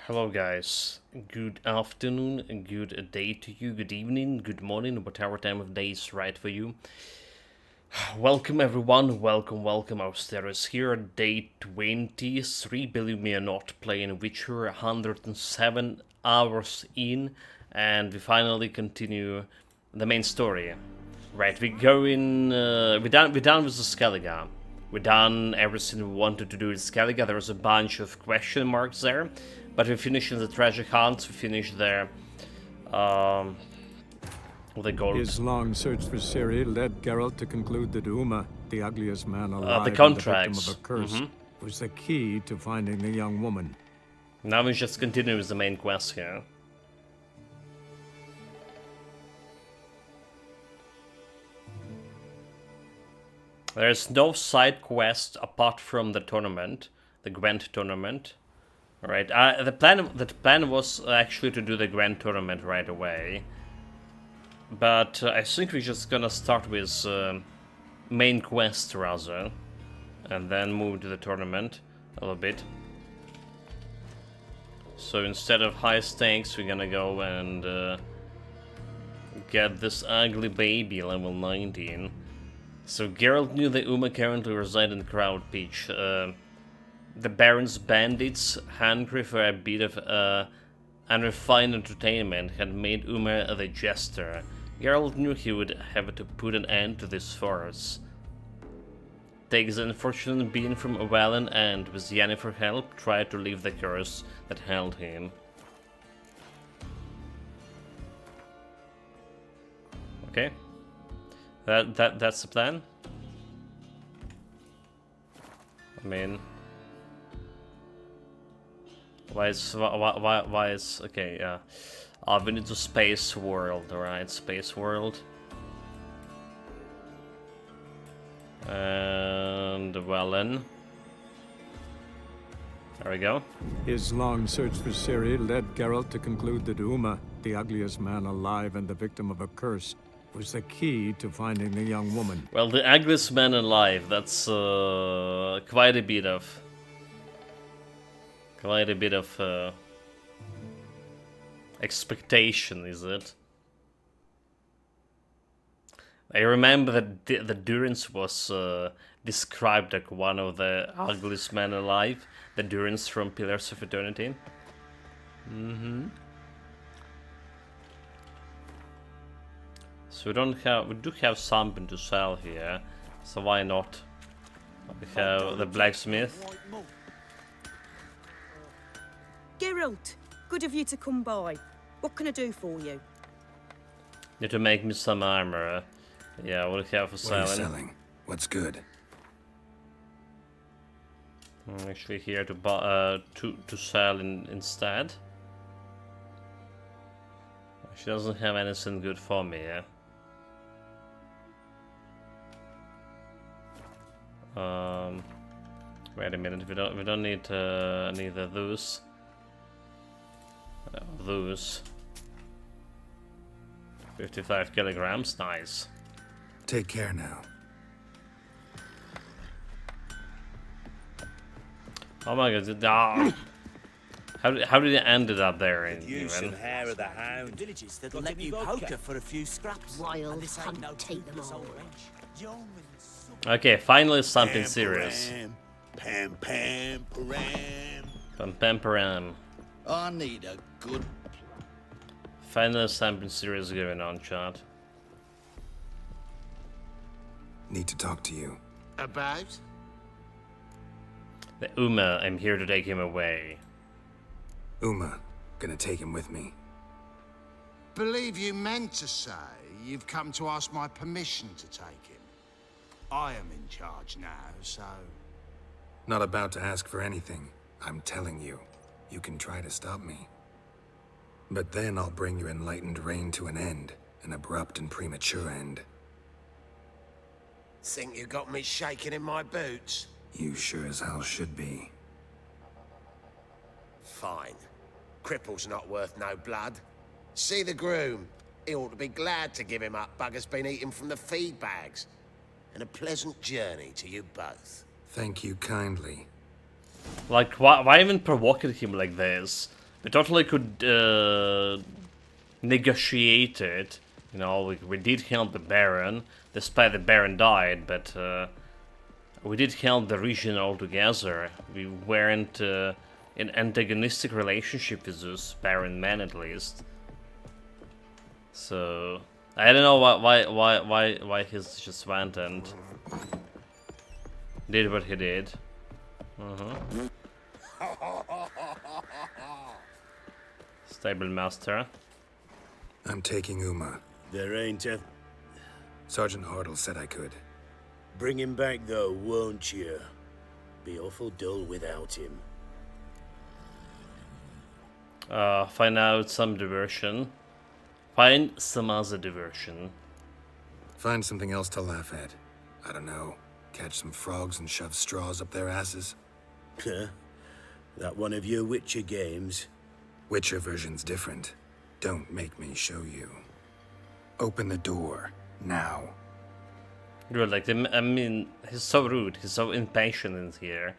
Hello guys, good afternoon, good day to you, good evening, good morning, whatever time of day is right for you. Welcome everyone, welcome, our is here, day 23, believe me or not, playing Witcher, 107 hours in, and we finally continue the main story. Right, we go in, we're done with the Skellige. We're done everything we wanted to do with Skellige. There's a bunch of question marks there, but we finished the treasure hunt, we finished the gold. His long search for Ciri led Geralt to conclude that Uma, the ugliest man alive the and the contracts. victim of a curse, was the key to finding the young woman. Now we just continue with the main quest here. There's no side quest apart from the tournament, the Gwent tournament. Alright, the plan was actually to do the Gwent tournament right away. But I think we're just gonna start with main quest rather, and then move to the tournament a little bit. So instead of high stakes, we're gonna go and get this ugly baby level 19. So Geralt knew that Uma currently resided in Crowd Peach. The Baron's bandits, hungry for a bit of unrefined entertainment, had made Uma the jester. Geralt knew he would have to put an end to this farce. Take the unfortunate being from Avalon and, with Yennefer help, try to leave the curse that held him. Okay. That's the plan. I mean, why is okay? Yeah, we need to Space World, right? Space World, and Velen. There we go. His long search for Ciri led Geralt to conclude that Uma, the ugliest man alive and the victim of a curse, was the key to finding the young woman. Well, the ugliest man alive, that's quite a bit of expectation, is it? I remember that the Durance was described like one of the ugliest men alive, the Durance from Pillars of Eternity. So we do have something to sell here, so why not? We have the blacksmith. Geralt, good of you to come by. What can I do for you? Need to make me some armor. Yeah, what do you have for What are you selling? selling? What's good? I'm actually here to buy, to sell instead. She doesn't have anything good for me, yeah. Wait a minute. We don't need neither those. Those. 55 kilograms, nice. Take care now. Oh my god! How did it ended up there? Use and hair of the hound. Villages that'll let you poker for a few scraps. Wild hunt, take them all. Okay, finally something serious. Pam pam param. Pam pam param. I need a good. Finally something serious going on, chat. Need to talk to you. About? The Uma, I'm here to take him away. Uma, gonna take him with me. Believe you meant to say you've come to ask my permission to take him. I am in charge now, so... Not about to ask for anything. I'm telling you, you can try to stop me. But then I'll bring your enlightened reign to an end. An abrupt and premature end. Think you got me shaking in my boots? You sure as hell should be. Fine. Cripple's not worth no blood. See the groom. He ought to be glad to give him up. Bugger's been eating from the feed bags. And a pleasant journey to you both. Thank you kindly. Like, why even provoking him like this? We totally could negotiate it. You know, we did help the Baron, despite the Baron died, but we did help the region altogether. We weren't in antagonistic relationship with this Baron man, at least. So I don't know why he just went and did what he did. Stable master. I'm taking Uma. There ain't a... Sergeant Hartle said I could. Bring him back, though, won't you? Be awful dull without him. Find out some diversion. Find some other diversion. Find something else to laugh at. I don't know. Catch some frogs and shove straws up their asses. Huh? That one of your Witcher games? Witcher version's different. Don't make me show you. Open the door. Now. Good, like, I mean, he's so rude. He's so impatient in here.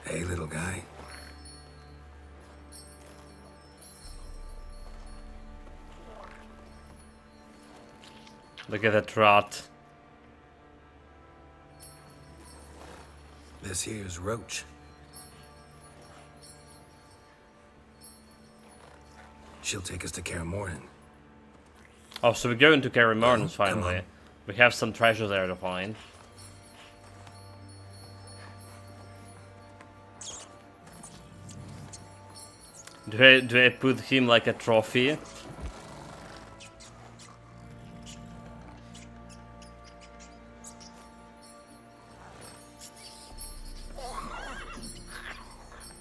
Hey, little guy. Look at that rat. This here's Roach. She'll take us to Kaer Morhen. Oh, so we're going to Kaer Morhen Oh, finally. We have some treasure there to find. Do I put him like a trophy?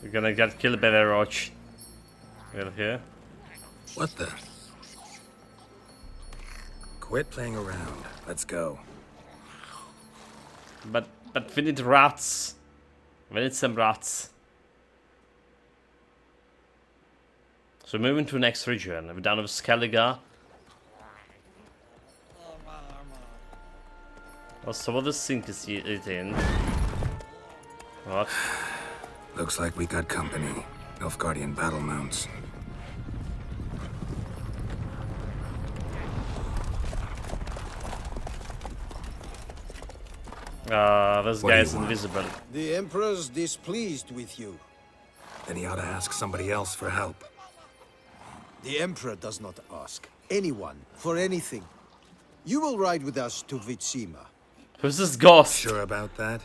We're gonna get killed by the roach. Right here. What the? Quit playing around. Let's go. But we need rats. We need some rats. So moving to the next region. We're down with Skellige. Oh, so what does Sink is it in? What? Looks like we got company. Nilfgaardian battle mounts. This What do guy's you want? invisible. The Emperor's displeased with you. Then he ought to ask somebody else for help. The Emperor does not ask anyone for anything. You will ride with us to Vitsima. Who's this ghost? Sure about that?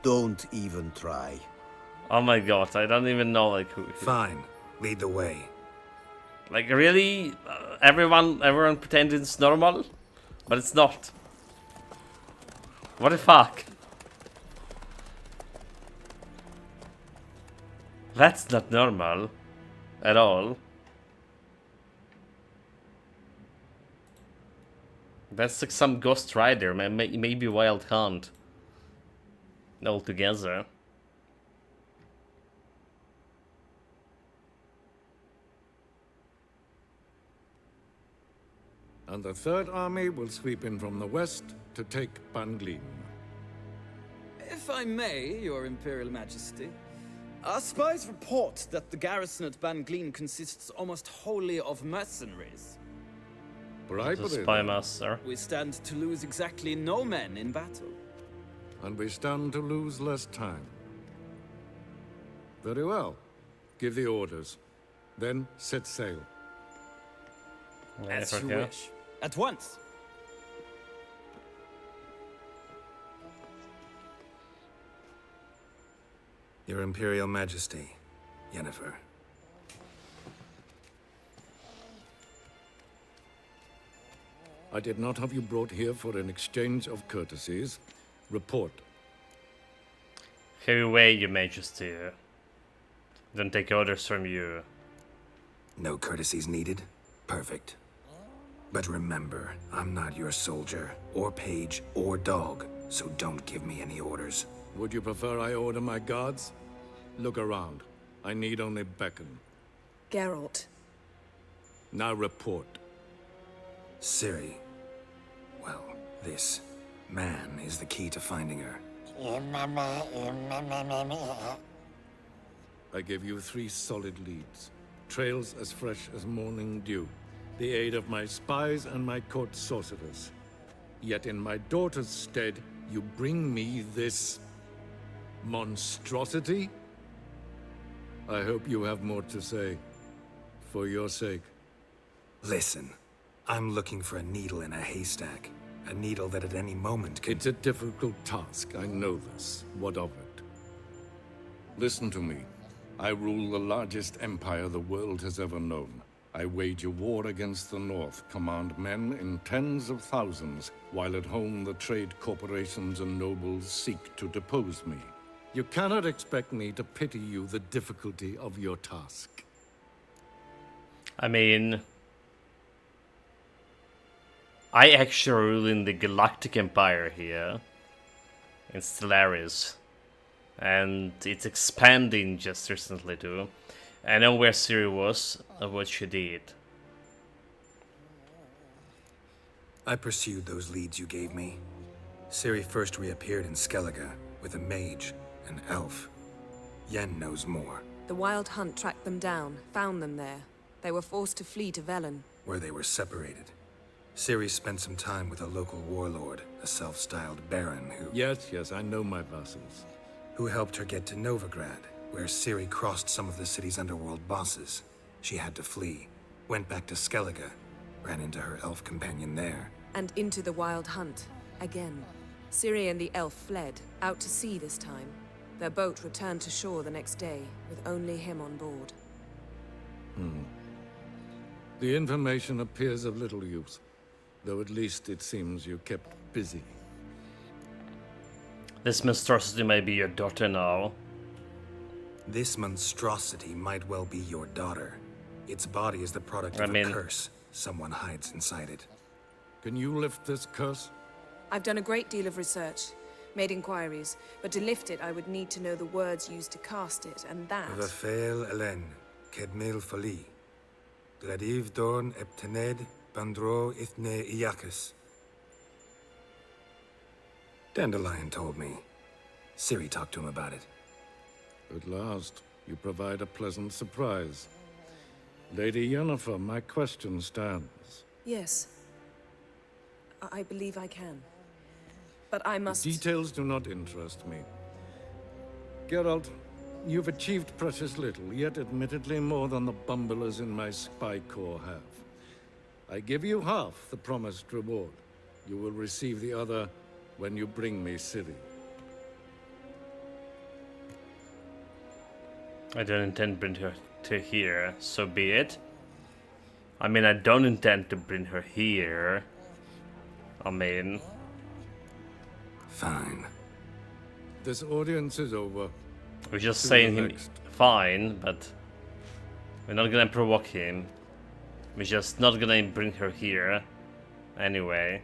Don't even try. Oh my god, I don't even know like who. Fine. Lead the way. Like really, everyone pretends it's normal, but it's not. What the fuck? That's not normal at all. That's like some Ghost Rider, maybe Wild Hunt. Altogether. And the Third Army will sweep in from the west to take Ban-Glin. If I may, Your Imperial Majesty, our spies report that the garrison at Ban-Glin consists almost wholly of mercenaries. Bribery, The spy then. master. We stand to lose exactly no men in battle. And we stand to lose less time. Very well. Give the orders. Then set sail. As Okay. you wish. At once. Your Imperial Majesty, Yennefer. I did not have you brought here for an exchange of courtesies. Report. Heavy way, Your Majesty. Don't take orders from you. No courtesies needed? Perfect. But remember, I'm not your soldier, or page, or dog, so don't give me any orders. Would you prefer I order my guards? Look around. I need only beckon. Geralt. Now report. Ciri. Well, this man is the key to finding her. I gave you 3 solid leads. Trails as fresh as morning dew. The aid of my spies and my court sorcerers. Yet in my daughter's stead, you bring me this... monstrosity? I hope you have more to say. For your sake. Listen, I'm looking for a needle in a haystack. A needle that at any moment can... It's a difficult task, I know this. What of it? Listen to me. I rule the largest empire the world has ever known. I wage a war against the North, command men in tens of thousands, while at home the trade corporations and nobles seek to depose me. You cannot expect me to pity you the difficulty of your task. I mean, I actually rule in the Galactic Empire here, in Stellaris, and it's expanding just recently too. I know where Ciri was and what she did. I pursued those leads you gave me. Ciri first reappeared in Skellige with a mage, an elf. Yen knows more. The Wild Hunt tracked them down, found them there. They were forced to flee to Velen, where they were separated. Ciri spent some time with a local warlord, a self-styled baron who... Yes, I know my vassals. Who helped her get to Novigrad, where Ciri crossed some of the city's underworld bosses. She had to flee, went back to Skellige, ran into her elf companion there. and into the Wild Hunt, again. Ciri and the elf fled, out to sea this time. Their boat returned to shore the next day, with only him on board. The information appears of little use, though at least it seems you kept busy. This monstrosity may be your daughter now. This monstrosity might well be your daughter. Its body is the product of a curse. Someone hides inside it. Can you lift this curse? I've done a great deal of research, made inquiries, but to lift it I would need to know the words used to cast it, and that... Vafael Elen, Kedmil Fali. Gladiv Dorn Eptened Bandro Ithne Iacus. Dandelion told me. Ciri talked to him about it. At last, you provide a pleasant surprise. Lady Yennefer, my question stands. Yes. I believe I can. But I must... The details do not interest me. Geralt, you've achieved precious little, yet admittedly more than the bumblers in my spy corps have. I give you half the promised reward. You will receive the other when you bring me Ciri. I don't intend to bring her to here, so be it. I mean, I don't intend to bring her here. Fine. This audience is over. We're just saying him fine, but we're not gonna provoke him. We're just not gonna bring her here. Anyway.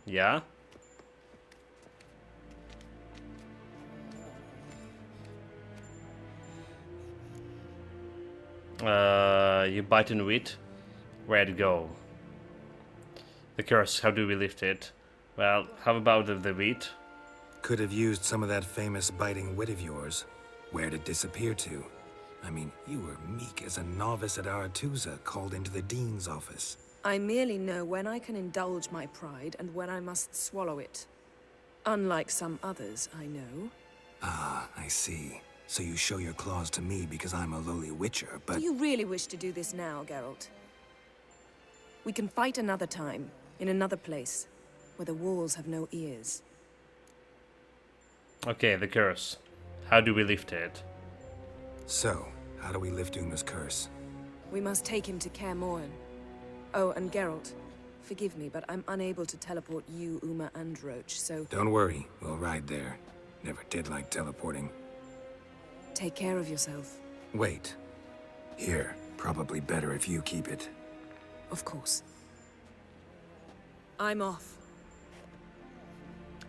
Yeah? You bite and wheat? Where'd it go? The curse, how do we lift it? Well, how about the wheat? Could have used some of that famous biting wit of yours. Where'd it disappear to? I mean, you were meek as a novice at Aretuza, called into the Dean's office. I merely know when I can indulge my pride and when I must swallow it. Unlike some others, I know. Ah, I see. So you show your claws to me because I'm a lowly witcher, but... Do you really wish to do this now, Geralt? We can fight another time, in another place, where the walls have no ears. Okay, the curse. How do we lift it? So, how do we lift Uma's curse? We must take him to Kaer Morhen. Oh, and Geralt, forgive me, but I'm unable to teleport you, Uma, and Roach, so... Don't worry, we'll ride there. Never did like teleporting. Take care of yourself. Wait. Here, probably better if you keep it. Of course. I'm off.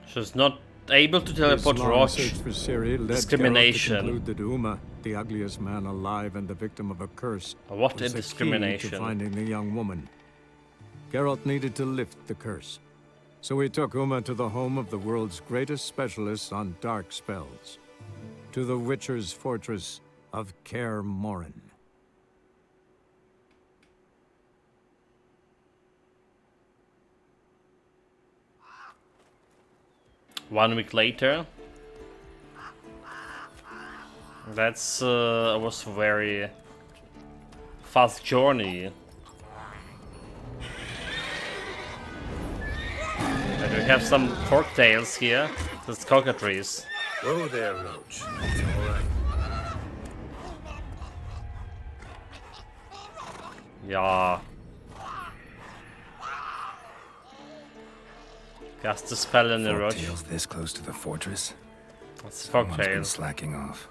She's not able to teleport Roach. For Ciri led Discrimination. Geralt to conclude that Uma, the ugliest man alive and the victim of a curse, What was a the discrimination. key to finding the young woman. Geralt needed to lift the curse. So we took Uma to the home of the world's greatest specialists on dark spells. To the Witcher's fortress of Kaer Morhen. One week later. That's was a very fast journey. And we have some forktails here. That's cockatrice. Whoa there, Roach. It's all right. Yeah. Cast the spell in the rush. Forktails this close to the fortress? That's Someone's been Forktail. slacking off.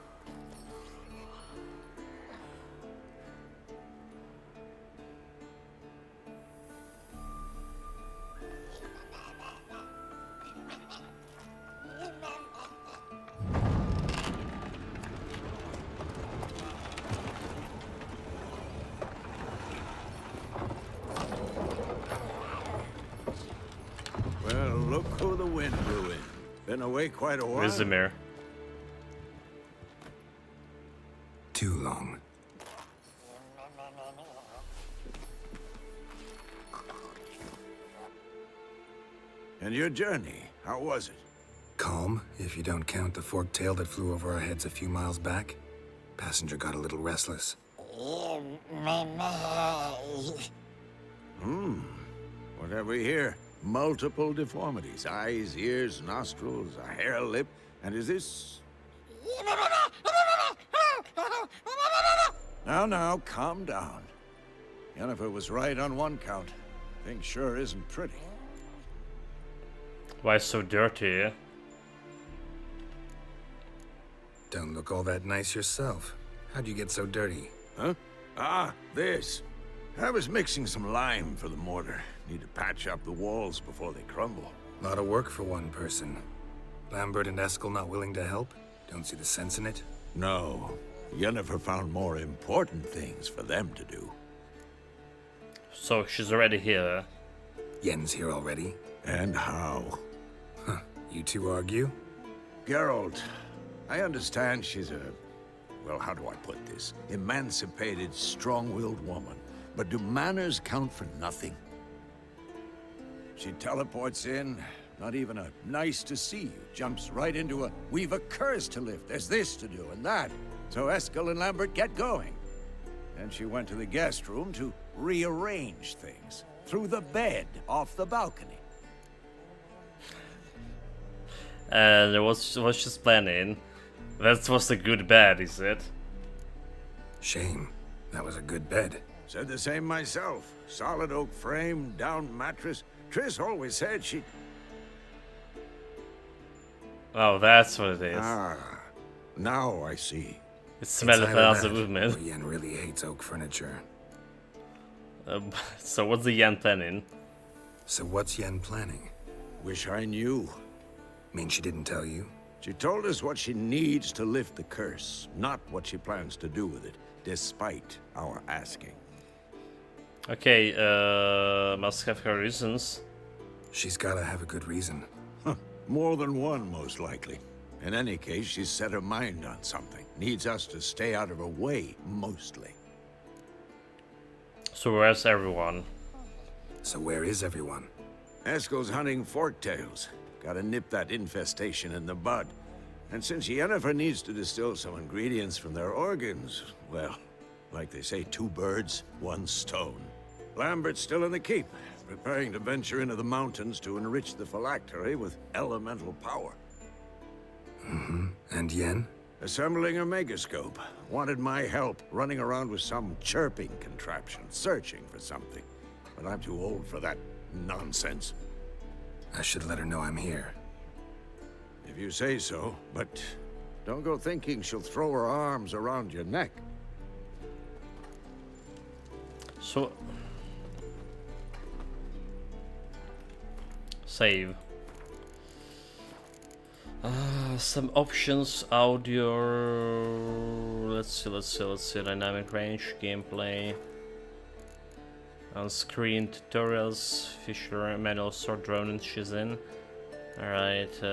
Well, look who the wind blew in. Been away quite a while. Vizimir. Too long. And your journey, how was it? Calm, if you don't count the forktail that flew over our heads a few miles back. Passenger got a little restless. What have we here? Multiple deformities. Eyes, ears, nostrils, a hair lip. And is this... Now, calm down. Yennefer was right on one count. Thing sure isn't pretty. Why so dirty? Don't look all that nice yourself. How'd you get so dirty? Huh? Ah, this. I was mixing some lime for the mortar. Need to patch up the walls before they crumble. Lot of work for one person. Lambert and Eskel not willing to help? Don't see the sense in it? No. Yennefer found more important things for them to do. So she's already here. Yen's here already? And how? Huh. You two argue? Geralt, I understand she's a... well, how do I put this? Emancipated, strong-willed woman. But do manners count for nothing? She teleports in, not even a nice to see you. Jumps right into a, we've a curse to lift, there's this to do and that. So Eskel and Lambert get going. And she went to the guest room to rearrange things. Through the bed, off the balcony. And it was just planning. That was a good bed, is it? Shame. That was a good bed. Said the same myself. Solid oak frame, down mattress. Triss always said she... Oh, that's what it is. Ah, now I see. It smells like a movement. Yen really hates oak furniture. So what's the Yen planning? So what's Yen planning? Wish I knew. Mean she didn't tell you? She told us what she needs to lift the curse, not what she plans to do with it, despite our asking. Okay, must have her reasons. She's gotta have a good reason. More than one, most likely. In any case, she's set her mind on something. Needs us to stay out of her way, mostly. So where's everyone? So where is everyone? Eskel's hunting forktails. Gotta nip that infestation in the bud. And since Yennefer needs to distill some ingredients from their organs, well, like they say, 2 birds, 1 stone. Lambert's still in the keep, preparing to venture into the mountains to enrich the phylactery with elemental power. And Yen? Assembling a megascope. Wanted my help running around with some chirping contraption, searching for something. But I'm too old for that nonsense. I should let her know I'm here. If you say so, but don't go thinking she'll throw her arms around your neck. So... Save. Some options, audio... Let's see, dynamic range, gameplay. On-screen tutorials, Fisher, manual sword drone and Shizin. Alright,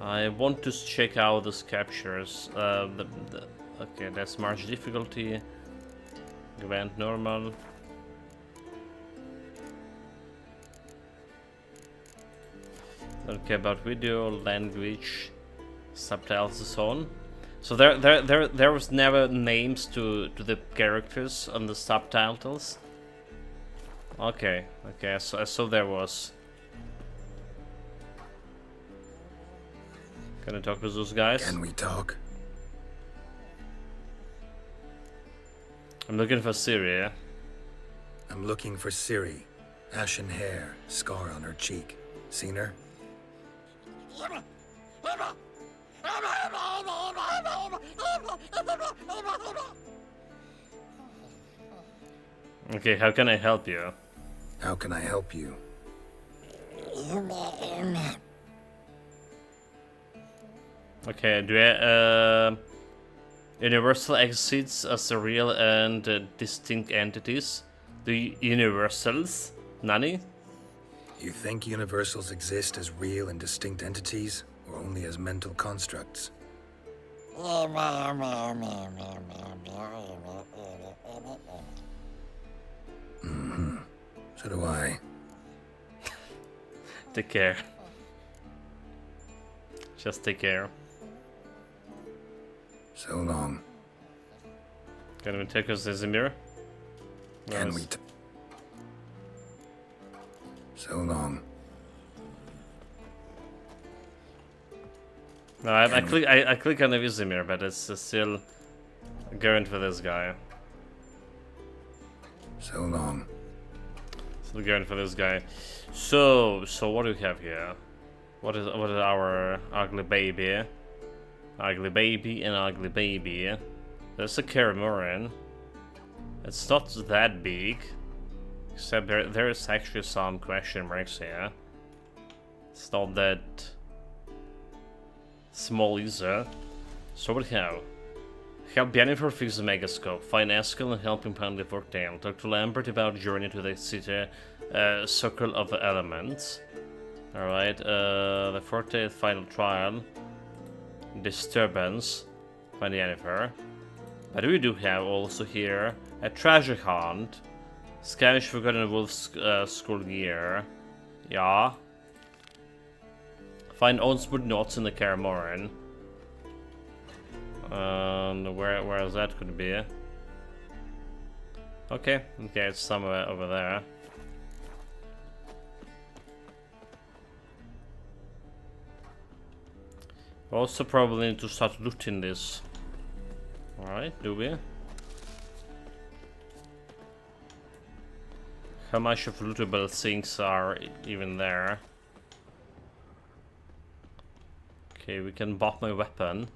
I want to check out these captures. Okay, that's March difficulty. Event normal. Don't care about video, language, subtitles and so on. So there was never names to the characters on the subtitles. Okay, so there was. Can I talk with those guys? Can we talk? I'm looking for Ciri. I'm looking for Ciri. Ashen hair, scar on her cheek. Seen her? Okay, how can I help you? How can I help you? Okay, do I, Universal exists as real and distinct entities? The Universals? Nani? You think universals exist as real and distinct entities, or only as mental constructs? Mm-hmm. So do I. Take care. Just take care. So long. Can we take us as a mirror? Can we? So long. No, I click on the Vizimir, but it's still going for this guy. So long. Still going for this guy. So what do we have here? What is our ugly baby? Ugly baby and ugly baby. There's a Kaer Morhen. It's not that big, except there is actually some question marks here. It's not that small either. So what do we have? Help Yennefer fix the Megascope. Find Eskel and help him pound the Forktail. Talk to Lambert about journey to the city, Circle of the Elements. Alright, the Forktail final trial. Disturbance. Find Yennefer. But we do have also here a treasure hunt. Scavenge Forgotten Wolf's skull gear. Yeah. Find Onswood knots in the Kaer Morhen. And where is that could be? Okay, it's somewhere over there. Also probably need to start looting this. Alright, do we? How much of lootable things are even there? Okay, we can bop my weapon.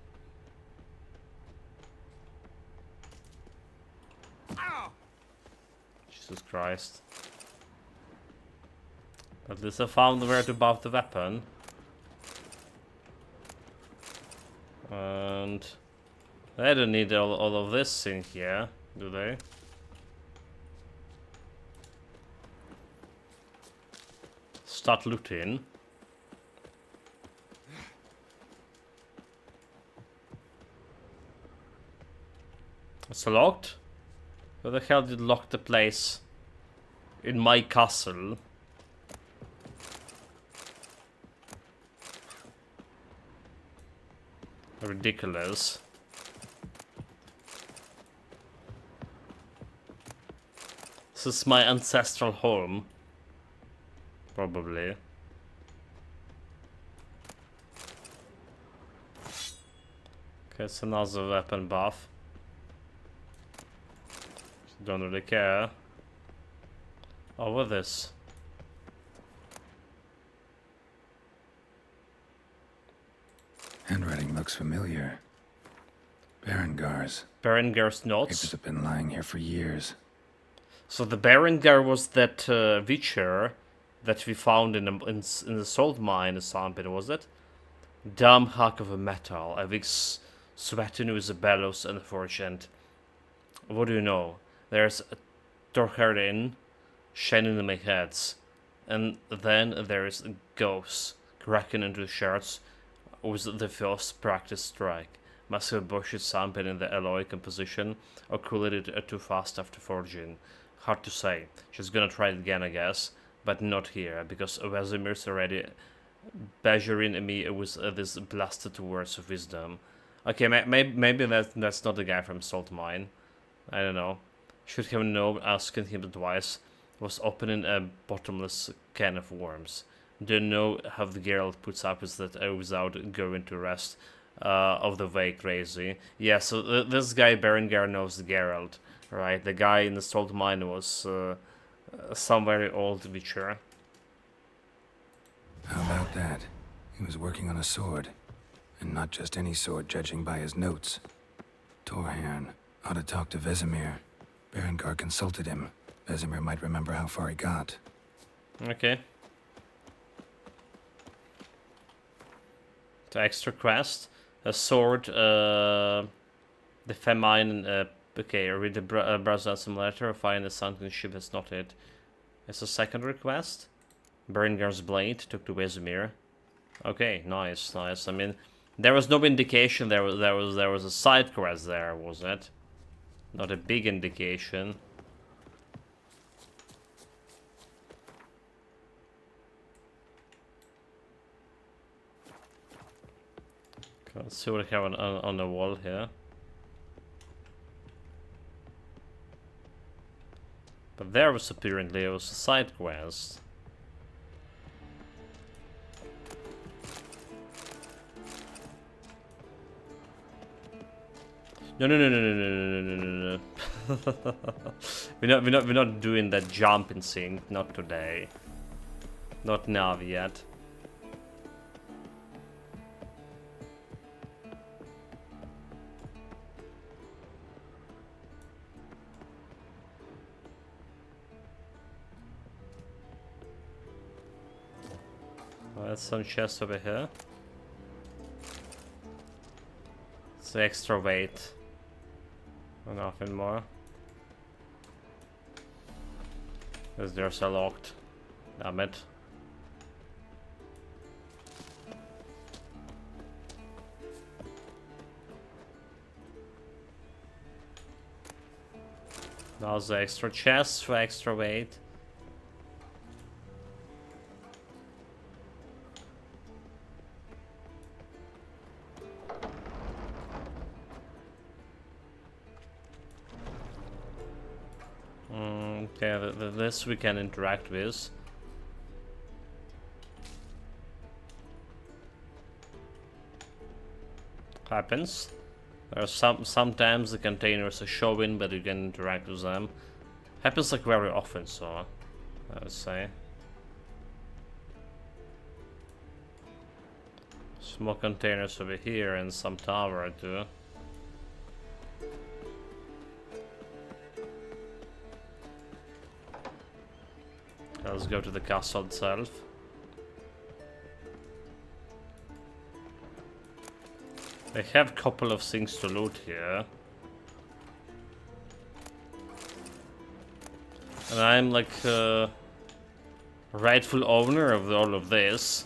Jesus Christ. At least I found where to buff the weapon. And they don't need all of this in here, do they? Start looting. It's locked? Who the hell did lock the place in my castle? Ridiculous. This is my ancestral home. Probably. Okay, it's another weapon buff. Don't really care. Oh, what this? Handwriting looks familiar. Berengar's. Berengar's notes? Papers have been lying here for years. So the Berengar was that Witcher that we found in the salt mine or something, was it? Dumb hack of a metal. A week's sweating with a bellows and forge and What do you know? There's Torharin shining in my heads. And then there's ghosts cracking into shards with the first practice strike. Massive bushes sampled in the alloy composition, or cooled it too fast after forging. Hard to say. She's gonna try it again, I guess, but not here, because Vesemir's already badgering me with this blasted words of wisdom. Okay, maybe that's not the guy from Salt Mine. I don't know. Should have known asking him twice was opening a bottomless can of worms. Don't know how the Geralt puts up with that without going to rest of the way crazy. Yeah, so this guy Berengar knows Geralt, right? The guy in the Salt Mine was some very old Witcher. How about that? He was working on a sword. And not just any sword, judging by his notes. Torhairn ought to talk to Vesemir. Berengar consulted him. Vesemir might remember how far he got. Okay. The extra quest. A sword, the famine, okay, read the browser simulator, find a sunken ship, that's not it. It's a second request. Berengar's blade, took to Vesemir. Okay, nice. I mean, there was no indication there was a side quest there, was it? Not a big indication. Okay, let's see what I have on the wall here. But there was apparently a side quest. No. We're not doing that jumping thing. Not today. Not now yet. Well, there's some chests over here. It's the extra weight. Nothing more. Because there's a locked. Damn it. Now the extra chest for extra weight. Okay, this we can interact with. Happens. There are sometimes the containers are showing, but you can interact with them. Happens like very often, so I would say. Small containers over here and some tower too. Let's go to the castle itself. They have a couple of things to loot here. And I'm like rightful owner of all of this.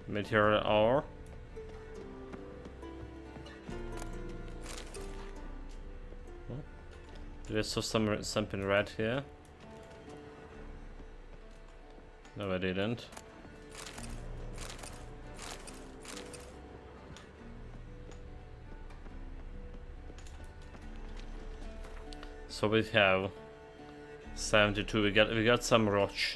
Meteor ore. Did I saw something red here? No, I didn't. So we have 72. We got some roach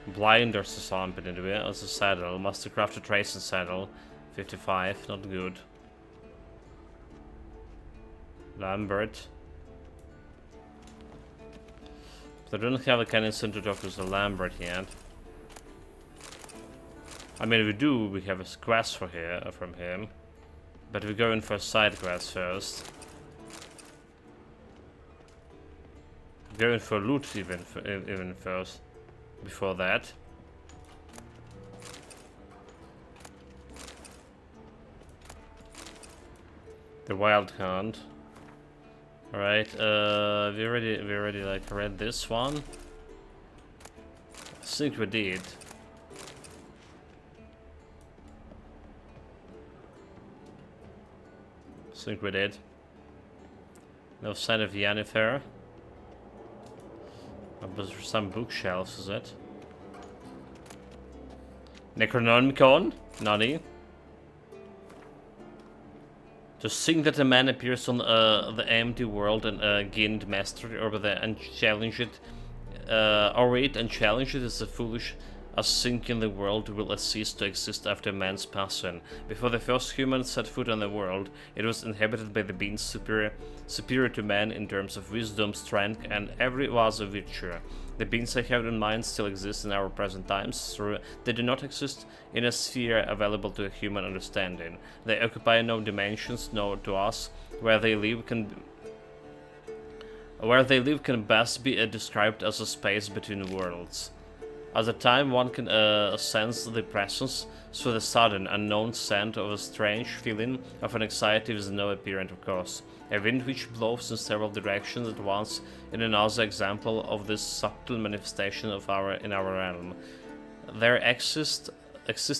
blinders or something in the way. As a saddle, Mastercrafted Tracing saddle, 55. Not good. Lambert. I don't have a cannon to talk to the Lambert yet. I mean, we do. We have a quest from him, but we're going for a side quest first. Going for loot even first. Before that. The Wild Hunt. Alright, we already like read this one. I think we did. I think we did. No sign of Yennefer. But some bookshelves, is it? Necronomicon? Nani? To think that a man appears on the empty world and gained mastery over the unchallenged, over it and challenge it is a foolish as thinking the world will cease to exist after man's passing. Before the first humans set foot on the world, it was inhabited by the beings superior to man in terms of wisdom, strength, and every was a virtue. The beings I have in mind still exist in our present times, though they do not exist in a sphere available to human understanding. They occupy no dimensions known to us. Where they live can best be described as a space between worlds. At the time, one can sense the presence through the sudden, unknown scent of a strange feeling of an anxiety with no apparent cause. A wind which blows in several directions at once in another example of this subtle manifestation of in our realm. There exist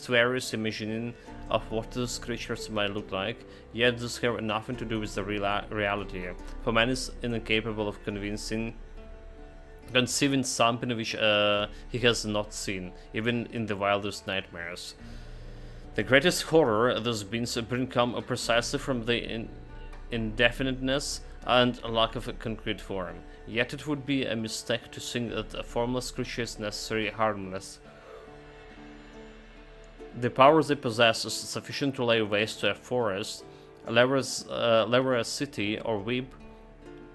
various imagining of what those creatures might look like, yet these have nothing to do with the reality, for man is incapable of conceiving something which he has not seen, even in the wildest nightmares. The greatest horror thus beings come precisely from the indefiniteness and lack of a concrete form. Yet it would be a mistake to think that a formless creature is necessarily harmless. The power they possess is sufficient to lay waste to a forest, lever a city, or whip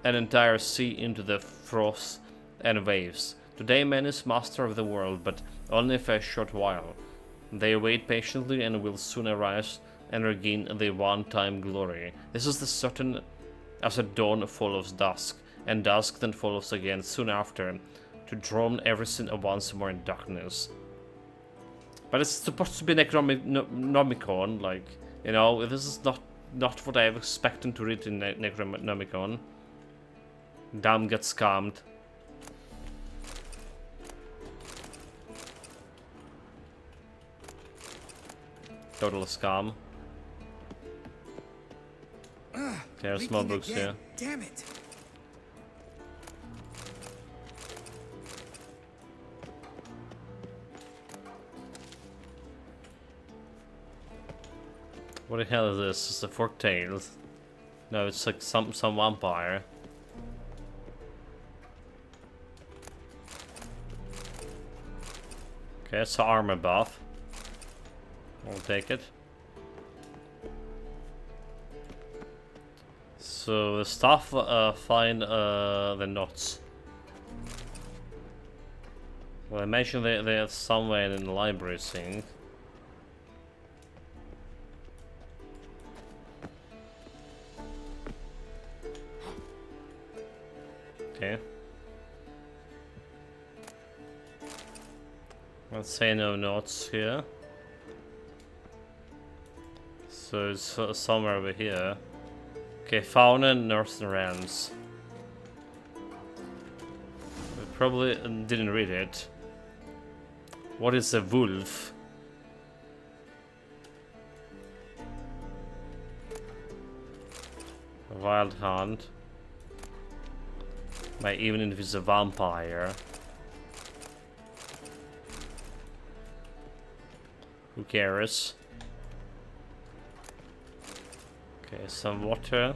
an entire sea into the frost and waves. Today man is master of the world, but only for a short while. They wait patiently and will soon arise and regain the one-time glory. This is the certain as a dawn follows dusk, and dusk then follows again soon after, to drown everything once more in darkness. But it's supposed to be Necronomicon, like, you know, this is not what I was expecting to read in Necronomicon. Damn gets scammed. Total scam. Okay, there's more books here. Damn it. What the hell is this? It's a forked tail. No, it's like some vampire. Okay, it's an armor buff. I'll take it. So the staff find the knots. Well, I mentioned they are somewhere in the library thing. Okay. Let's say no knots here. So it's somewhere over here. Okay, Fauna and Northern Realms. We probably didn't read it. What is a wolf? A wild hunt. Even if it's a vampire. Who cares? Okay, some water.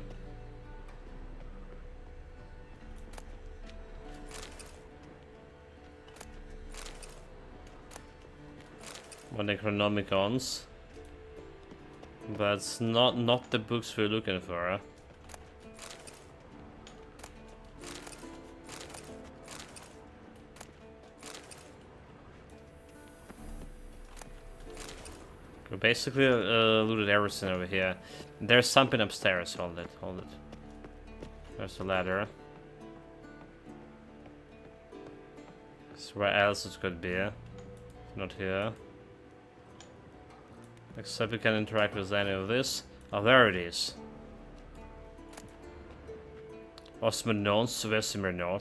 More Necronomicons. But it's not the books we're looking for. We basically looted everything over here. There's something upstairs. Hold it. There's a ladder. So where else it could be? Not here. Except we can interact with any of this. Oh, there it is. Osmanods, Vesemir.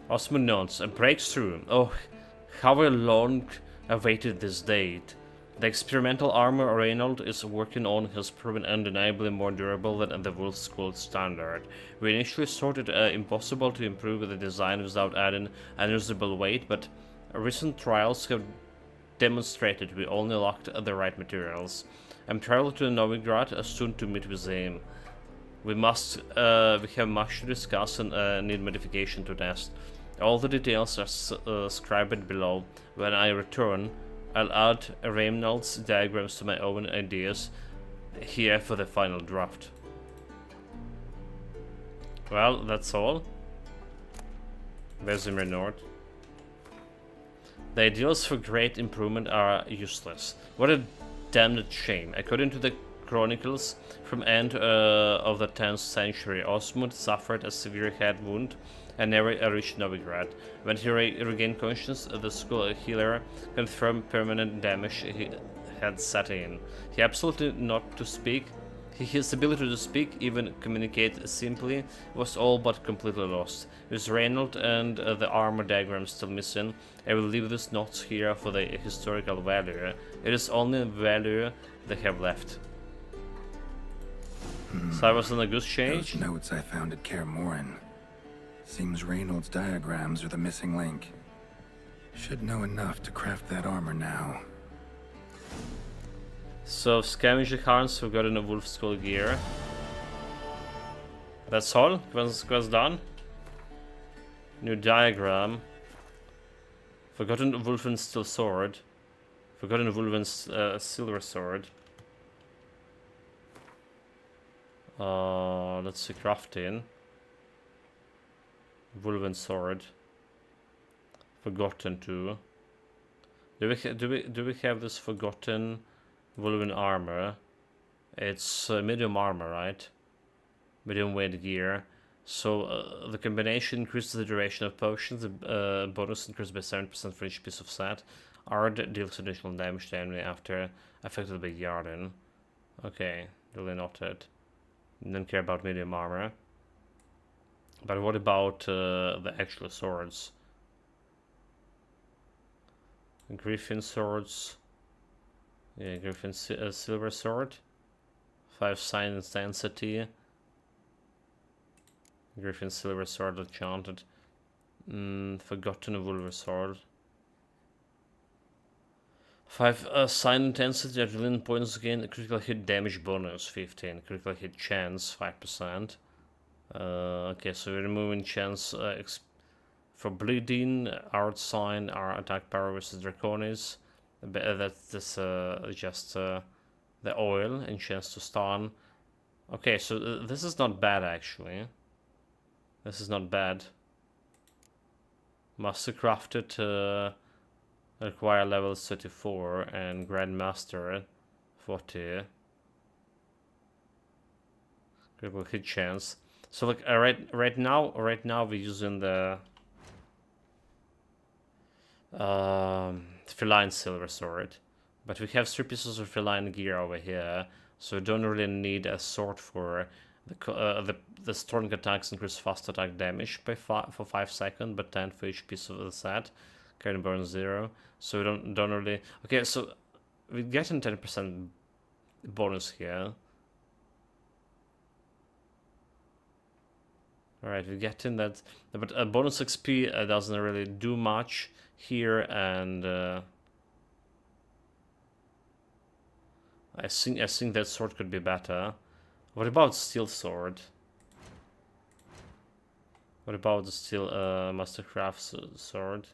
Osmanods, a breakthrough. Oh, how I long awaited this date. The experimental armor Reynold is working on has proven undeniably more durable than the Wolf's Gold standard. We initially thought it impossible to improve the design without adding unusable weight, but recent trials have demonstrated we only lacked the right materials. I'm traveling to Novigrad soon to meet with him. We have much to discuss and need modification to test. All the details are scribed below. When I return, I'll add Reynolds diagrams to my own ideas here for the final draft. Well, that's all. Vesemir Nord. The ideals for great improvement are useless. What a damned shame. According to the chronicles, from end of the 10th century, Osmund suffered a severe head wound and never reached Novigrad. When he regained consciousness, the school healer confirmed permanent damage he had set in. He absolutely not to speak. His ability to speak, even communicate simply, was all but completely lost. With Reynold and the armor diagram still missing, I will leave these notes here for the historical value. It is only value they have left. So I was on a goose chase. Those notes I found at Kaer Morhen. Seems Reynold's diagrams are the missing link. Should know enough to craft that armor now. So scavenger hunts, we've got in a wolf skull gear. That's all. Quest done. New diagram. Forgotten Wolven's steel sword. Forgotten Wolven's silver sword. Let's see, crafting. Wolven sword. Forgotten too. Do we have this forgotten Wolven armor? It's medium armor, right? Medium weight gear. So the combination increases the duration of potions. The bonus increased by 7% for each piece of set. Ard deals additional damage to enemy after affected by Yarden. Okay, duly noted. Don't care about medium armor. But what about the actual swords? Griffin swords. Yeah, Griffin silver sword. 5 science density. Griffin silver sword enchanted. Forgotten Wolver sword. 5 sign intensity, adrenaline points gain, critical hit damage bonus 15, critical hit chance 5%. Okay, so we're removing chance for bleeding, art sign, our attack power versus Draconis. That's just the oil and chance to stun. Okay, so this is not bad actually. This is not bad. Master crafted require level 34 and Grandmaster 40. Critical hit chance. So like right now we're using the feline silver sword, but we have 3 pieces of feline gear over here, so we don't really need a sword for the strong attacks increase fast attack damage by for 5 seconds, but 10 for each piece of the set. Current burn 0, so we don't really. Okay, so we're getting 10% bonus here. Alright, we're getting that, but bonus XP doesn't really do much here, and I think that sword could be better. What about steel sword? What about the steel Mastercraft sword?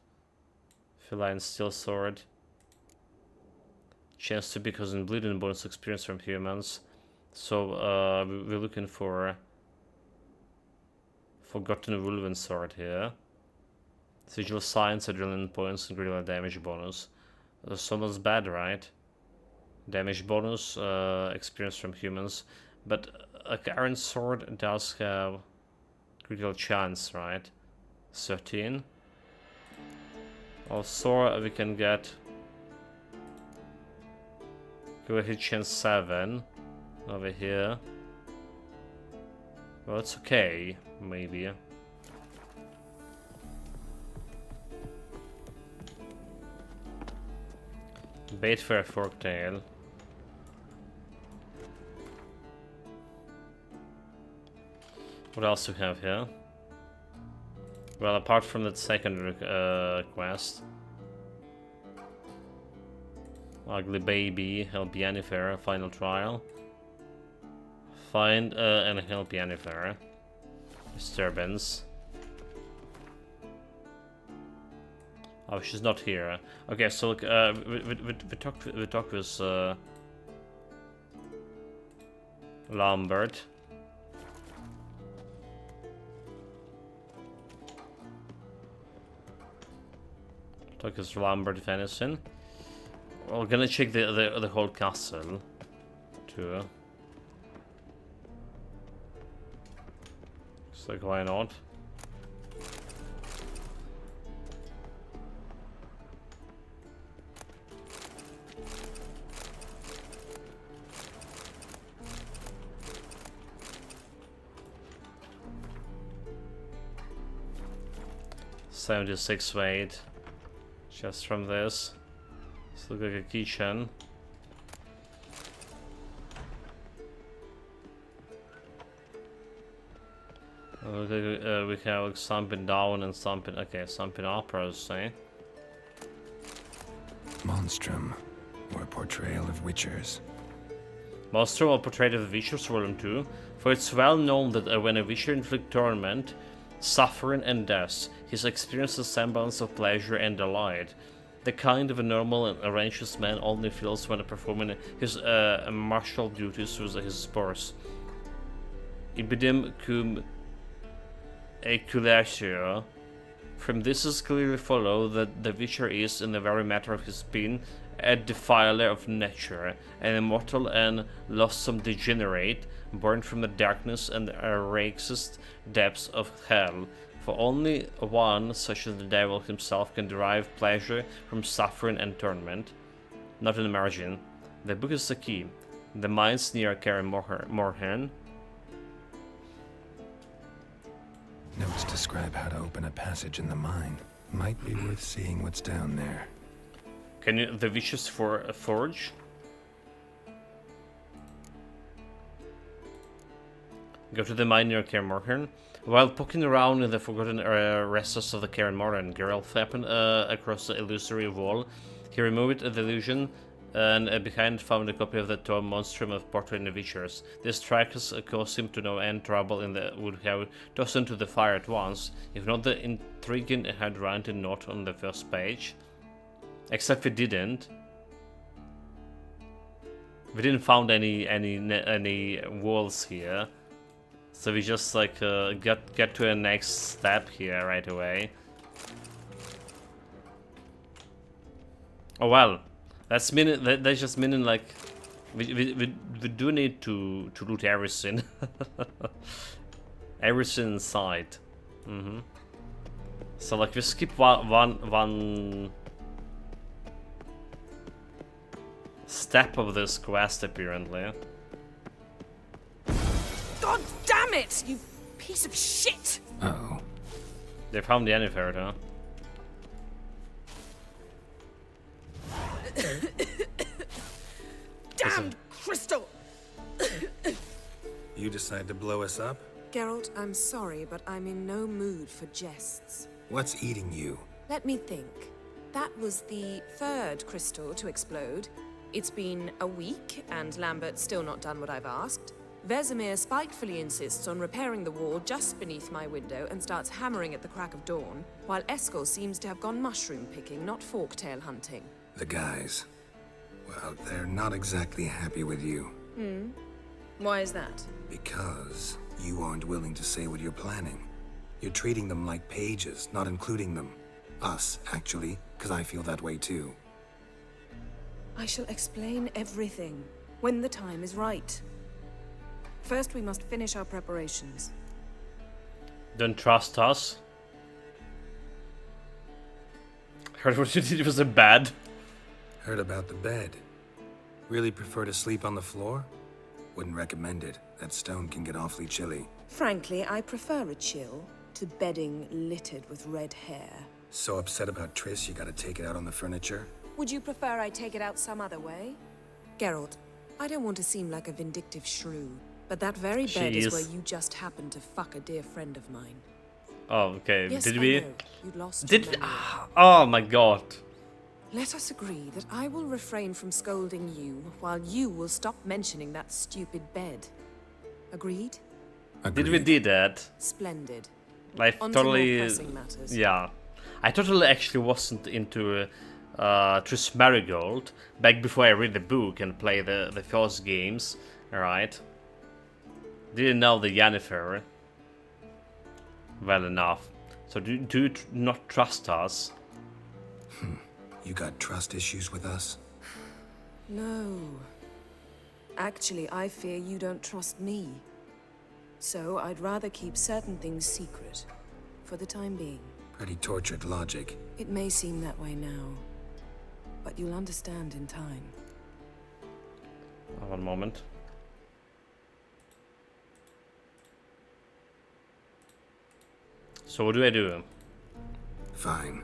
Feline steel sword. Chance to be causing bleeding bonus experience from humans. So we're looking for Forgotten Wolven sword here. Sigil science, adrenaline points, and guerrilla damage bonus. So that's bad, right? Damage bonus, experience from humans. But a current sword does have critical chance, right? 13. Also, we can get Go ahead, chance 7. Over here. Well, it's okay, maybe. Bait for a forktail. What else do we have here? Well, apart from that second quest. Ugly Baby, help Yennefer, final trial. Find and help Yennefer. Disturbance. Oh, she's not here. Okay, so look, we talked with Lambert. Talk with Lambert Venison. We're gonna check the whole castle too. So why not? $76 weight just from this. This looks like a keychain. We have like something down and something. Okay, something up, I say. Monstrum, or a portrayal of witchers. Monstrum, or portrait of the Witchers, Volume 2. For it's well known that when a Witcher inflicts torment, suffering, and death, he experiences a semblance of pleasure and delight. The kind of a normal and righteous man only feels when performing his martial duties with his spurs. Ibidem cum eculatio. From this is clearly follow that the Witcher is, in the very matter of his being, a defiler of nature, an immortal and loathsome degenerate, born from the darkness and rakiest depths of hell. For only one, such as the devil himself, can derive pleasure from suffering and torment. Not in the margin. The book is the key. The mines near Kaer Morhen. Notes describe how to open a passage in the mine. Might be worth seeing what's down there. Can you the wishes for a forge? Go to the mine near Kaer Morhen. While poking around in the forgotten recesses of the Kaer Morhen, Geralt happened across the illusory wall. He removed the illusion and behind found a copy of the Tom Monstrum of Portrait of Witchers. This trackers caused him to no end trouble and would have tossed into the fire at once, if not the intriguing handwriting note on the first page. Except we didn't. We didn't found any walls here. So we just like get to a next step here right away. Oh well, that's just meaning like we do need to loot everything, everything inside. So like we skip one step of this quest apparently. God damn it, you piece of shit! Uh-oh. They found the Yennefer, huh? Damn crystal! You decide to blow us up? Geralt, I'm sorry, but I'm in no mood for jests. What's eating you? Let me think. That was the third crystal to explode. It's been a week, and Lambert's still not done what I've asked. Vesemir spitefully insists on repairing the wall just beneath my window and starts hammering at the crack of dawn, while Eskel seems to have gone mushroom picking, not forktail hunting. The guys. Well, they're not exactly happy with you. Why is that? Because you aren't willing to say what you're planning. You're treating them like pages, not including them. Us, actually, because I feel that way too. I shall explain everything when the time is right. First, we must finish our preparations. Don't trust us. Heard what you did was a bad. Heard about the bed. Really prefer to sleep on the floor? Wouldn't recommend it. That stone can get awfully chilly. Frankly, I prefer a chill to bedding littered with red hair. So upset about Triss, you gotta take it out on the furniture? Would you prefer I take it out some other way? Geralt, I don't want to seem like a vindictive shrew, but that very bed is where you just happened to fuck a dear friend of mine. Oh, okay. Yes, Did I we? know. You'd lost Did your we? memory. Oh my god. Let us agree that I will refrain from scolding you, while you will stop mentioning that stupid bed. Agreed? Did we do that? Splendid. Like On to totally. more pressing matters. Yeah, I totally actually wasn't into Triss Marigold back before I read the book and play the first games. All right. Didn't know the Yennefer well enough. So do you not trust us? You got trust issues with us? No. Actually, I fear you don't trust me. So I'd rather keep certain things secret, for the time being. Pretty tortured logic. It may seem that way now, but you'll understand in time. One moment. So what do I do? Fine.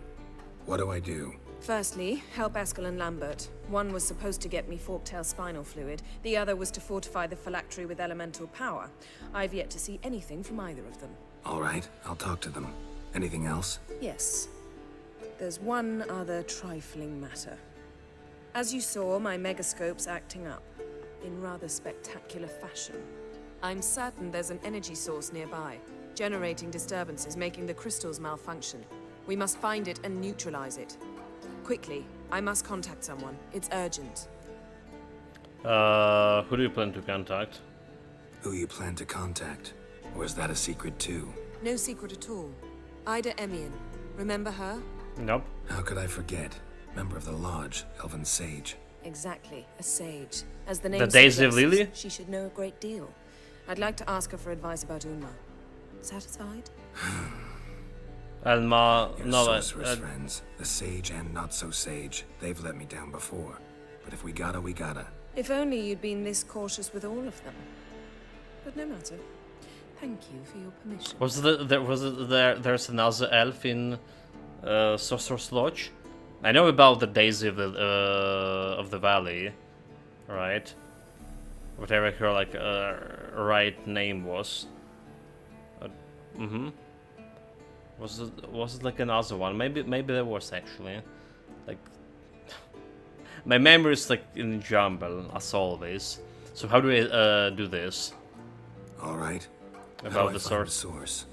What do I do? Firstly, help Eskel and Lambert. One was supposed to get me forktail spinal fluid, the other was to fortify the phylactery with elemental power. I've yet to see anything from either of them. All right, I'll talk to them. Anything else? Yes. There's one other trifling matter. As you saw, my megascope's acting up, in rather spectacular fashion. I'm certain there's an energy source nearby, generating disturbances, making the crystals malfunction. We must find it and neutralize it. Quickly, I must contact someone. It's urgent. Who do you plan to contact? Who you plan to contact? Or is that a secret too? No secret at all. Ida Emian. Remember her? Nope. How could I forget? Member of the Lodge, Elven Sage. Exactly, a sage. As the name The Daisy of suggests, Lily? she should know a great deal. I'd like to ask her for advice about Unma. Satisfied? Elma, Your no, sorceress friends, the sage and not so sage, they've let me down before. But if we gotta, we gotta. If only you'd been this cautious with all of them. But no matter. Thank you for your permission. There's another elf in Sorcerer's Lodge? I know about the Daisy of the Valley, right? Whatever her like right name was. Was it like another one? Maybe there was actually. Like my memory is like in jumble as always. So how do I do this? All right. About the source.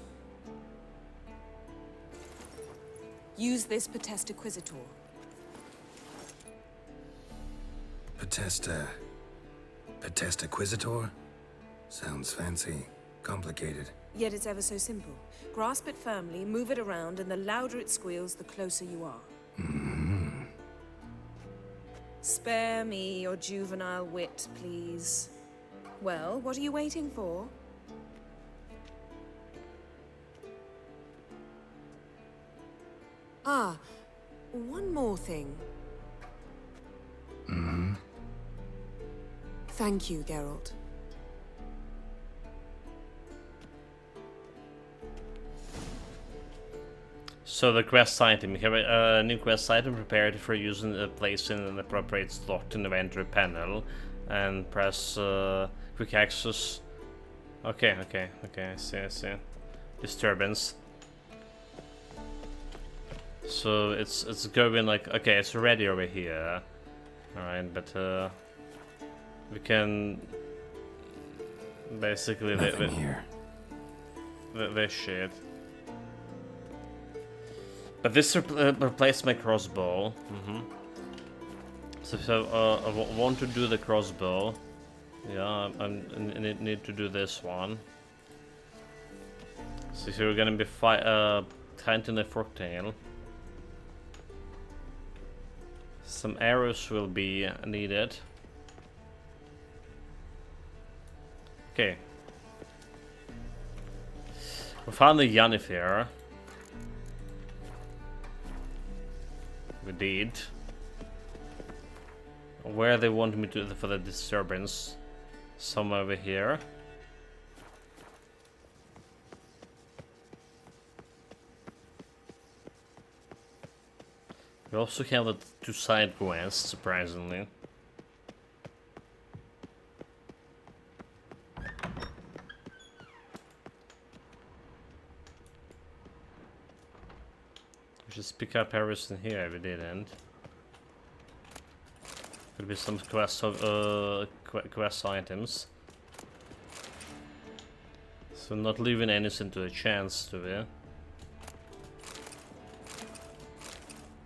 Use this Potesta Quisitor. Potesta Quisitor? Sounds fancy. Complicated. Yet it's ever so simple. Grasp it firmly, move it around, and the louder it squeals, the closer you are. Spare me your juvenile wit, please. Well, what are you waiting for? Ah, one more thing. Thank you, Geralt. So the quest item, you have a new quest item prepared for use in place in an appropriate slot in the inventory panel, and press quick access. Okay, I see. Disturbance. So it's going like, okay, it's ready over here. Alright, but we can basically this shit. But this replaced my crossbow. So if I want to do the crossbow, yeah, I need to do this one. So if you're gonna be hunting the forktail, some arrows will be needed. Okay. We found the Yennefer. We did. where they want me to for the disturbance. Somewhere over here. We also have the 2 side quests, surprisingly. Just pick up everything here. We didn't. Could be some quest items. So not leaving anything to a chance to be.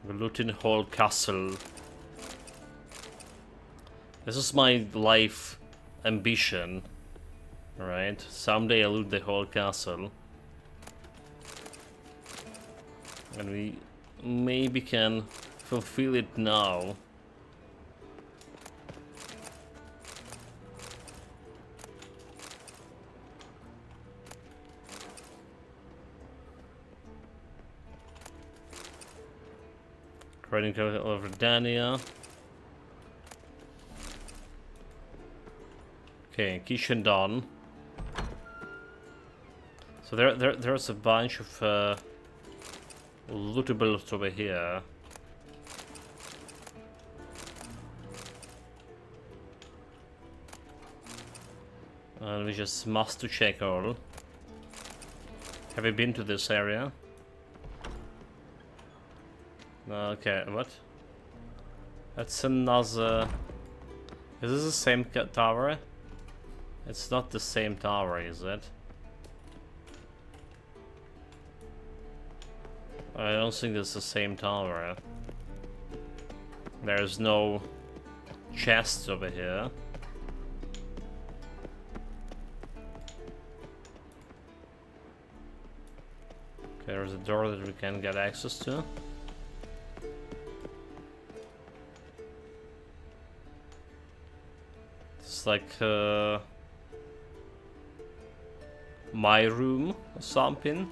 We're looting whole castle. This is my life ambition. Alright, someday I'll loot the whole castle. And we maybe can fulfill it now. Riding over Dania. Okay, Kishendan. So there's a bunch of lootables over here. And we just must to check all. Have you been to this area? Okay, what? That's another... Is this the same tower? It's not the same tower, is it? I don't think it's the same tower. There's no chest over here. Okay, there's a door that we can get access to. It's like my room or something.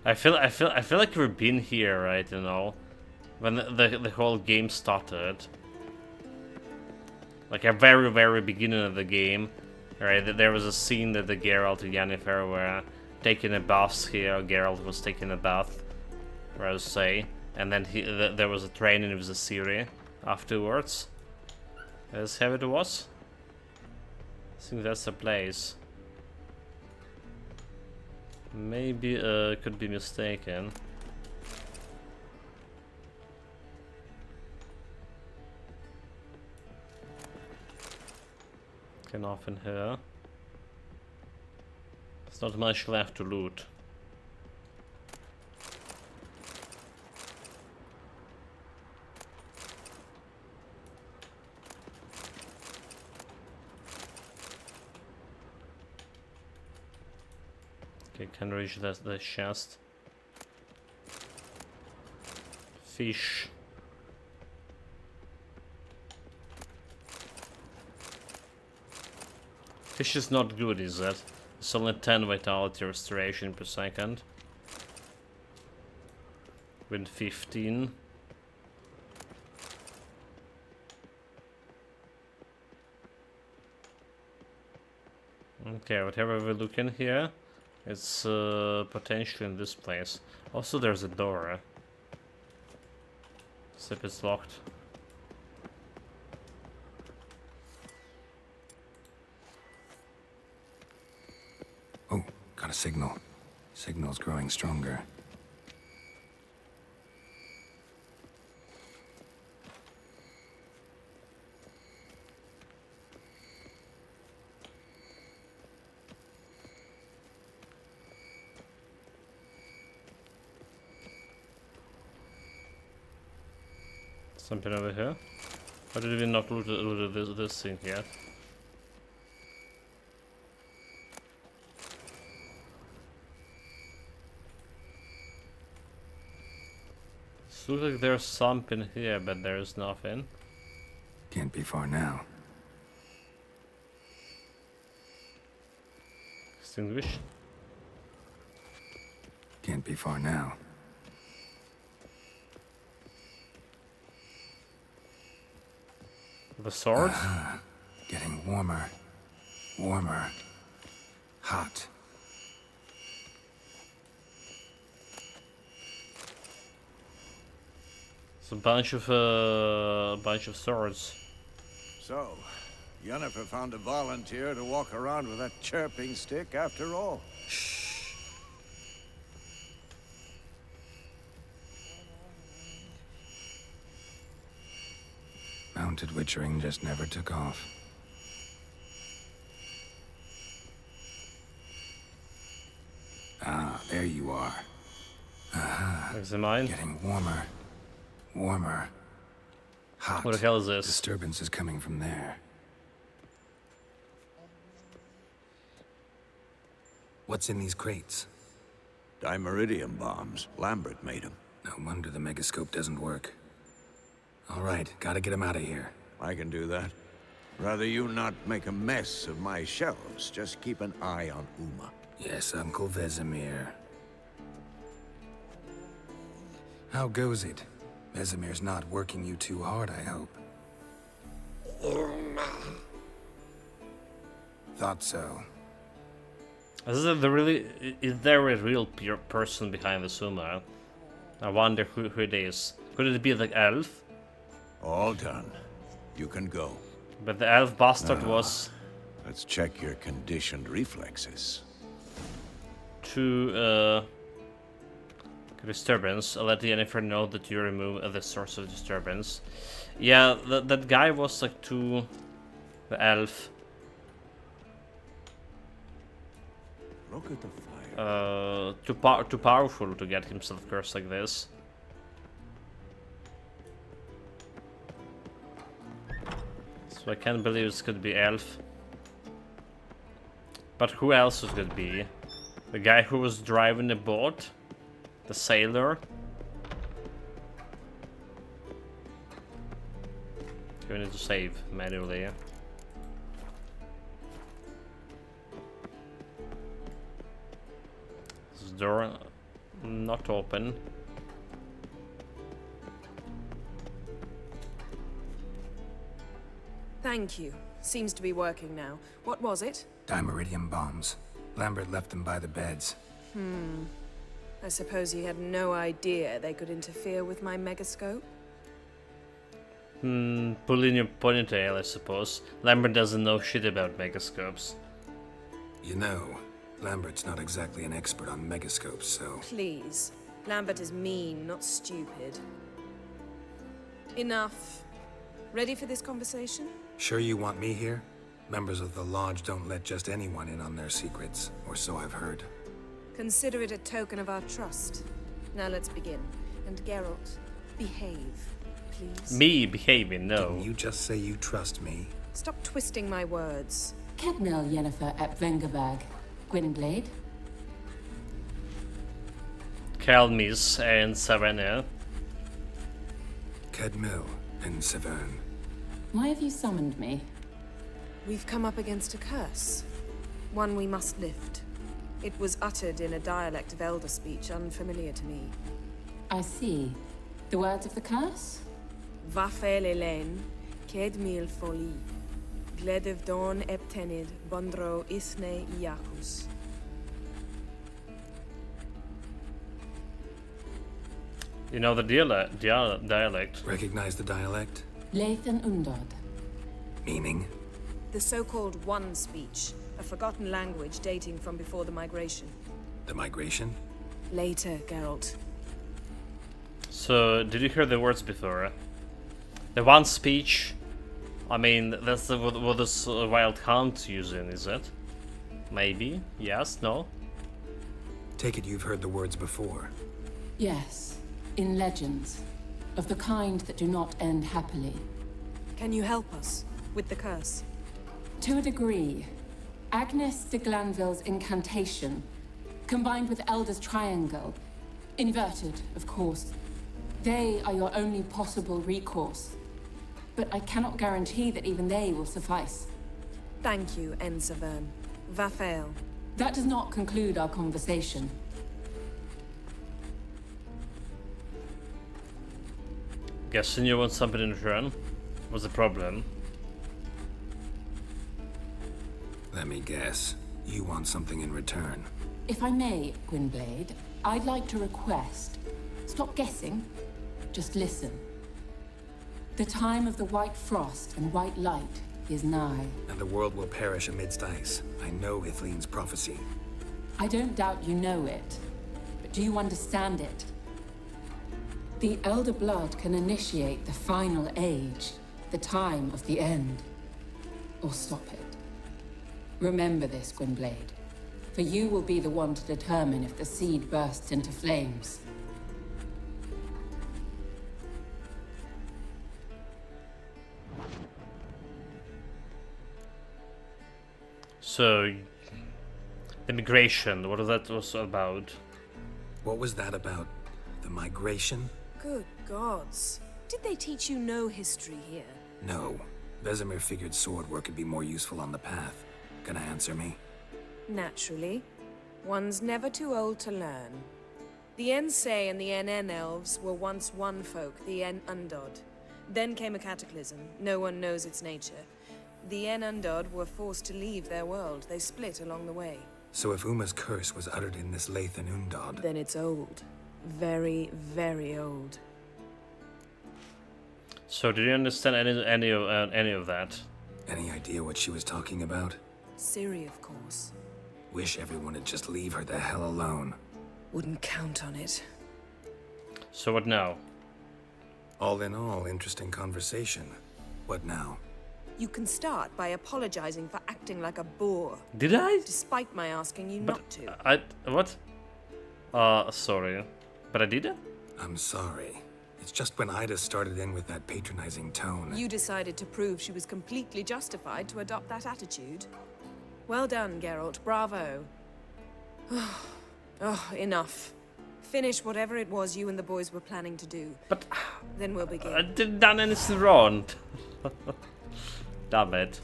I feel like we've been here, right? You know, when the whole game started, like a very beginning of the game, right? There was a scene that the Geralt and Yennefer were taking a bath here. Geralt was taking a bath, I would say, and then there was a training with the Ciri afterwards. That's how it was. I think that's the place. Maybe could be mistaken. Can often here. There's not much left to loot. Okay, can reach the chest. Fish. Fish is not good, is it? It's only 10 vitality restoration per second. With 15. Okay, whatever we look in here, it's potentially in this place. Also, there's a door. Except it's locked. Oh, got a signal. Signal's growing stronger. Something over here. Why did we not loot this thing yet? It looks like there's something here, but there's nothing. Can't be far now. Extinguish. Can't be far now. The sword? Getting warmer. Warmer. Hot. It's a bunch of swords. So, Yennefer found a volunteer to walk around with that chirping stick after all. Mounted witchering just never took off. Ah, there you are. Is it mine? Getting warmer. Warmer. Hot. What the hell is this? Disturbance is coming from there. What's in these crates? Dimeridium bombs. Lambert made them. No wonder the megascope doesn't work. All right, gotta get him out of here. I can do that. Rather you not make a mess of my shelves. Just keep an eye on Uma. Yes, Uncle Vesemir. How goes it? Vesemir's not working you too hard, I hope. Thought so. Is there a real person behind the Uma? I wonder who it is. Could it be the elf? All done. You can go. But the elf bastard was... Let's check your conditioned reflexes. To disturbance. I'll let Yennefer know that you remove the source of disturbance. Yeah, that guy was like the elf. Look at the fire. Too powerful to get himself cursed like this. So I can't believe this could be elf. But who else it could be? The guy who was driving the boat? The sailor? We need to save manually. This door not open. Thank you. Seems to be working now. What was it? Dimeridium bombs. Lambert left them by the beds. I suppose he had no idea they could interfere with my megascope? Pull in your ponytail, I suppose. Lambert doesn't know shit about megascopes. You know, Lambert's not exactly an expert on megascopes, so... Please. Lambert is mean, not stupid. Enough. Ready for this conversation? Sure you want me here? Members of the Lodge don't let just anyone in on their secrets, or so I've heard. Consider it a token of our trust. Now let's begin. And Geralt, behave, please. Me behaving, no. Didn't you just say you trust me? Stop twisting my words. Kedmil Yennefer at Vengerberg. Gwynblade. Kalmis and Savannah. Kedmil and Severn. Why have you summoned me? We've come up against a curse. One we must lift. It was uttered in a dialect of Elder speech unfamiliar to me. I see. The words of the curse? Vafel Elaine, Kedmil Foli, Gledev Don Eptenid, Bondro Isne Iakus. You know the dialect. Recognize the dialect? Lathan Undod. Meaning? The so-called One speech, a forgotten language dating from before the migration. The migration? Later, Geralt. So, did you hear the words before? The One speech? I mean, that's what this Wild Hunt using, is it? Maybe? Yes? No? Take it you've heard the words before. Yes. In legends. Of the kind that do not end happily. Can you help us with the curse? To a degree. Agnes de Glanville's incantation, combined with Elder's triangle, inverted, of course. They are your only possible recourse. But I cannot guarantee that even they will suffice. Thank you, Ensavern. Vafael. That does not conclude our conversation. Guessing you want something in return? What's the problem? Let me guess. You want something in return. If I may, Gwynblade, I'd like to request. Stop guessing. Just listen. The time of the white frost and white light is nigh. And the world will perish amidst ice. I know Ithleen's prophecy. I don't doubt you know it, but do you understand it? The Elder Blood can initiate the final age, the time of the end, or stop it. Remember this, Gwynblade, for you will be the one to determine if the seed bursts into flames. So, the migration, what that was about? What was that about? The migration? Good gods. Did they teach you no history here? No. Vesemir figured sword work would be more useful on the path. Gonna answer me? Naturally. One's never too old to learn. The Ensei and the NN elves were once one folk, the En Undod. Then came a cataclysm. No one knows its nature. The En Undod were forced to leave their world. They split along the way. So if Uma's curse was uttered in this Lathan Undod... Then it's old. Very, very old. So did you understand any of that? Any idea what she was talking about? Ciri, of course. Wish everyone would just leave her the hell alone. Wouldn't count on it. So what now? All in all, interesting conversation. What now? You can start by apologizing for acting like a boor. Did I? Despite my asking you not to. What? Sorry. But I did it? I'm sorry. It's just when Ida started in with that patronizing tone. You decided to prove she was completely justified to adopt that attitude. Well done, Geralt. Bravo. Oh, enough. Finish whatever it was you and the boys were planning to do. But... Then we'll begin. I didn't done anything wrong. Damn it.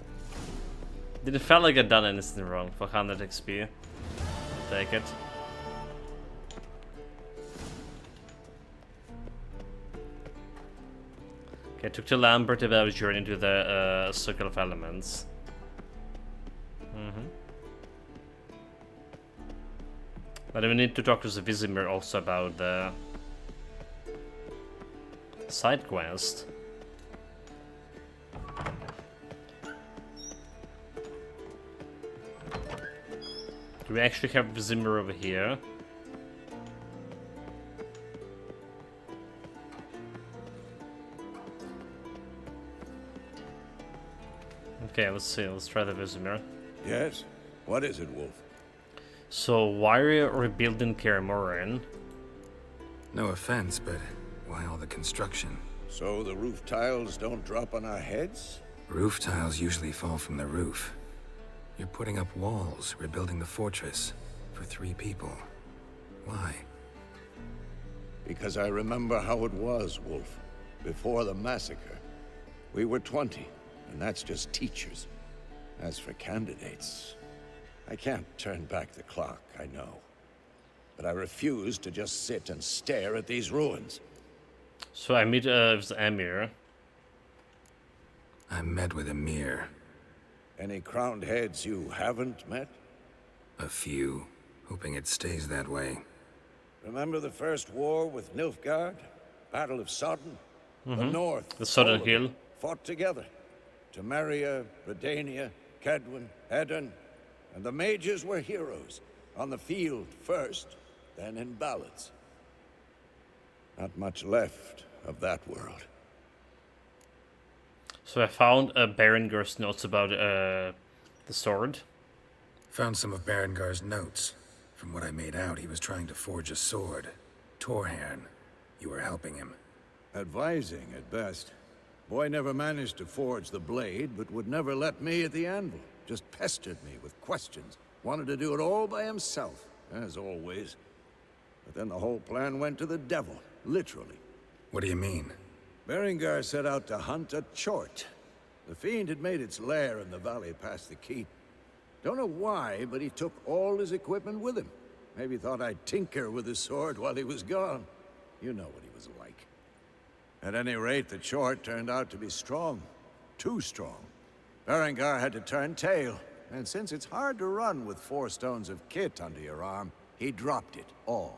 Didn't feel like I'd done anything wrong for 100 XP. Take it. Okay, took to Lambert if I was journey to the Circle of Elements. But we need to talk to the Vesemir also about the side quest. Do we actually have Vesemir over here? Okay, let's see. Let's try the Vesemir. Yes? What is it, Wolf? So, why are you rebuilding Kaer Morhen? No offense, but why all the construction? So the roof tiles don't drop on our heads? Roof tiles usually fall from the roof. You're putting up walls, rebuilding the fortress. For 3 people. Why? Because I remember how it was, Wolf. Before the massacre. We were 20, and that's just teachers. As for candidates... I can't turn back the clock, I know. But I refuse to just sit and stare at these ruins. So I meet with Emhyr. I met with Emhyr. Any crowned heads you haven't met? A few. Hoping it stays that way. Remember the first war with Nilfgaard? Battle of Sodden? The North. The Sodden Hill. Fought together. Temeria, Redania, Kedwen, Edirn. And the mages were heroes. On the field first, then in ballads. Not much left of that world. So I found Berengar's notes about the sword. Found some of Berengar's notes. From what I made out, he was trying to forge a sword. Torhaern. You were helping him. Advising, at best. Boy never managed to forge the blade, but would never let me at the anvil. Just pestered me with questions. Wanted to do it all by himself, as always. But then the whole plan went to the devil, literally. What do you mean? Berengar set out to hunt a chort. The fiend had made its lair in the valley past the keep. Don't know why, but he took all his equipment with him. Maybe thought I'd tinker with his sword while he was gone. You know what he was like. At any rate, the chort turned out to be strong. Too strong. Berengar had to turn tail, and since it's hard to run with 4 stones of kit under your arm, he dropped it all.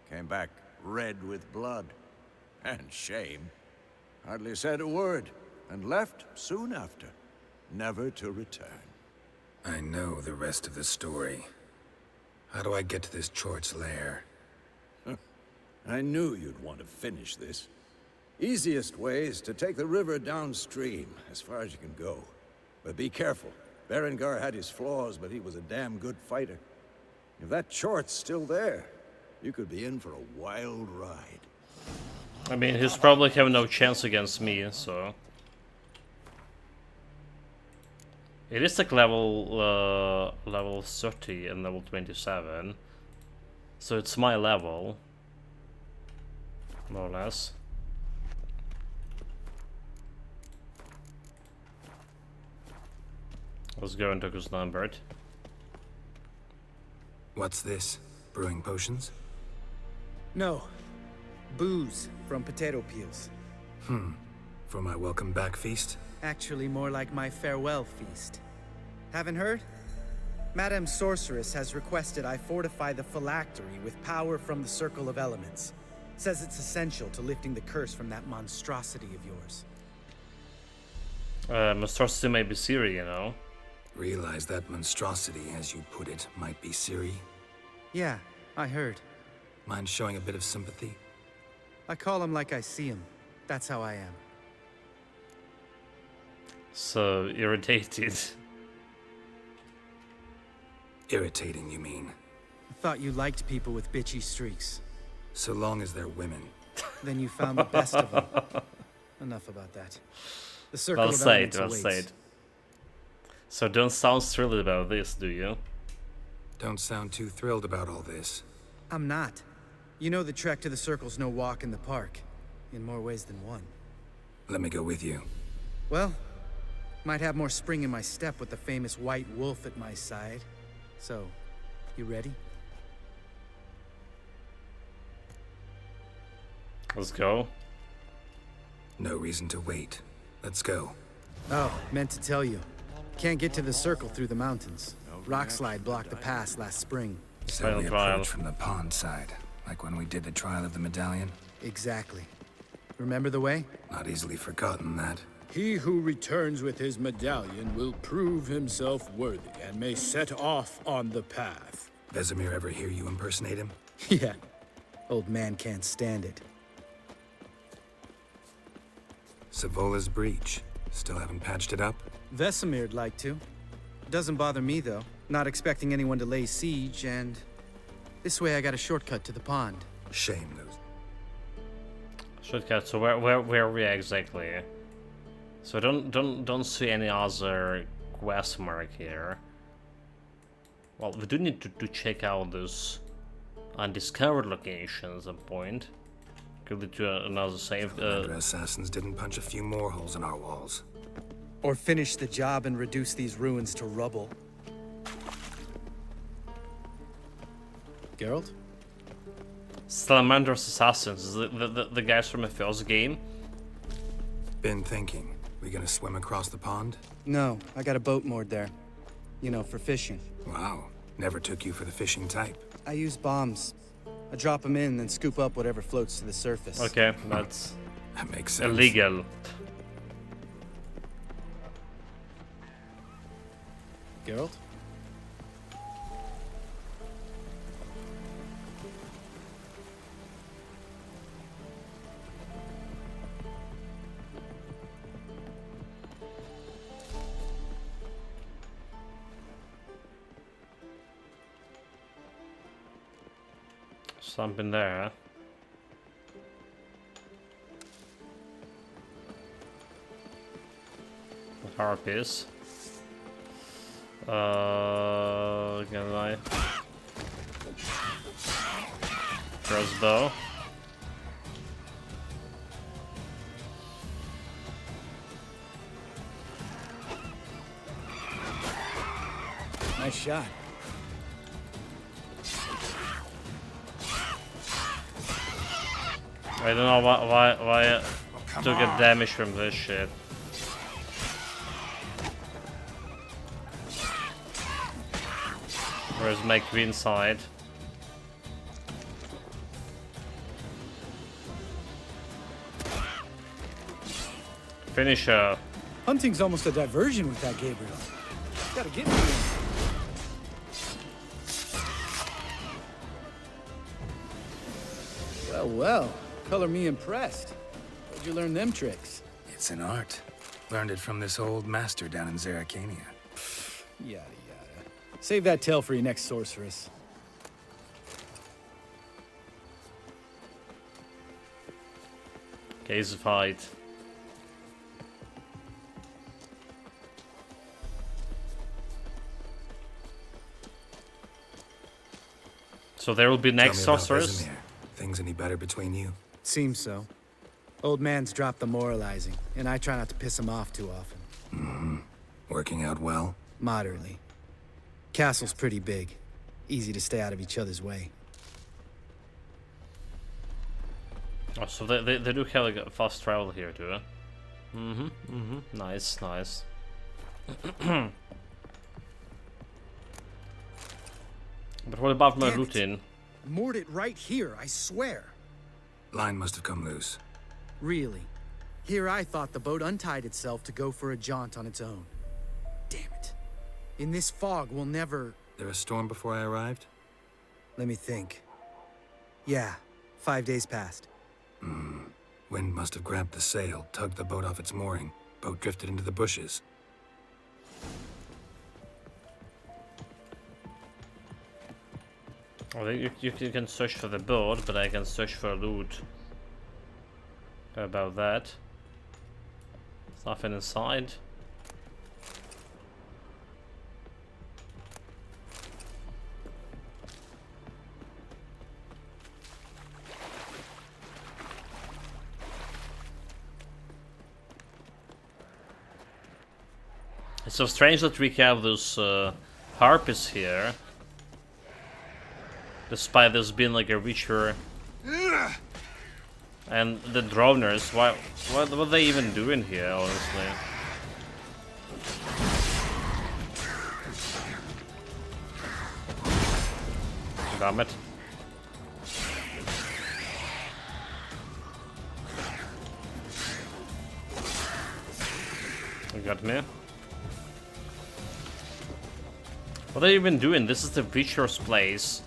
Came back red with blood. And shame. Hardly said a word, and left soon after, never to return. I know the rest of the story. How do I get to this Chort's lair? I knew you'd want to finish this. Easiest way is to take the river downstream, as far as you can go. But be careful. Berengar had his flaws, but he was a damn good fighter. If that Chort's still there, you could be in for a wild ride. I mean, he's probably have no chance against me, so... It is like level 30 and level 27. So it's my level. More or less. Let's go into Dr. Lambert. What's this? Brewing potions? No. Booze from potato peels. For my welcome back feast? Actually, more like my farewell feast. Haven't heard? Madame Sorceress has requested I fortify the phylactery with power from the Circle of Elements. Says it's essential to lifting the curse from that monstrosity of yours. Monstrosity may be Ciri, you know. Realize that monstrosity, as you put it, might be Ciri? Yeah, I heard. Mind showing a bit of sympathy? I call him like I see him. That's how I am. So irritated. Irritating, you mean? I thought you liked people with bitchy streaks. So long as they're women. Then you found the best of them. Enough about that. The Circle Well of said, Elements well awaits. said. So don't sound thrilled about this, do you? Don't sound too thrilled about all this. I'm not. You know the trek to the Circle's no walk in the park. In more ways than one. Let me go with you. Well, might have more spring in my step with the famous White Wolf at my side. So, you ready? Let's go. No reason to wait. Let's go. Oh, meant to tell you. Can't get to the Circle through the mountains. Rockslide blocked the pass last spring. So we approach from the pond side, like when we did the trial of the medallion? Exactly. Remember the way? Not easily forgotten, that. He who returns with his medallion will prove himself worthy and may set off on the path. Vesemir ever hear you impersonate him? Yeah. Old man can't stand it. Savola's breach. Still haven't patched it up? Vesemir'd like to. Doesn't bother me, though. Not expecting anyone to lay siege, and... this way I got a shortcut to the pond. Shame those. Shortcut, so where are we exactly? So don't see any other quest mark here. Well, we do need to check out this undiscovered location at some point. Could lead to another save. Assassins didn't punch a few more holes in our walls. Or finish the job and reduce these ruins to rubble. Geralt? Salamandra's Assassins, the guys from the first game. Been thinking. We gonna swim across the pond? No, I got a boat moored there. You know, for fishing. Wow. Never took you for the fishing type. I use bombs. I drop them in, then scoop up whatever floats to the surface. Okay, that's that makes sense. Illegal. Geralt? Something there, huh? The harpies. Can I? Crossbow. Nice shot. I don't know why I took a damage from this shit. Where's my green side? Finisher. Hunting's almost a diversion with that Gabriel. Gotta get me. Well, well. Color me impressed. Where'd you learn them tricks? It's an art. Learned it from this old master down in Zerrikania. Yada yada. Save that tale for your next sorceress. Case fight. So there will be next sorceress. Vesemir. Things any better between you? Seems so. Old man's dropped the moralizing, and I try not to piss him off too often. Mm-hmm. Working out well? Moderately. Castle's pretty big. Easy to stay out of each other's way. Oh, so they do have like a fast travel here too, huh? Nice, nice. But what about my routine? Moored it right here, I swear. Line must have come loose. Really? Here I thought the boat untied itself to go for a jaunt on its own. Damn it. In this fog, we'll never... There a storm before I arrived? Let me think. Yeah, 5 days passed. Wind must have grabbed the sail, tugged the boat off its mooring. Boat drifted into the bushes. Well, you can search for the boat, but I can search for loot. How about that? There's nothing inside. It's so strange that we have those harpies here. Despite this being like a Witcher. And the droners, what are they even doing here, honestly? Damn it. You got me? What are you even doing? This is the Witcher's place.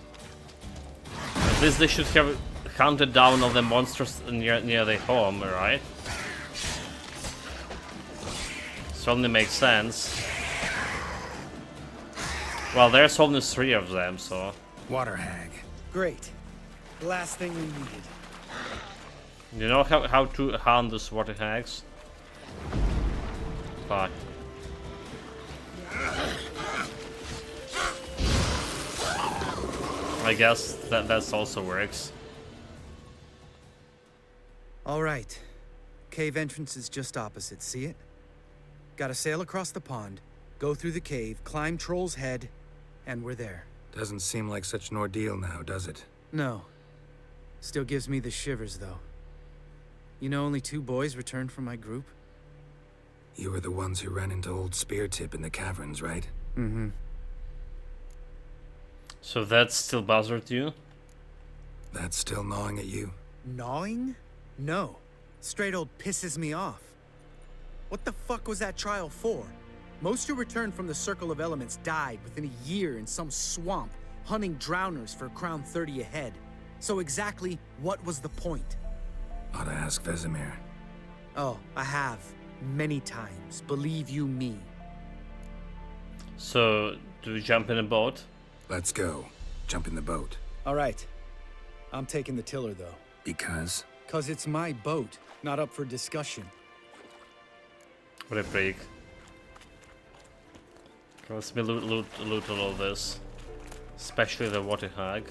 At least they should have counted down all the monsters near their home, right? Certainly makes sense. Well, there's only 3 of them, so... Water hag. Great. The last thing we needed. You know how to hunt these water hags? Fuck. I guess that also works. All right. Cave entrance is just opposite, see it? Gotta sail across the pond, go through the cave, climb Troll's Head, and we're there. Doesn't seem like such an ordeal now, does it? No. Still gives me the shivers, though. You know only 2 boys returned from my group? You were the ones who ran into old Speartip in the caverns, right? Mm-hmm. So that still bothered you? That's still gnawing at you? Gnawing? No. Straight old pisses me off. What the fuck was that trial for? Most who returned from the Circle of Elements died within a year in some swamp, hunting drowners for Crown 30 a head. So exactly what was the point? Ought to ask Vesemir. Oh, I have. Many times, believe you me. So, do we jump in a boat? Let's go. Jump in the boat. All right. I'm taking the tiller, though. Because? 'Cause it's my boat, not up for discussion. What a break. Okay, let's loot all of this. Especially the water hag.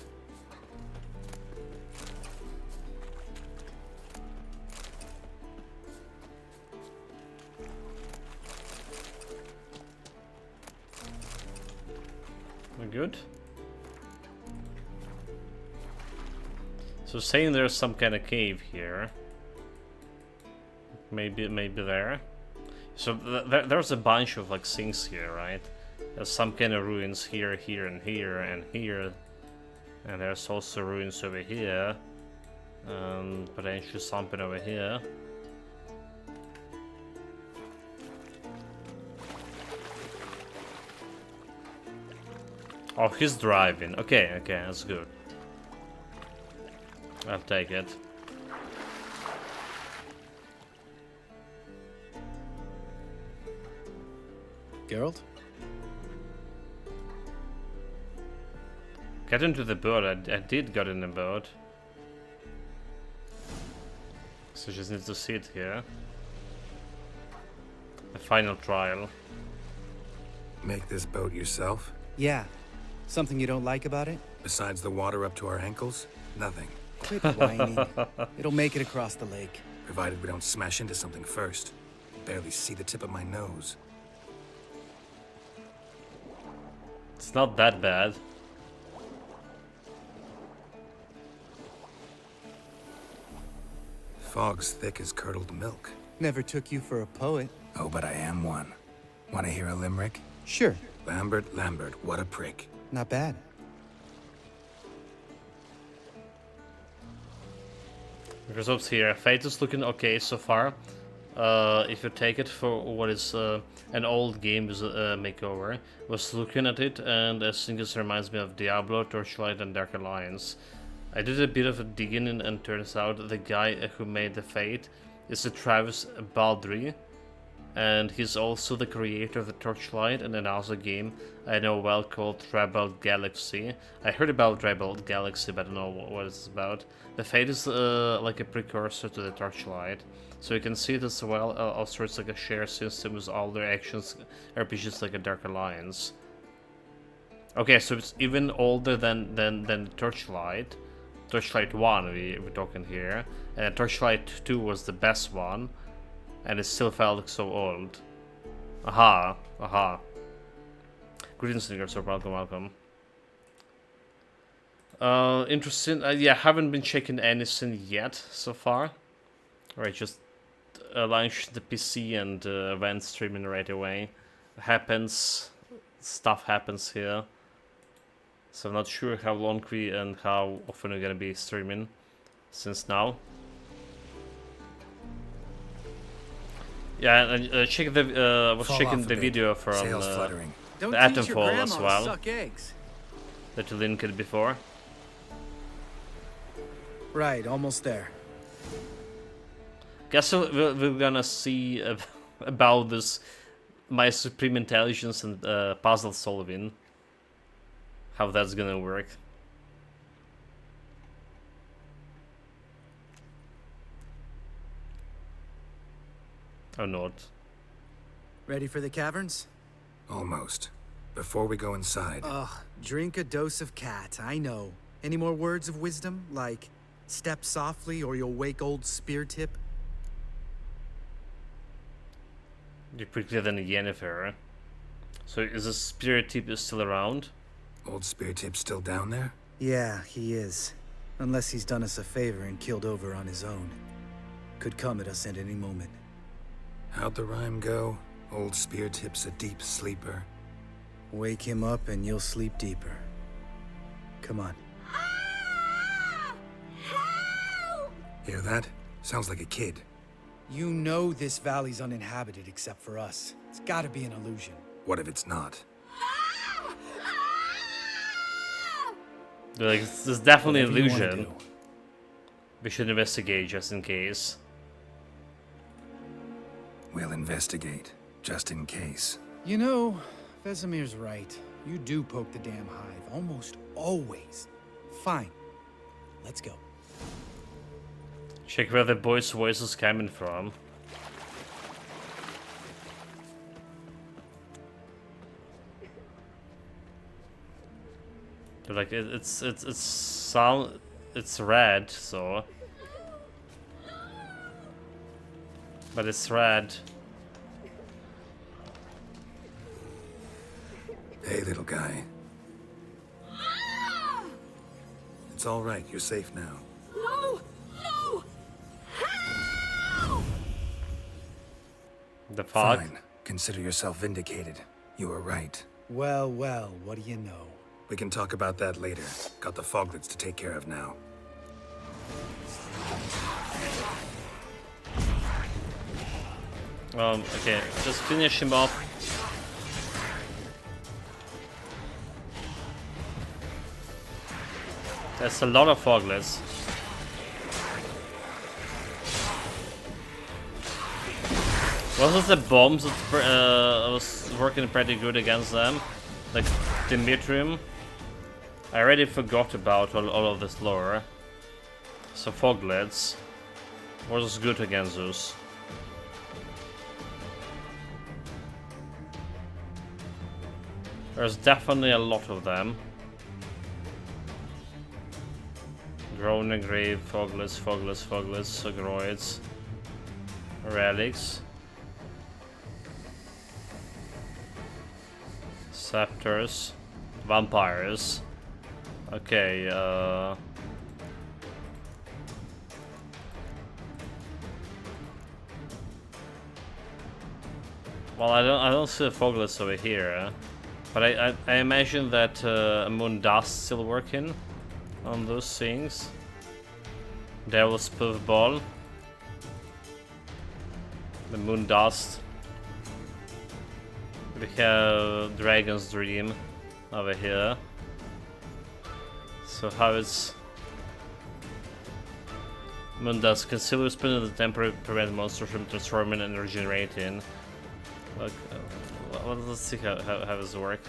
We're good. So saying there's some kind of cave here. Maybe there. So there's a bunch of like things here, right? There's some kind of ruins here, here, and here, and here. And there's also ruins over here. And potentially something over here. Oh, he's driving. Okay, okay, that's good. I'll take it. Geralt? Get into the boat. I did get in the boat. So just need to sit here. The final trial. Make this boat yourself? Yeah. Something you don't like about it? Besides the water up to our ankles? Nothing. Quit whining. It'll make it across the lake. Provided we don't smash into something first. Barely see the tip of my nose. It's not that bad. Fog's thick as curdled milk. Never took you for a poet. Oh, but I am one. Want to hear a limerick? Sure. Lambert, Lambert, what a prick. Not bad. Results here. Fate is looking okay so far. If you take it for what is an old game makeover, was looking at it and I think this reminds me of Diablo, Torchlight, and Dark Alliance. I did a bit of a digging and turns out the guy who made the Fate is a Travis Baldry, and he's also the creator of the Torchlight and another game I know well called Rebel Galaxy. I heard about Rebel Galaxy, but I don't know what it's about. The Fate is like a precursor to the Torchlight, so you can see it as well. Also, it's like a share system with all their actions, RPGs like a Dark Alliance. Okay, so it's even older than Torchlight. Torchlight 1 we're talking here, and Torchlight 2 was the best one, and it still felt so old. Aha, aha. Greetings, Singers, or welcome. Interesting. Yeah, haven't been checking anything yet so far. Alright, just launch the PC and event streaming right away. Stuff happens here. So I'm not sure how long we and how often we're gonna be streaming since now. Yeah, and check the was checking the video from the Atomfall as well. That you linked before. Right, almost there. Guess we're gonna see about this my supreme intelligence and puzzle solving. How that's gonna work. Or not. Ready for the caverns? Almost. Before we go inside. Ugh, drink a dose of cat, I know. Any more words of wisdom, like step softly or you'll wake old Speartip? You're quicker than Yennefer. So is the Speartip still around? Old Speartip's still down there? Yeah, he is. Unless he's done us a favor and killed over on his own. Could come at us at any moment. How'd the rhyme go? Old Speartip's a deep sleeper. Wake him up and you'll sleep deeper. Come on. Hear that? Sounds like a kid. You know this valley's uninhabited except for us. It's gotta be an illusion. What if it's not? Like, this is definitely an illusion. We should investigate just in case. We'll investigate, just in case. You know, Vesemir's right. You do poke the damn hive, almost always. Fine. Let's go. Check where the boy's voice is coming from. Like it's red, so. But it's red. Hey, little guy. It's all right. You're safe now. No! No! The fog? Fine. Consider yourself vindicated. You were right. Well, well, what do you know? We can talk about that later. Got the Foglets to take care of now. Okay, just finish him off. There's a lot of Foglets. Wasn't the bombs that was working pretty good against them? Like Dimitrium? I already forgot about all of this lore. So Foglets was good against Zeus. There's definitely a lot of them. Drone Grave, Foglets, Sogroids, Relics, Scepters, Vampires. Okay, well, I don't see the Foglets over here, but I imagine that Moon Dust still working on those things. Devil's Puffball, the Moon Dust. We have Dragon's Dream over here. So how is Moon Dust? Conceal your spin in the temporary prevent monsters from transforming and regenerating. Look, let's see how this works.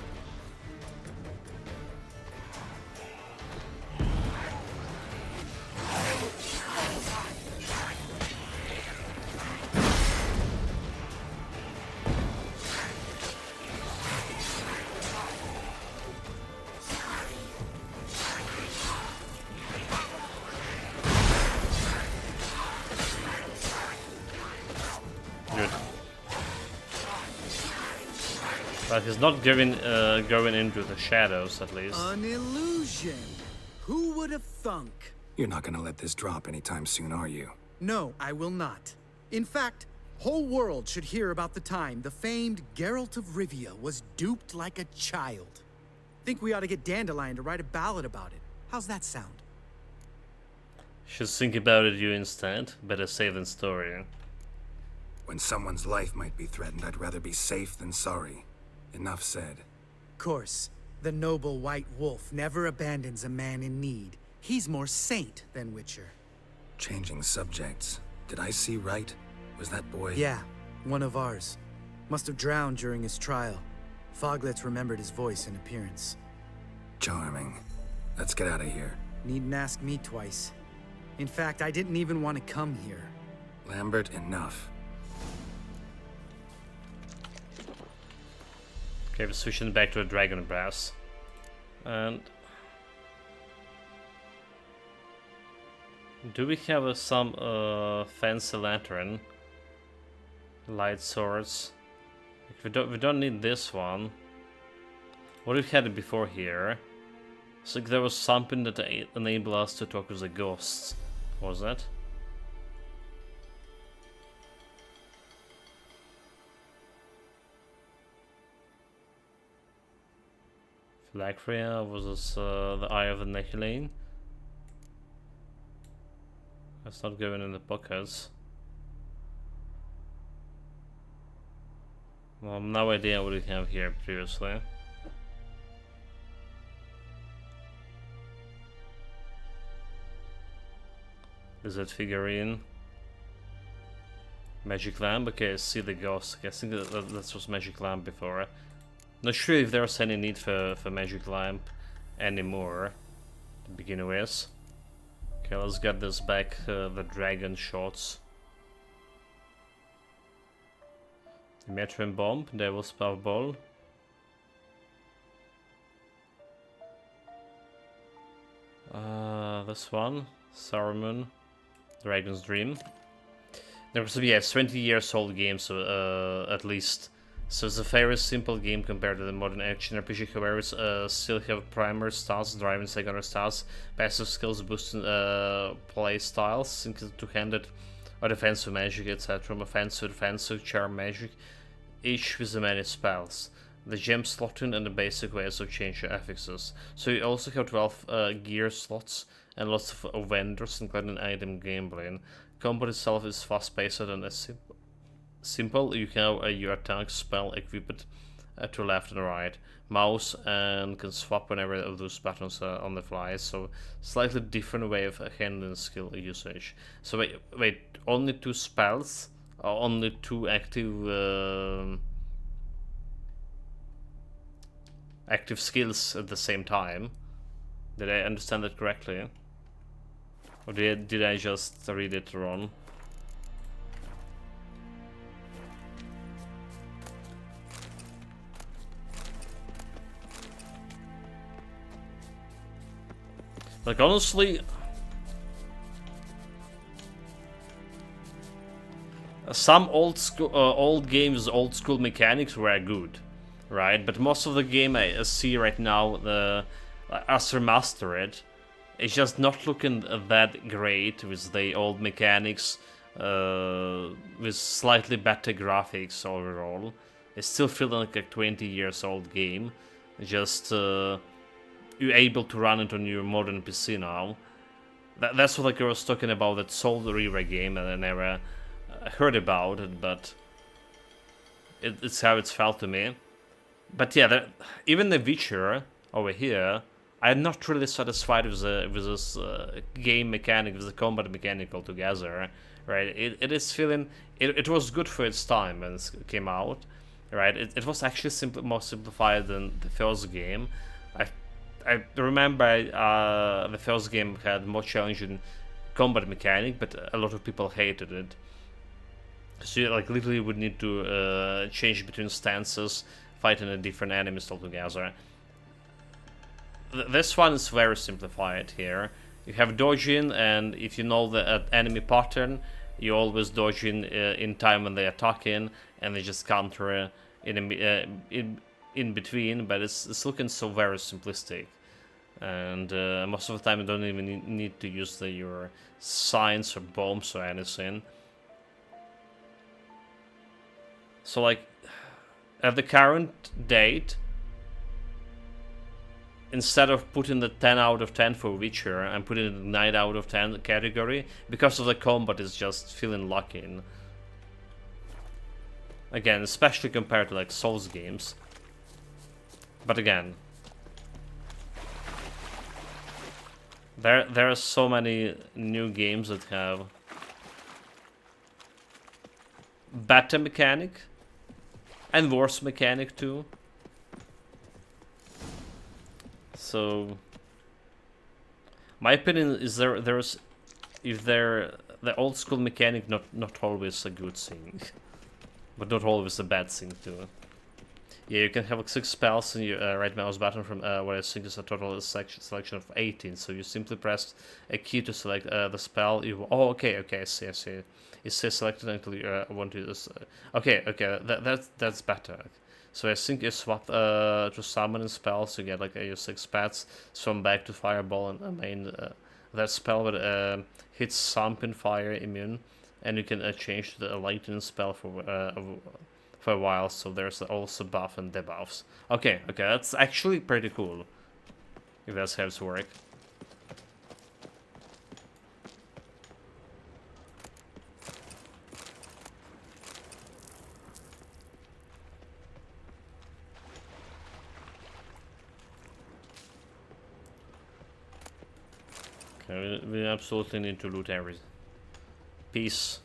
But he's not going into the shadows, at least. An illusion! Who would have thunk? You're not gonna let this drop anytime soon, are you? No, I will not. In fact, whole world should hear about the time the famed Geralt of Rivia was duped like a child. Think we ought to get Dandelion to write a ballad about it. How's that sound? Should think about it you instead. Better safe than sorry. When someone's life might be threatened, I'd rather be safe than sorry. Enough said. Course, the noble white wolf never abandons a man in need. He's more saint than Witcher. Changing subjects. Did I see right? Was that boy? Yeah, one of ours. Must have drowned during his trial. Foglets remembered his voice and appearance. Charming. Let's get out of here. Needn't ask me twice. In fact, I didn't even want to come here. Lambert, enough. Okay, we're switching back to the Dragon Brass. And do we have some fancy lantern? Light swords. We don't need this one. What if we had it before here? It's like there was something that enabled us to talk with the ghosts. What was that? Phylacria, was this the Eye of the Nehilane? That's not going in the pockets. Well, no idea what we have here previously. Is that figurine? Magic lamp? Okay, I see the ghost. Okay, I think that was magic lamp before. Not sure if there's any need for magic lamp anymore to begin with. Okay, let's get this back, the dragon shots. Metrium Bomb, Devil's Puffball. This one, Saruman, Dragon's Dream. There was, yeah, it's 20 years old game, so at least. So it's a very simple game compared to the modern action RPG. However, it's still have primer stats, driving secondary stats, passive skills, boosting play styles, two-handed or defensive magic, etc. Offensive, defensive, charm magic, each with many spells. the gem slotting, and the basic ways of changing affixes. So you also have 12 gear slots and lots of vendors, including item gameplay. Combat itself is fast-paced and simple. You have your attack spell equipped to left and right. Mouse and can swap whenever of those buttons on the fly. So slightly different way of handling skill usage. So wait, only 2 spells, or only 2 active active skills at the same time. Did I understand that correctly? Or did I just read it wrong? Like, honestly, some old games, old school mechanics were good, right? But most of the game I see right now, as remastered, it's just not looking that great with the old mechanics, with slightly better graphics overall. It's still feeling like a 20 years old game, just you're able to run it on your modern PC now. That's what I was talking about, that Soul River game, and I never heard about it, but it's how it's felt to me. But yeah, even The Witcher over here, I'm not really satisfied with this game mechanic, with the combat mechanic altogether, right? It is feeling... It was good for its time when it came out, right? It was actually more simplified than the first game. I remember the first game had more challenging combat mechanic, but a lot of people hated it. So you like literally would need to change between stances, fighting a different enemies altogether. This one is very simplified here. You have dodging, and if you know the enemy pattern, you always dodge in time when they attack and they just counter in between. But it's looking so very simplistic, and most of the time you don't even need to use your signs or bombs or anything. So like at the current date, instead of putting the 10 out of 10 for Witcher, I'm putting it in the 9 out of 10 category, because of the combat is just feeling lacking. Again, especially compared to like Souls games. But again, there are so many new games that have better mechanic and worse mechanic too. So my opinion is the old school mechanic not always a good thing, but not always a bad thing too. Yeah, you can have like 6 spells in your right mouse button from what I think is a total selection of 18. So you simply press a key to select the spell. Oh, okay, I see. It says selected until you want to use. Okay, that's better. So I think you swap to summoning spells, you get like your 6 pets, swim back to fireball and main that spell with hits thumping fire immune, and you can change to the lightning spell for a while. So there's also buff and debuffs. Okay, that's actually pretty cool. If that's how it works. We absolutely need to loot every piece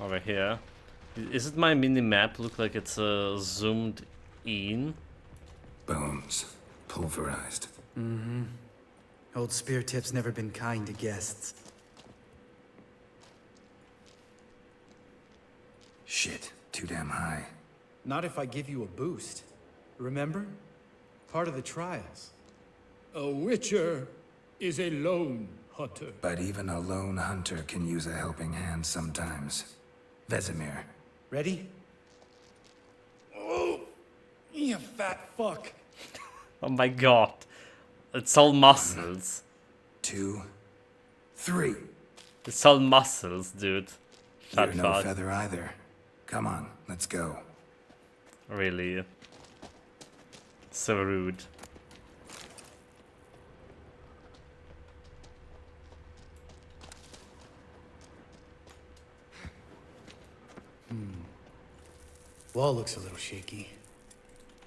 over here. Is it my mini-map? Look like it's zoomed in. Bones. Pulverized. Mm-hmm. Old Spear Tip's never been kind to guests. Shit. Too damn high. Not if I give you a boost. Remember? Part of the trials. A Witcher is a lone hunter. But even a lone hunter can use a helping hand sometimes. Vesemir. Ready? Oh, you fat fuck. Oh my god. It's all muscles. 2, 3. It's all muscles, dude. Fat You're fuck. no feather either. Come on, let's go. Really? So rude. Wall looks a little shaky.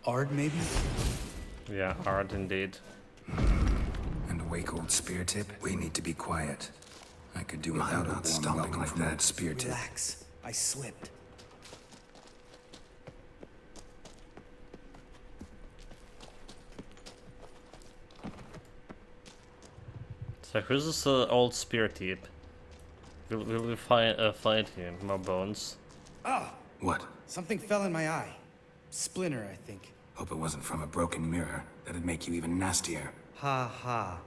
Ard, maybe? Yeah, Ard indeed. And wake old spear tip. We need to be quiet. I could do without not stomping like that spear tip. Relax. I slipped. So who's this old spear tip? Will we find him? More bones? Ah! What? Something fell in my eye. Splinter, I think. Hope it wasn't from a broken mirror. That'd make you even nastier. Ha ha.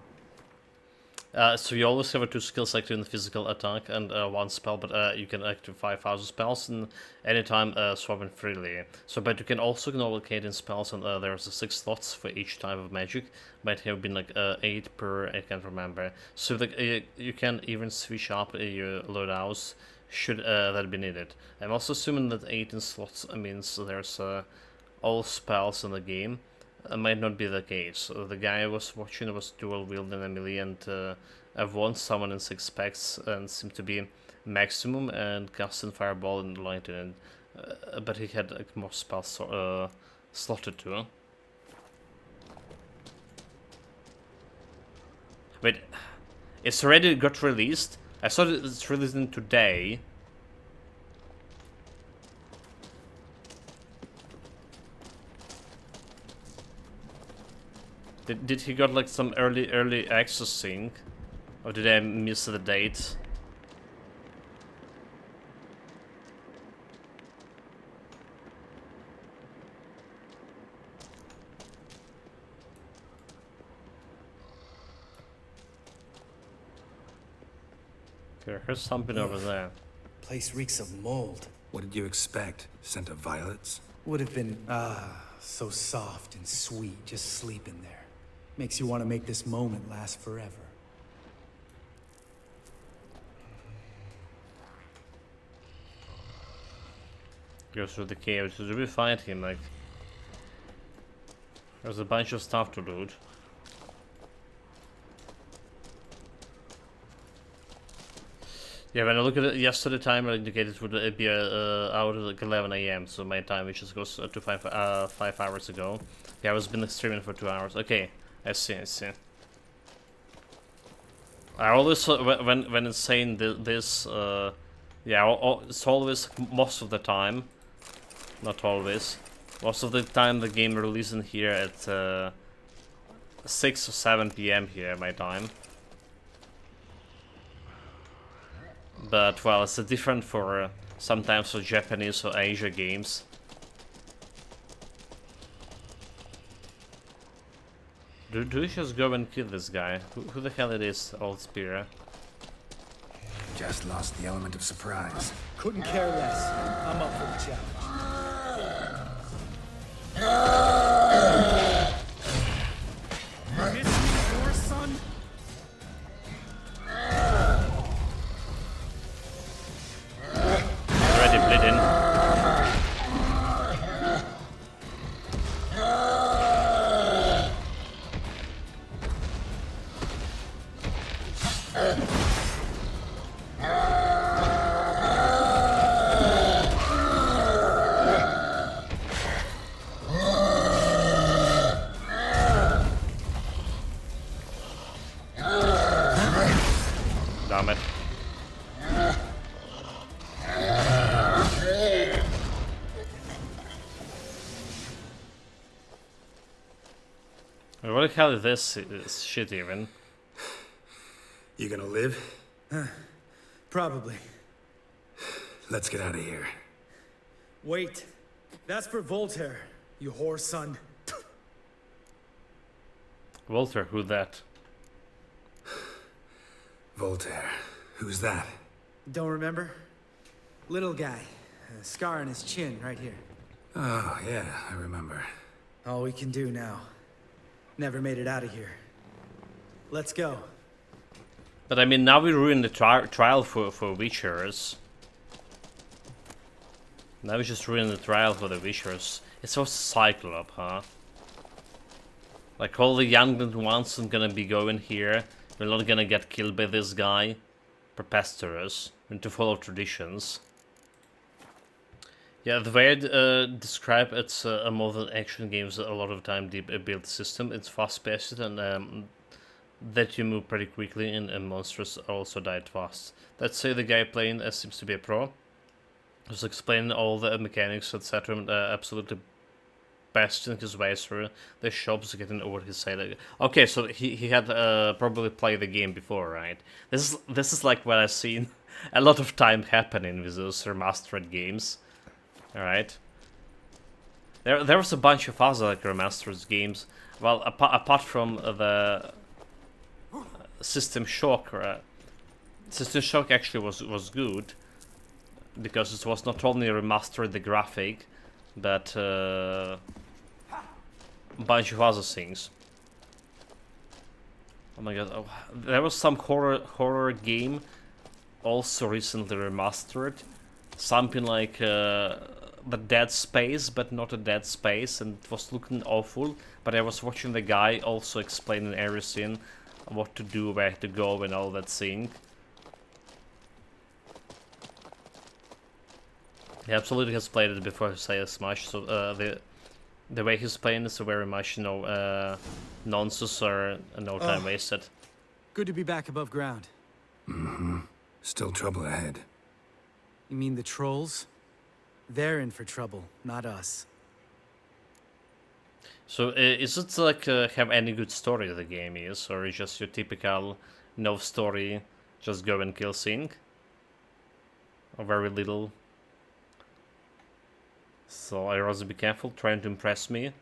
So you always have 2 skills active in the physical attack and 1 spell, but you can activate 5,000 spells and anytime swapping freely. So, but you can also allocate in spells, and there's 6 slots for each type of magic. Might have been like 8 per, I can't remember. So you can even switch up your loadouts should that be needed. I'm also assuming that 18 slots means there's all spells in the game. Might not be the case. The guy I was watching was dual wielding a melee, and I've won someone in 6 packs and seemed to be maximum and casting fireball and lightning, but he had like more spells slotted too. Wait, it's already got released? I saw it's releasing today. Did he got like some early access thing? Or did I miss the date? Okay, here's something over there. Place reeks of mold. What did you expect? Scent of violets? Would have been, so soft and sweet just sleeping there. Makes you want to make this moment last forever. Goes through the cave. So do we find him? Like, there's a bunch of stuff to loot. Yeah, when I look at it yesterday, timer indicated would be out at like 11 AM, so my time, which just goes to 5 hours ago. Yeah, I was been streaming for 2 hours. Okay, I see. I always when it's saying this, yeah, it's always most of the time, not always. Most of the time the game releasing here at 6 or 7 PM here my time. But well, it's different for sometimes for Japanese or Asia games. Do we just go and kill this guy? Who the hell it is, old spear? Just lost the element of surprise. Couldn't care less. I'm up for the challenge. Miss me, your son? Already bleeding. Damn it. What the hell is this shit even? You gonna live? Probably. Let's get out of here. Wait. That's for Voltaire, you whore son. Walter, who that? Voltaire. Who's that? Don't remember? Little guy. A scar on his chin right here. Oh, yeah, I remember. All we can do now. Never made it out of here. Let's go. But I mean, now we ruined the trial for Witchers. Now we just ruined the trial for the Witchers. It's so cycle up, huh? Like, all the young ones are gonna be going here. We're not gonna get killed by this guy. Preposterous. We need to follow traditions. Yeah, the way I describe it's a modern action games a lot of time build system. It's fast-paced and that you move pretty quickly and monsters also die fast. Let's say the guy playing seems to be a pro. Just explaining all the mechanics, etc. Absolutely besting his way through the shops, getting over his head. Okay, so he had probably played the game before, right? This is like what I've seen a lot of time happening with those remastered games. Alright. There was a bunch of other like remastered games. Well, apart from the System Shock, System Shock actually was good because it was not only remastered the graphic, but a bunch of other things. Oh my god! Oh, there was some horror game also recently remastered, something like the Dead Space, but not a Dead Space, and it was looking awful. But I was watching the guy also explaining everything, what to do, where to go, and all that thing. He absolutely has played it before he say as much. So the way he's playing is very much, you know, nonsense or no time wasted. Good to be back above ground. Mm-hmm. Still trouble ahead. You mean the trolls? They're in for trouble, not us. So is it like have any good story the game is, or is just your typical no story, just go and kill thing? Or very little? So I rather be careful trying to impress me.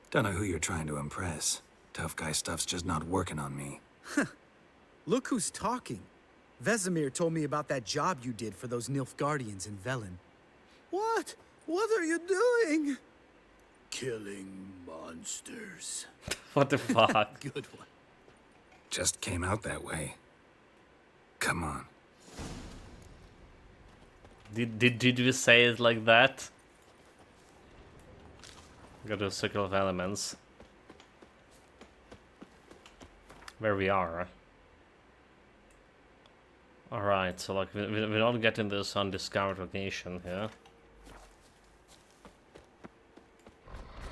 Don't know who you're trying to impress. Tough guy stuff's just not working on me. Look who's talking. Vesemir told me about that job you did for those Nilfgaardians in Velen. What? What are you doing? Killing monsters. What the fuck? Good one. Just came out that way. Come on. Did we say it like that? Go to a circle of elements. Where we are. Alright, so like we're not getting this undiscovered location here.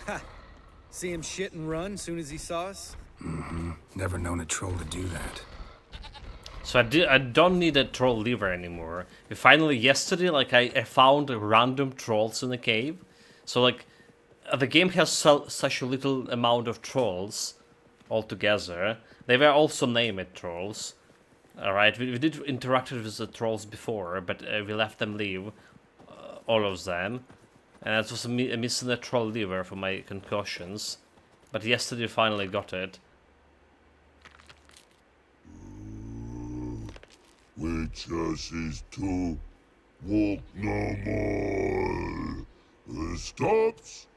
Ha! See him shit and run soon as he saw us? Mm-hmm. Never known a troll to do that. So I don't need a troll lever anymore. We finally, yesterday, like I found random trolls in the cave. So like, the game has such a little amount of trolls altogether. They were also named trolls. Alright, we did interact with the trolls before, but we left them leave. All of them. And it was missing a troll lever for my concussions. But yesterday finally got it. Witches is to walk no more. Stops.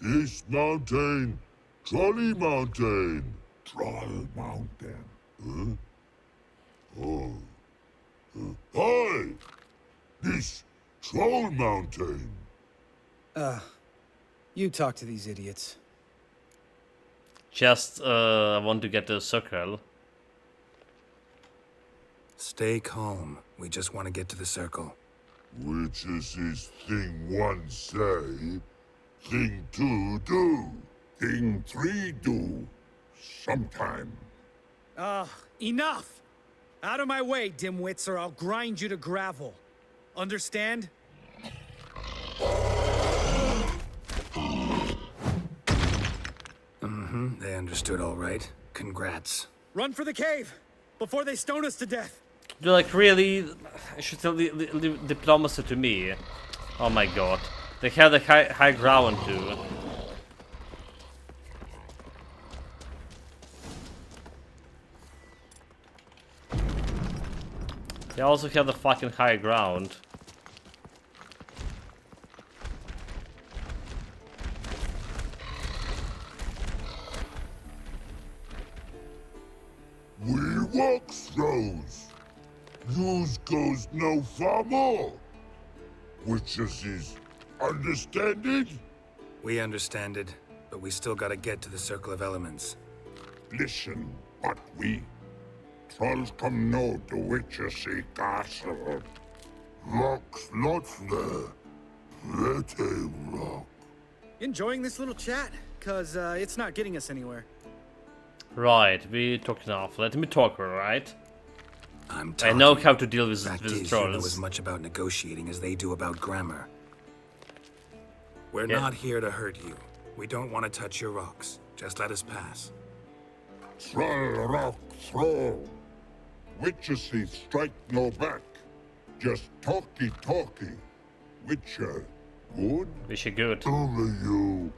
East Mountain, Trolley Mountain. Troll Mountain. Huh? Oh. Hi! This Troll Mountain. You talk to these idiots. Just, I want to get the circle. Stay calm. We just want to get to the circle. Which is his thing one say, thing two do, thing three do, sometime. Enough! Out of my way, dimwits, or I'll grind you to gravel. Understand? Mm-hmm. They understood all right. Congrats. Run for the cave! Before they stone us to death! You're like, really? I should tell the diplomacy to me. Oh my god. They have the high ground too. They also have the fucking high ground. We walk throws. Yous goes no far more. Which is understand it? We understand it, but we still gotta get to the Circle of Elements. Listen, but we trolls come no to Witchersea Castle. Rocks lots there. Pretty rock. Enjoying this little chat? Cause it's not getting us anywhere. Right, we talked enough. Let me talk, alright? I know how to deal with Fact is, you know trolls. as much about negotiating as they do about grammar. We're Yeah. not here to hurt you. We don't want to touch your rocks. Just let us pass. Troll rock throw. Witchersea strike no back. Just talky. Witcher, good? Witcher good. Only you.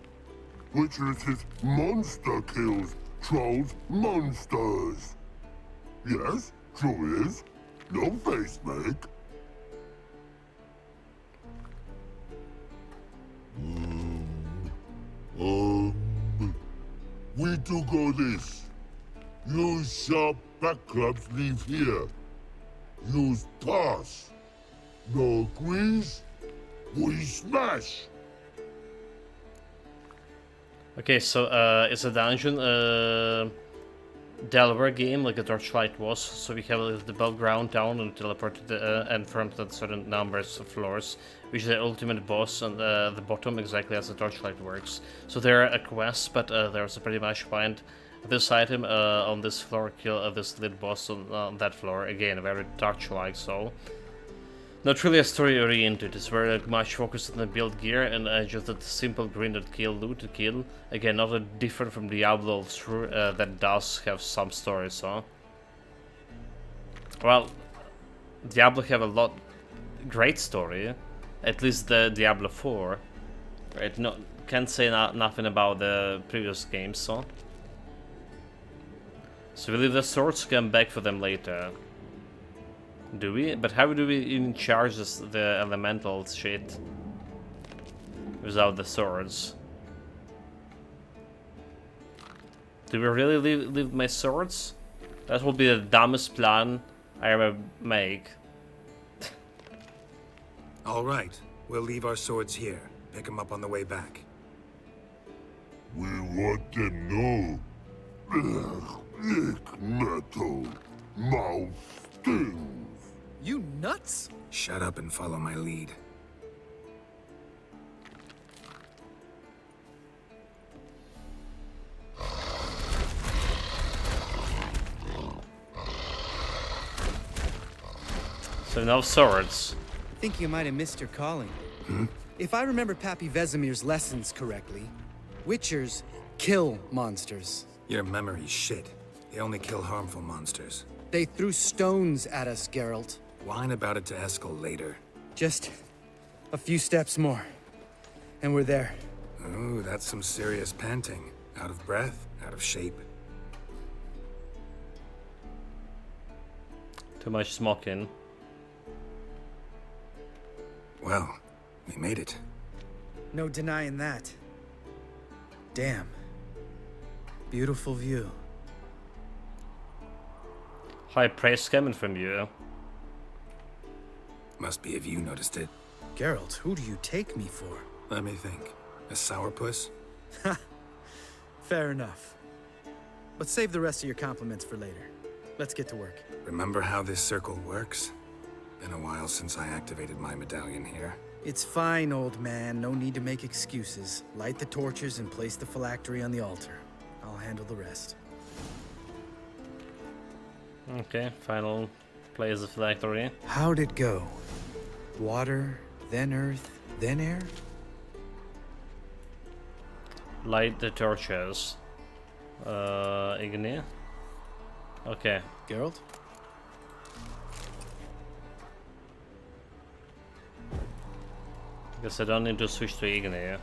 Witchersea monster kills. Trolls monsters. Yes, true is. No face make. We do go this. Use sharp back clubs leave here. Use pass. No agrees? We smash. Okay, so it's a dungeon Delaware game like a Torchlight was. So we have the battleground down and teleported and from certain numbers of floors, which is the ultimate boss on the bottom, exactly as the Torchlight works. So there are quests, but there's a pretty much find this item on this floor, kill this lead boss on that floor. Again, very Torchlight, so not really a story oriented. It's very much focused on the build gear and just a simple grinded kill loot to kill. Again, not different from Diablo 3 that does have some story, so. Well, Diablo have a lot great story, at least the Diablo 4. Right? No, can't say nothing about the previous games, so. So we leave the swords, come back for them later. Do we? But how do we even charge the elemental shit without the swords? Do we really leave my swords? That will be the dumbest plan I ever make. Alright, we'll leave our swords here. Pick them up on the way back. We want them know. Lick metal. Mouth stings. You nuts? Shut up and follow my lead. So no swords. I think you might have missed your calling. Hmm? If I remember Pappy Vesemir's lessons correctly, Witchers kill monsters. Your memory's shit. They only kill harmful monsters. They threw stones at us, Geralt. Whine about it to Eskel later. Just a few steps more, and we're there. Ooh, that's some serious panting. Out of breath, out of shape. Too much smoking. Well, we made it. No denying that. Damn. Beautiful view. High praise coming from you. Must be if you noticed it. Geralt, who do you take me for? Let me think. A sourpuss? Fair enough. But save the rest of your compliments for later. Let's get to work. Remember how this circle works? Been a while since I activated my medallion here. It's fine, old man. No need to make excuses. Light the torches and place the phylactery on the altar. I'll handle the rest. Okay, final place the phylactery. How'd it go? Water, then earth, then air? Light the torches. Igni. Okay. Geralt? Guess I don't need to switch to Igni, yeah?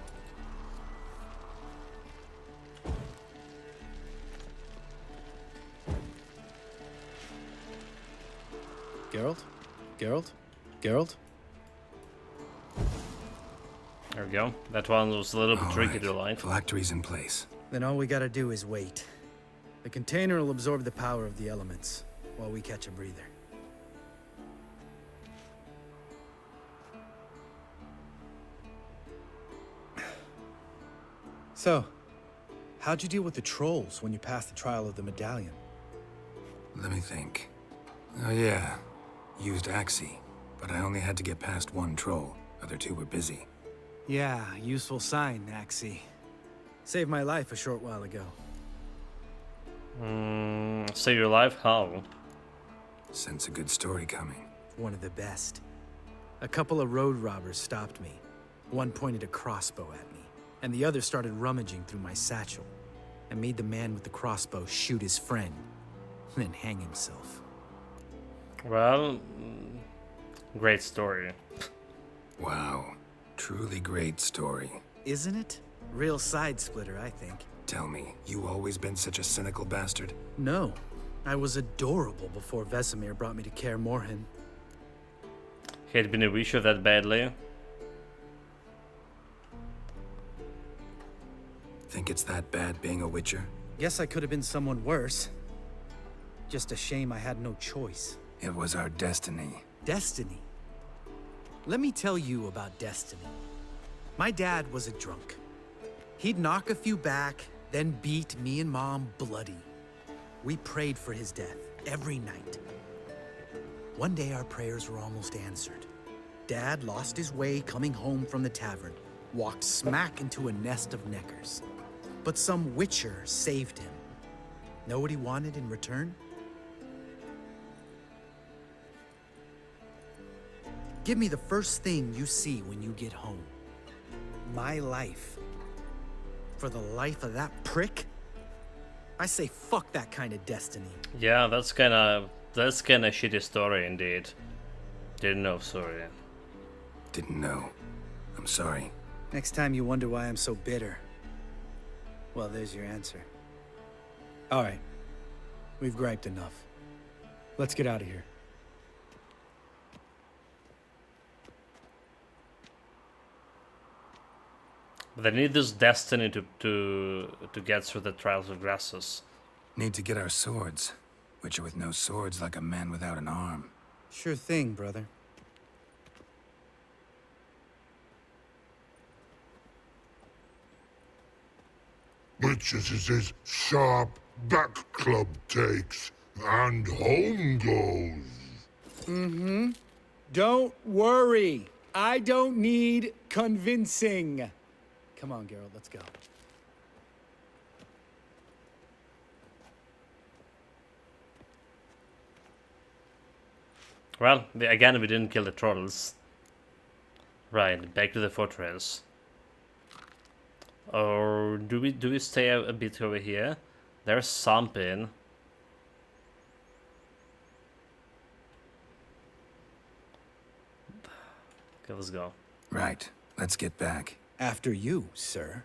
Geralt? Geralt? Geralt? There we go. That one was a little bit tricky to light. Phylactery's in place. Then all we gotta do is wait. The container will absorb the power of the elements, while we catch a breather. So, How'd you deal with the trolls when you passed the trial of the medallion? Let me think. Oh yeah, used Axii, but I only had to get past one troll. Other two were busy. Yeah, useful sign, Axii. Saved my life a short while ago. Save your life? How? Sense a good story coming. One of the best. A couple of road robbers stopped me. One pointed a crossbow at me, and the other started rummaging through my satchel, and made the man with the crossbow shoot his friend, and then hang himself. Well, great story. Wow, truly great story. Isn't it? Real side splitter, I think. Tell me, you always been such a cynical bastard? No, I was adorable before Vesemir brought me to Kaer Morhen. He had been a witcher that badly. Think it's that bad being a witcher? Guess I could have been someone worse. Just a shame I had no choice. It was our destiny. Destiny? Let me tell you about destiny. My dad was a drunk. He'd knock a few back, then beat me and Mom bloody. We prayed for his death every night. One day our prayers were almost answered. Dad lost his way coming home from the tavern, walked smack into a nest of neckers. But some witcher saved him. Know what he wanted in return? Give me the first thing you see when you get home. My life. For the life of that prick? I say fuck that kind of destiny. Yeah, that's kind of shitty story indeed. Didn't know, sorry. Didn't know. I'm sorry. Next time you wonder why I'm so bitter, well, there's your answer. All right. We've griped enough. Let's get out of here. But they need this destiny to get through the trials of Grassus. Need to get our swords. Witcher with no swords like a man without an arm. Sure thing, brother. Witches is his sharp back club takes, and home goes. Mm-hmm. Don't worry. I don't need convincing. Come on, Geralt, let's go. Well, again, we didn't kill the trolls. Right, back to the fortress. Or do we stay a bit over here? There's something. Okay, let's go. Right, let's get back. After you, sir.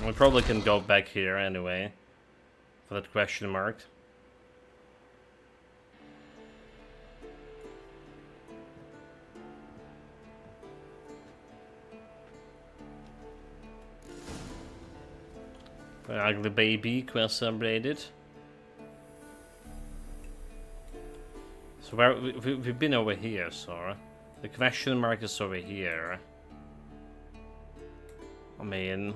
We probably can go back here anyway. For that question mark. Ugly baby, quest upgraded. So where we've been over here, so the question mark is over here. I mean,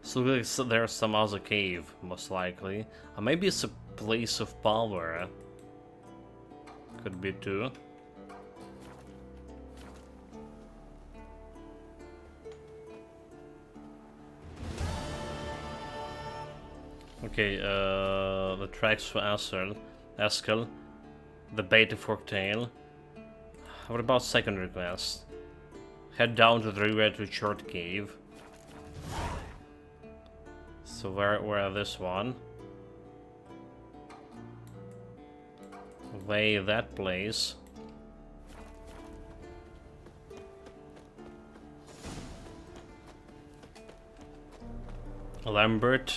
so there's some other cave, most likely. Or maybe it's a place of power. Could be too. Okay, the tracks for Eskel, the beta forktail. What about second request? Head down to the river to Short Cave. So where this one? Way that place. Lambert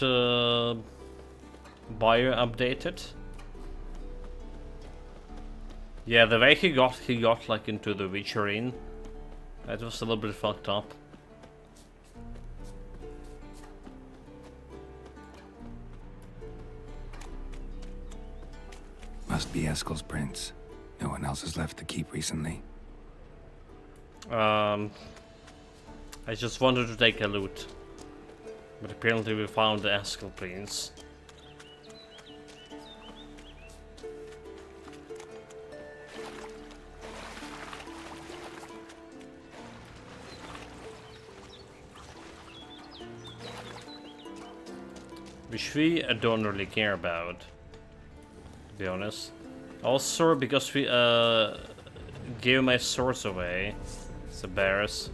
bio updated. Yeah, the way he got like into the Witcher Inn, that was a little bit fucked up. Must be Eskel's prince. No one else has left the keep recently. I just wanted to take a loot. But apparently we found the Eskel Prince. Which we don't really care about, to be honest. Also because we gave my swords away. It's embarrassing.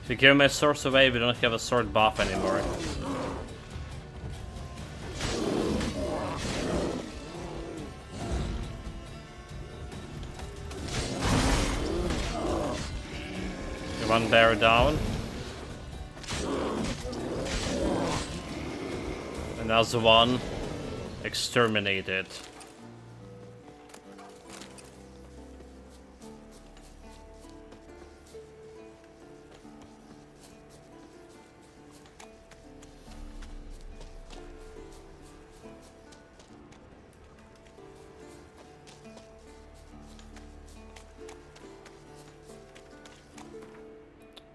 If we give my swords away, we don't have a sword buff anymore. One bear down. Another one exterminated.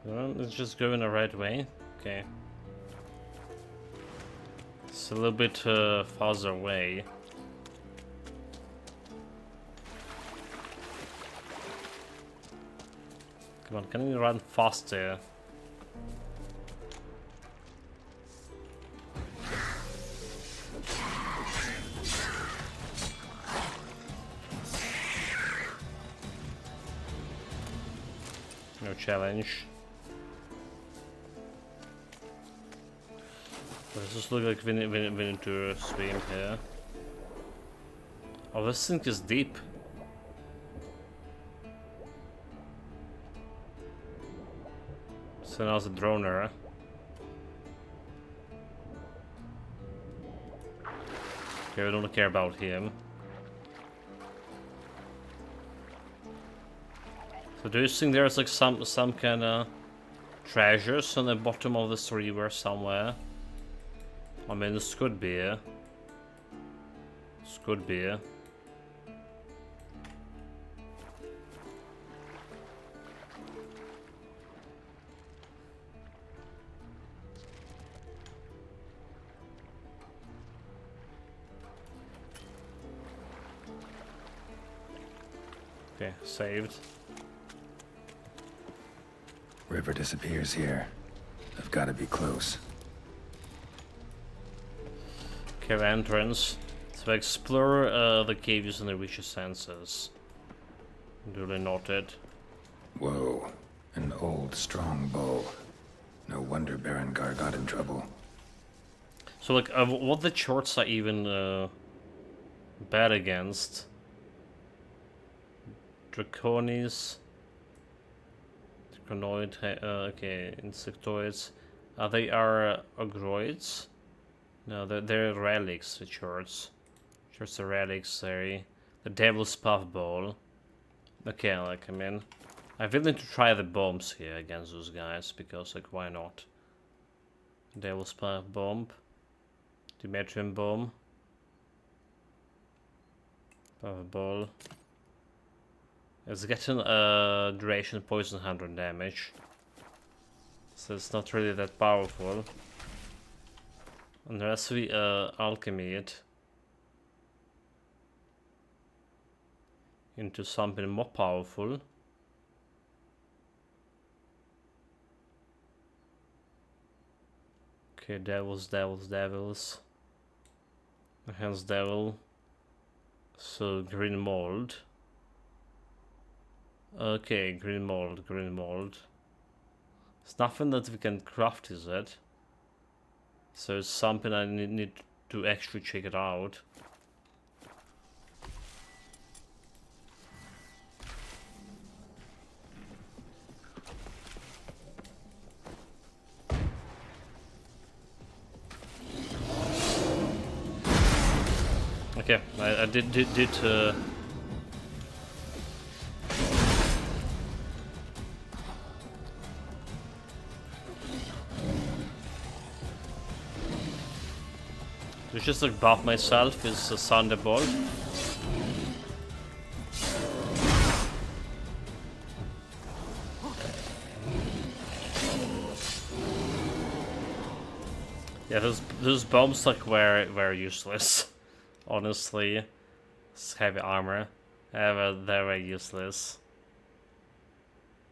Well, it's just going the right way. Okay. It's a little bit farther away. Come on, can we run faster? No challenge. Does this look like we need to swim here? Oh, this thing is deep. So now the droner. Okay, we don't care about him. So do you think there's like some kind of treasures on the bottom of this river somewhere? I mean, this could be. This could be. Okay, saved. River disappears here. I've got to be close. Cave entrance. So explore the cave using the Witch's senses. Duly noted. Whoa, an old strong bow. No wonder Berengar got in trouble. So like, what the shorts are even bad against? Draconis. Draconoid, okay, insectoids. They are agroids. No, they're relics, the shorts. Shorts are relics, sorry. The Devil's Puffball. Okay, like, I mean, I'm willing to try the bombs here against those guys, because, like, why not? Devil's Puff Bomb. Demetrium Bomb. Puffball. It's getting duration poison 100 damage. So it's not really that powerful. Unless we alchemy it into something more powerful. Okay, devils. Hence devil. So green mold. Okay, green mold. It's nothing that we can craft, is it? So it's something I need to actually check it out. Okay, I did to just like buff myself is a Thunderbolt. Yeah, those bombs like were useless. Honestly, it's heavy armor. They're very useless.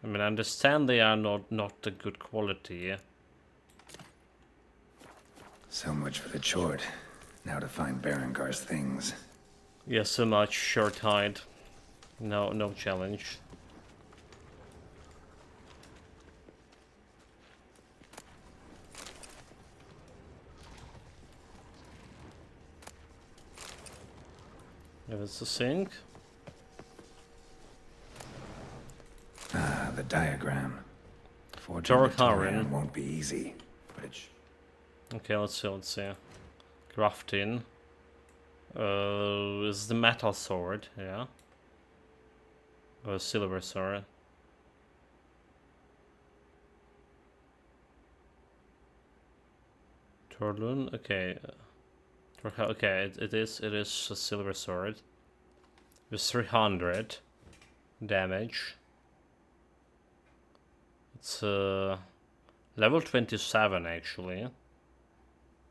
I mean, I understand they are not a good quality. So much for the Chort. Now to find Berengar's things. Yeah, so much short hide. No challenge. If it's a sink. Ah, the diagram. Torharin won't be easy, but it's... Okay, let's see. Crafting. Is the metal sword, yeah. Or silver sword. Torlun, okay. Okay, it is a silver sword. With 300 damage. It's level 27 actually.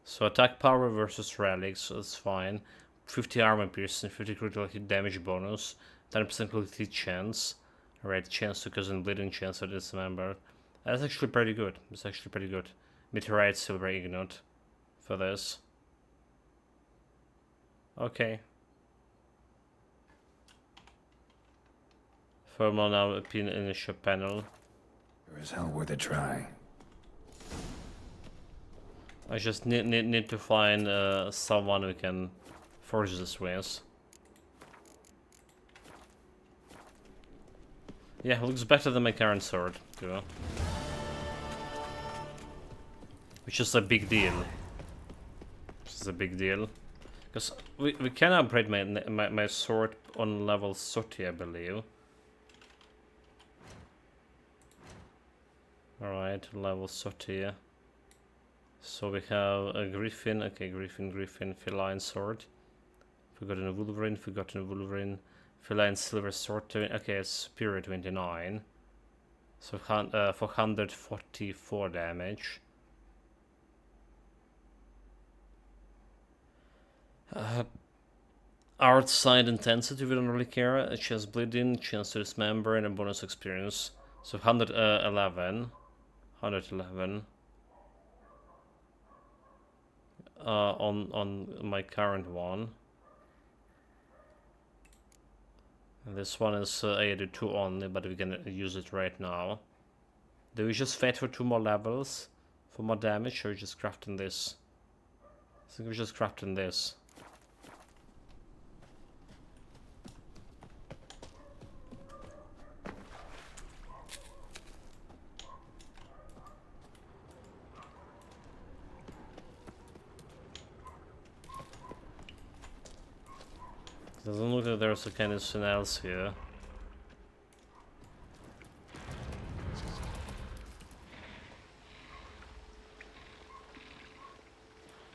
So attack power versus relics, that's fine. 50 armor piercing, 50 critical hit damage bonus, 10% critical hit chance. Alright, chance to cause bleeding chance I dismembered. That's actually pretty good. It's actually pretty good. Meteorite silver ignite for this. Okay. Thermal now appear in the shop panel. Sure as hell worth a try. I just need to find someone who can forge this with. Yeah, looks better than my current sword, too. Which is a big deal. Which is a big deal. Because we can upgrade my sword on level 30, I believe. Alright, level 30. So we have a Griffin, okay, Griffin, Feline Sword. Forgotten Wolverine, Feline Silver Sword, okay, it's Superior 29. So 444 damage. Art side intensity, we don't really care. A chance bleeding, chance to dismember, and a bonus experience. So 111. On my current one. And this one is 82 only, but we can use it right now. Do we just wait for 2 more levels for more damage, or are we just crafting this? I think we're just crafting this. Doesn't look like there's anything else here.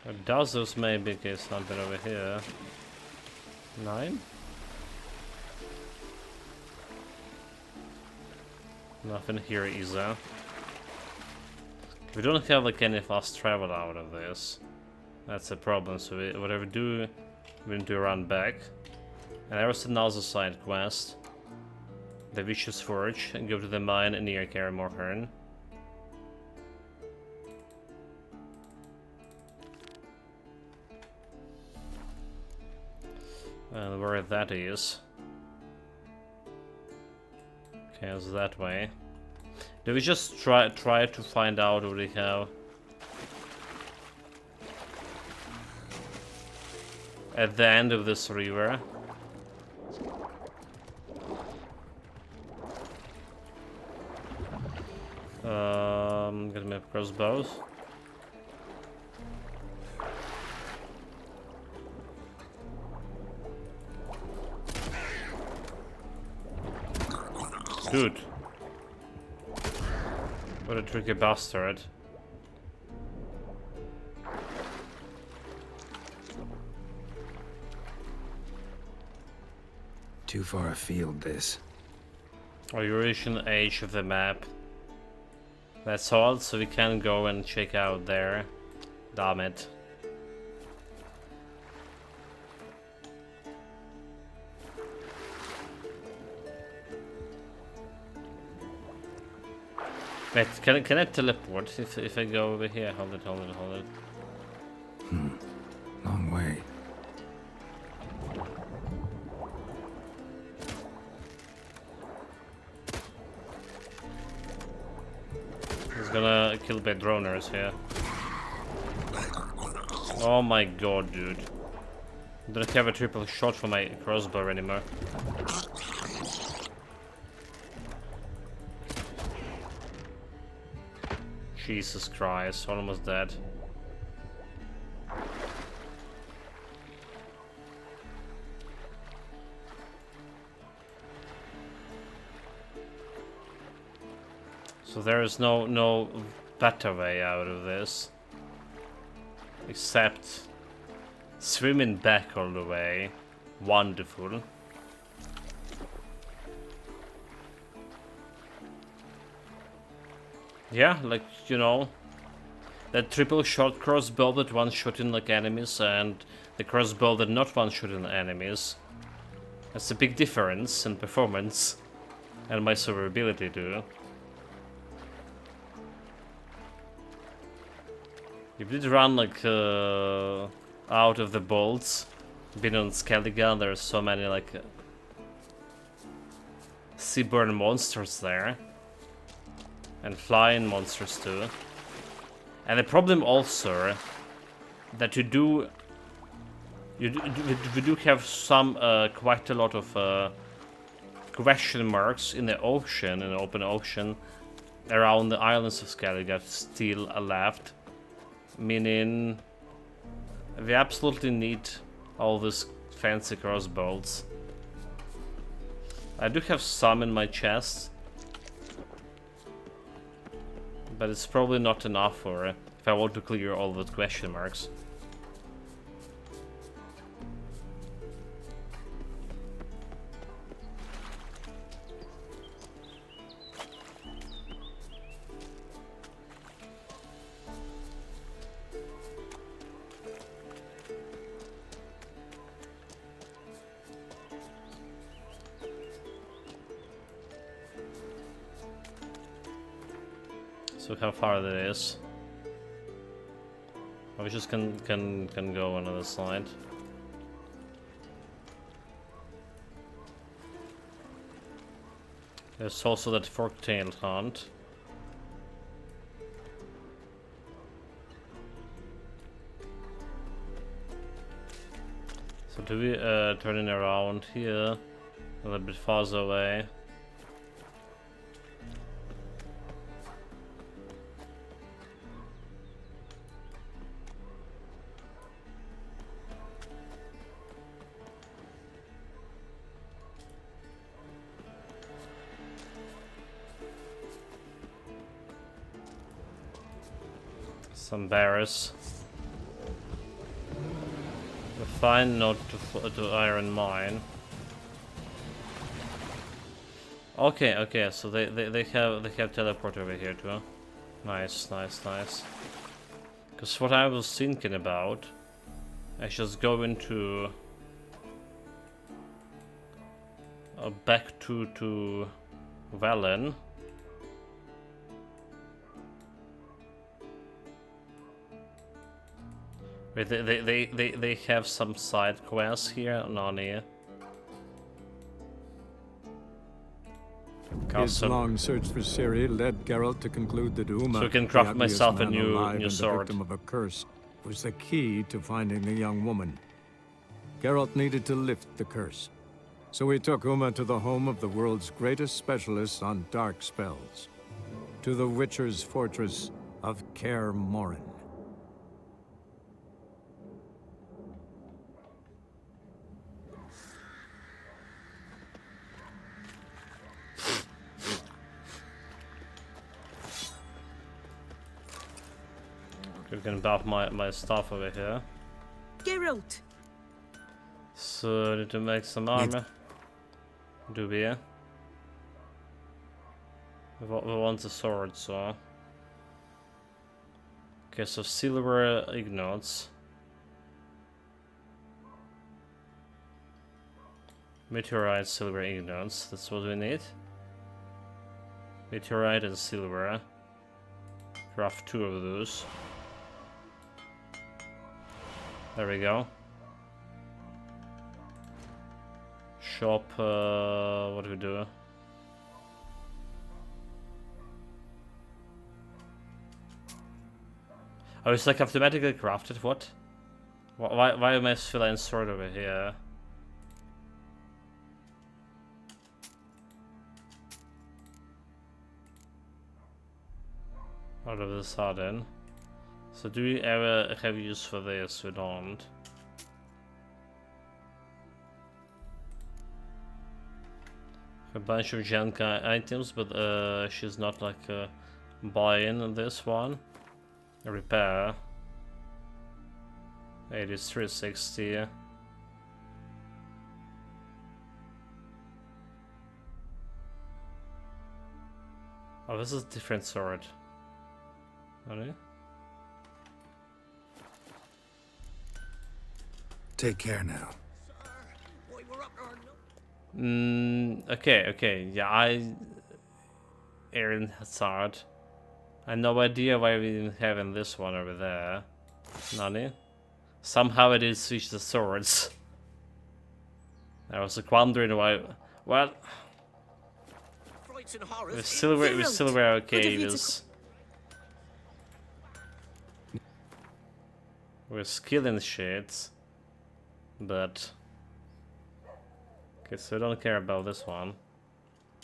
Or does this maybe case something over here? 9? Nothing here either. We don't have like any fast travel out of this. That's a problem, so whatever we do, we need to run back. And there was another side quest. The Vicious Forge, and go to the mine near Kaer Morhen. And where that is. Okay, it's that way. Do we just try to find out what we have? At the end of this river. Gonna make crossbows. Dude. What a tricky bastard. Too far afield, this. Are you reaching the edge of the map? That's all, so we can go and check out there. Damn it. Wait, can I teleport if I go over here? Hold it. Long way. He's gonna kill by droners here. Oh my god, dude. I don't have a triple shot for my crossbow anymore. Jesus Christ, almost dead. So there is no better way out of this. Except swimming back all the way. Wonderful. Yeah, like, you know, that triple shot crossbow that one-shotting like enemies and the crossbow that not one-shotting enemies. That's a big difference in performance and my survivability too. You did run like out of the bolts. Been on Skellige, there's so many like seaborne monsters there. And flying monsters too. And the problem also that we do have some quite a lot of question marks in the ocean, in the open ocean, around the islands of Skellige still left. Meaning we absolutely need all these fancy crossbows. I do have some in my chest, but it's probably not enough for if I want to clear all the question marks. Look how far that is. Oh, we just can go on the other side. There's also that fork-tailed hunt. So do we turning around here a little bit farther away? Some bears. We're fine not to iron mine. Okay, so they have teleport over here too. Nice. Because what I was thinking about, I just go into back to Velen. Wait, they have some side quests here, Nani. His long search for Ciri led Geralt to conclude that Uma, so we can craft the myself a man new alive and sword. the victim of a curse, was the key to finding the young woman. Geralt needed to lift the curse, so he took Uma to the home of the world's greatest specialists on dark spells, to the Witcher's fortress of Kaer Morhen. We can buff my stuff over here. Geralt! So, need to make some armor. Do we? We want a sword, so... Okay, so silver ignotes. Meteorite, silver ignotes. That's what we need. Meteorite and silver. Craft 2 of those. There we go. Shop, what do we do? Oh, it's like automatically crafted, what? Why am I filling sword over here? Out of the sudden. So do we ever have use for this? We don't. A bunch of junk items, but she's not like buying this one. Repair. 8360. Oh, this is a different sword. Honey? Take care now. Okay, yeah, Aaron Hazard. I have no idea why we didn't have in this one over there. Nani? Somehow I did switch the swords. I was like wondering why. Well, with silver okay, we're skilling shit, but okay, so I don't care about this one.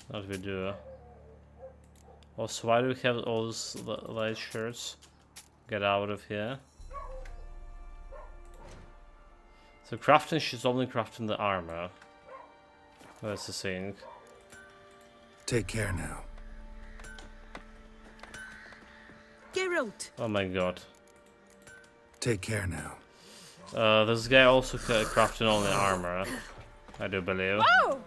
What we do. Also, why do we have all those light shirts? Get out of here. So crafting, she's only crafting the armor. That's the thing. Take care now. Geralt! Oh my god. Take care now. This guy also crafting only armor, I do believe. Whoa!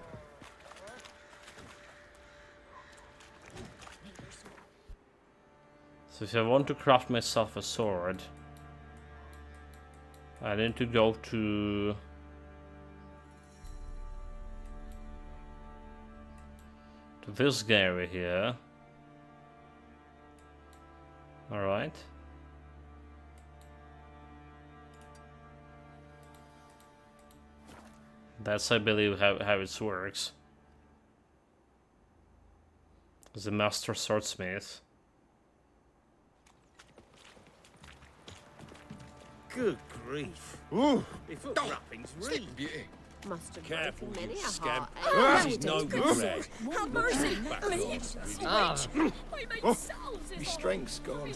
So if I want to craft myself a sword, I need to go to this guy over here. Alright. That's, I believe, how it works. The master swordsmith. Good grief. Ooh. Your foot wrapping's really beauty. Must have Careful, broken many you a scab. heart. This is no good bread. Have mercy! Me! Ah. I make Oh, cells my strength's gone.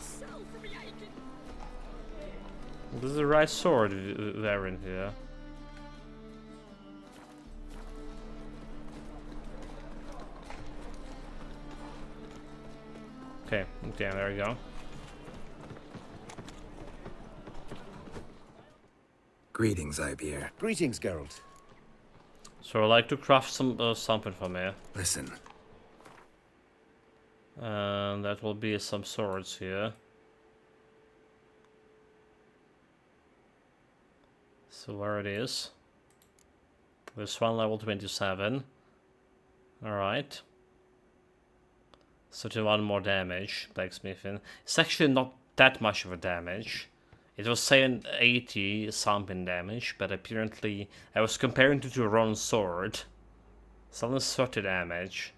This is the right sword there in here. Okay, there we go. Greetings, Ivyr. Greetings, Geralt. So I'd like to craft some something for me. Listen. And that will be some swords here. So where it is? This one level 27. Alright. 31 more damage, blacksmithing. It's actually not that much of a damage. It was saying 80 something damage, but apparently I was comparing it to a Ron sword. It's only 30 damage.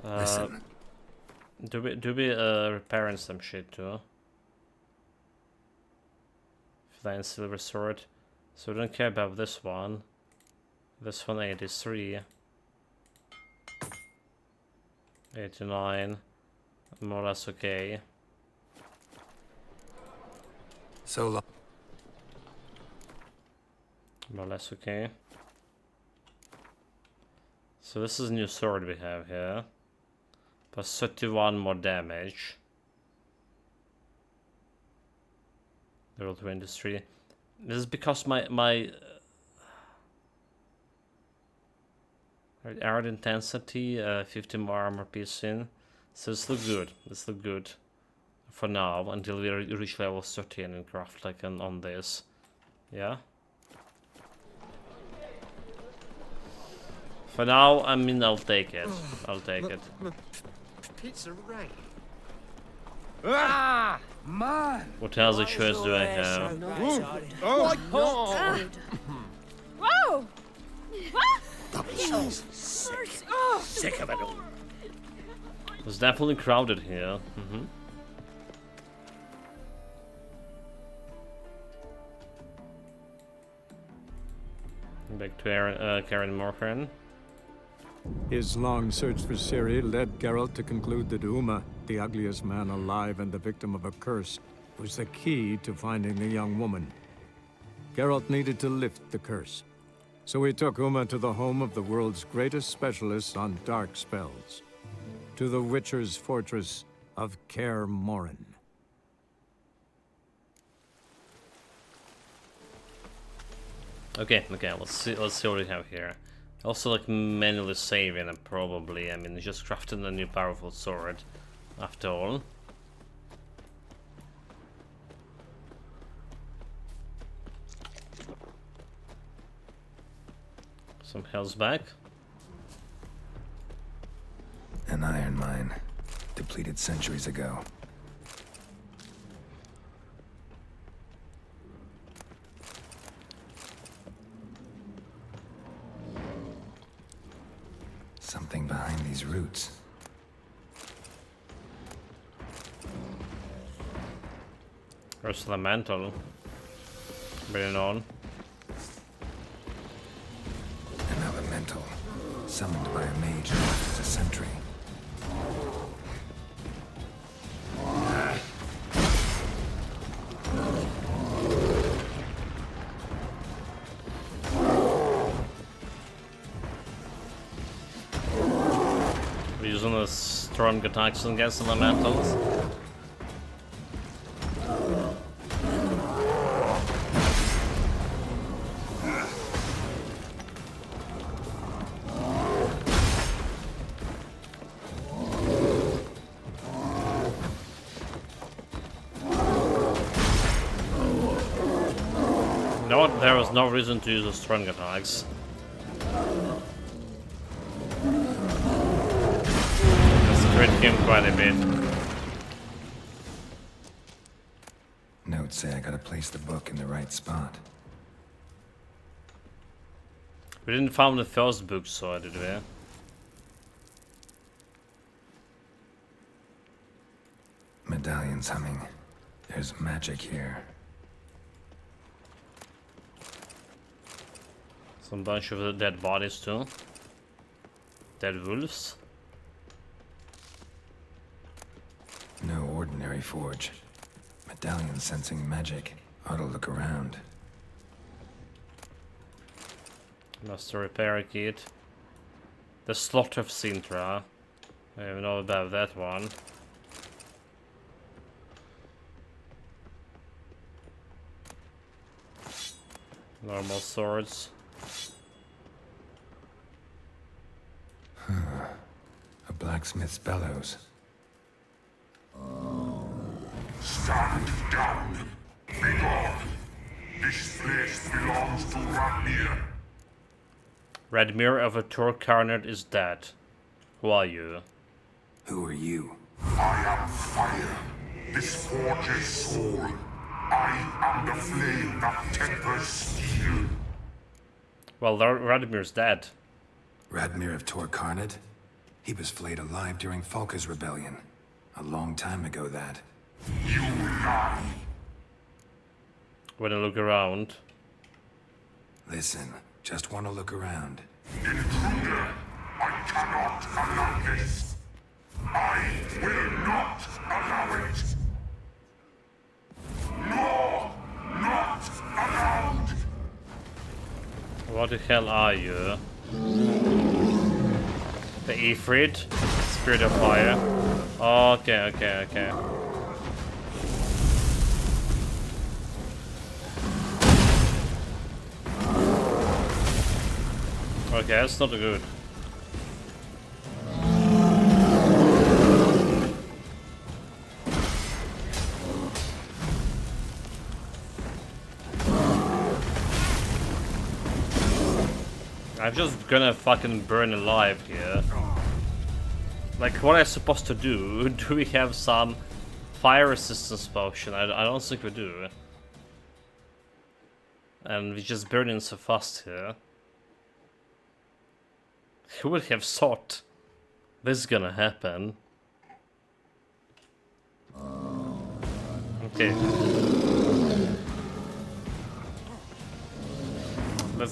Listen. Do we repairing some shit too? Flying silver sword. So we don't care about this one. This one 83. 89. More or less okay. So long. More or less okay. So this is a new sword we have here. Plus 31 more damage. Level 2 industry. This is because my Right, art intensity, 50 more armor piercing. So this look good. This look good for now until we reach level 13 and craft like on this. Yeah. For now, I mean, I'll take it. I'll take it. It's a ray. Ah, man! What else choice do I have? Oh, Whoa! Sick of it all. It's definitely crowded here. Back to Karin Morhen. His long search for Ciri led Geralt to conclude that Uma, the ugliest man alive and the victim of a curse, was the key to finding the young woman. Geralt needed to lift the curse, so he took Uma to the home of the world's greatest specialists on dark spells, to the Witcher's fortress of Kaer Morhen. Okay, let's see what we have here. Also, like, manually saving and probably, I mean, just crafting a new powerful sword, after all. Some health back. An iron mine, depleted centuries ago. Something behind these roots. There's the mantle. Bring it on. An elemental, summoned by a mage who left as a sentry. We're using the strong attacks against elementals. No, there was no reason to use the strong attacks. Crit him quite a bit. Notes say I gotta place the book in the right spot. We didn't find the first book, so did we? Medallion's humming. There's magic here. Some bunch of dead bodies too. Dead wolves. No ordinary forge. Medallion sensing magic. Ought to look around. Master repair kit. The Slot of Sintra. I don't know about that one. Normal swords. A blacksmith's bellows. Stand down. Be gone. This place belongs to Radmir. Radmir of a Torcarnet is dead. Who are you? Who are you? I am fire, this forge's soul. I am the flame that tempers steel. Well, Radmir's dead. Radmir of Torcarnet? He was flayed alive during Falka's rebellion. A long time ago, that. You lie. When I look around. Listen, just want to look around. Intruder, I cannot allow this. I will not allow it. No, not allowed. What the hell are you? The Ifrit? Spirit of Fire. Okay. Okay, that's not good. I'm just gonna fucking burn alive here. Like, what am I supposed to do? Do we have some fire resistance potion? I don't think we do. And we're just burning so fast here. Who would have thought this is gonna happen? Okay.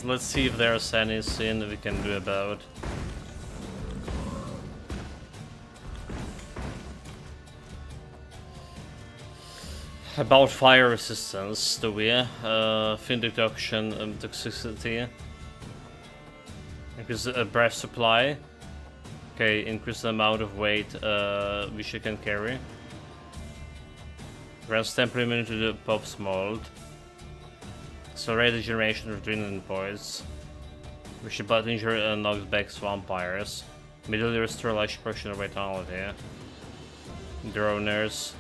Let's see if there's anything we can do about. About fire resistance, do we? Fin reduction, toxicity. Increase breath supply. Okay, increase the amount of weight Visha can carry. Grants temporary immunity to the Pope's mold. Accelerate the generation of adrenaline points. Visha butt injury and knocks back vampires. Immediately restore life portion of vitality. Droners.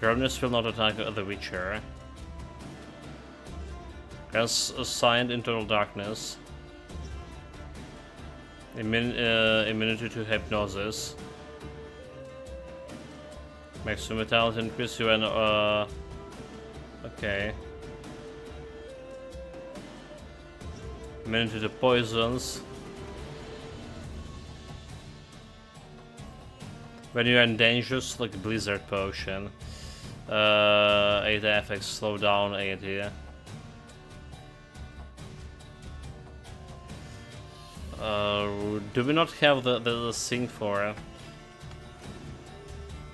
Droners will not attack the Witcher. Grants assigned internal darkness. Immunity to hypnosis. Maximum vitality increase you and okay. Immunity to poisons. When you are in danger, like Blizzard Potion. 8 FX, slow down 8 here. Do we not have the thing for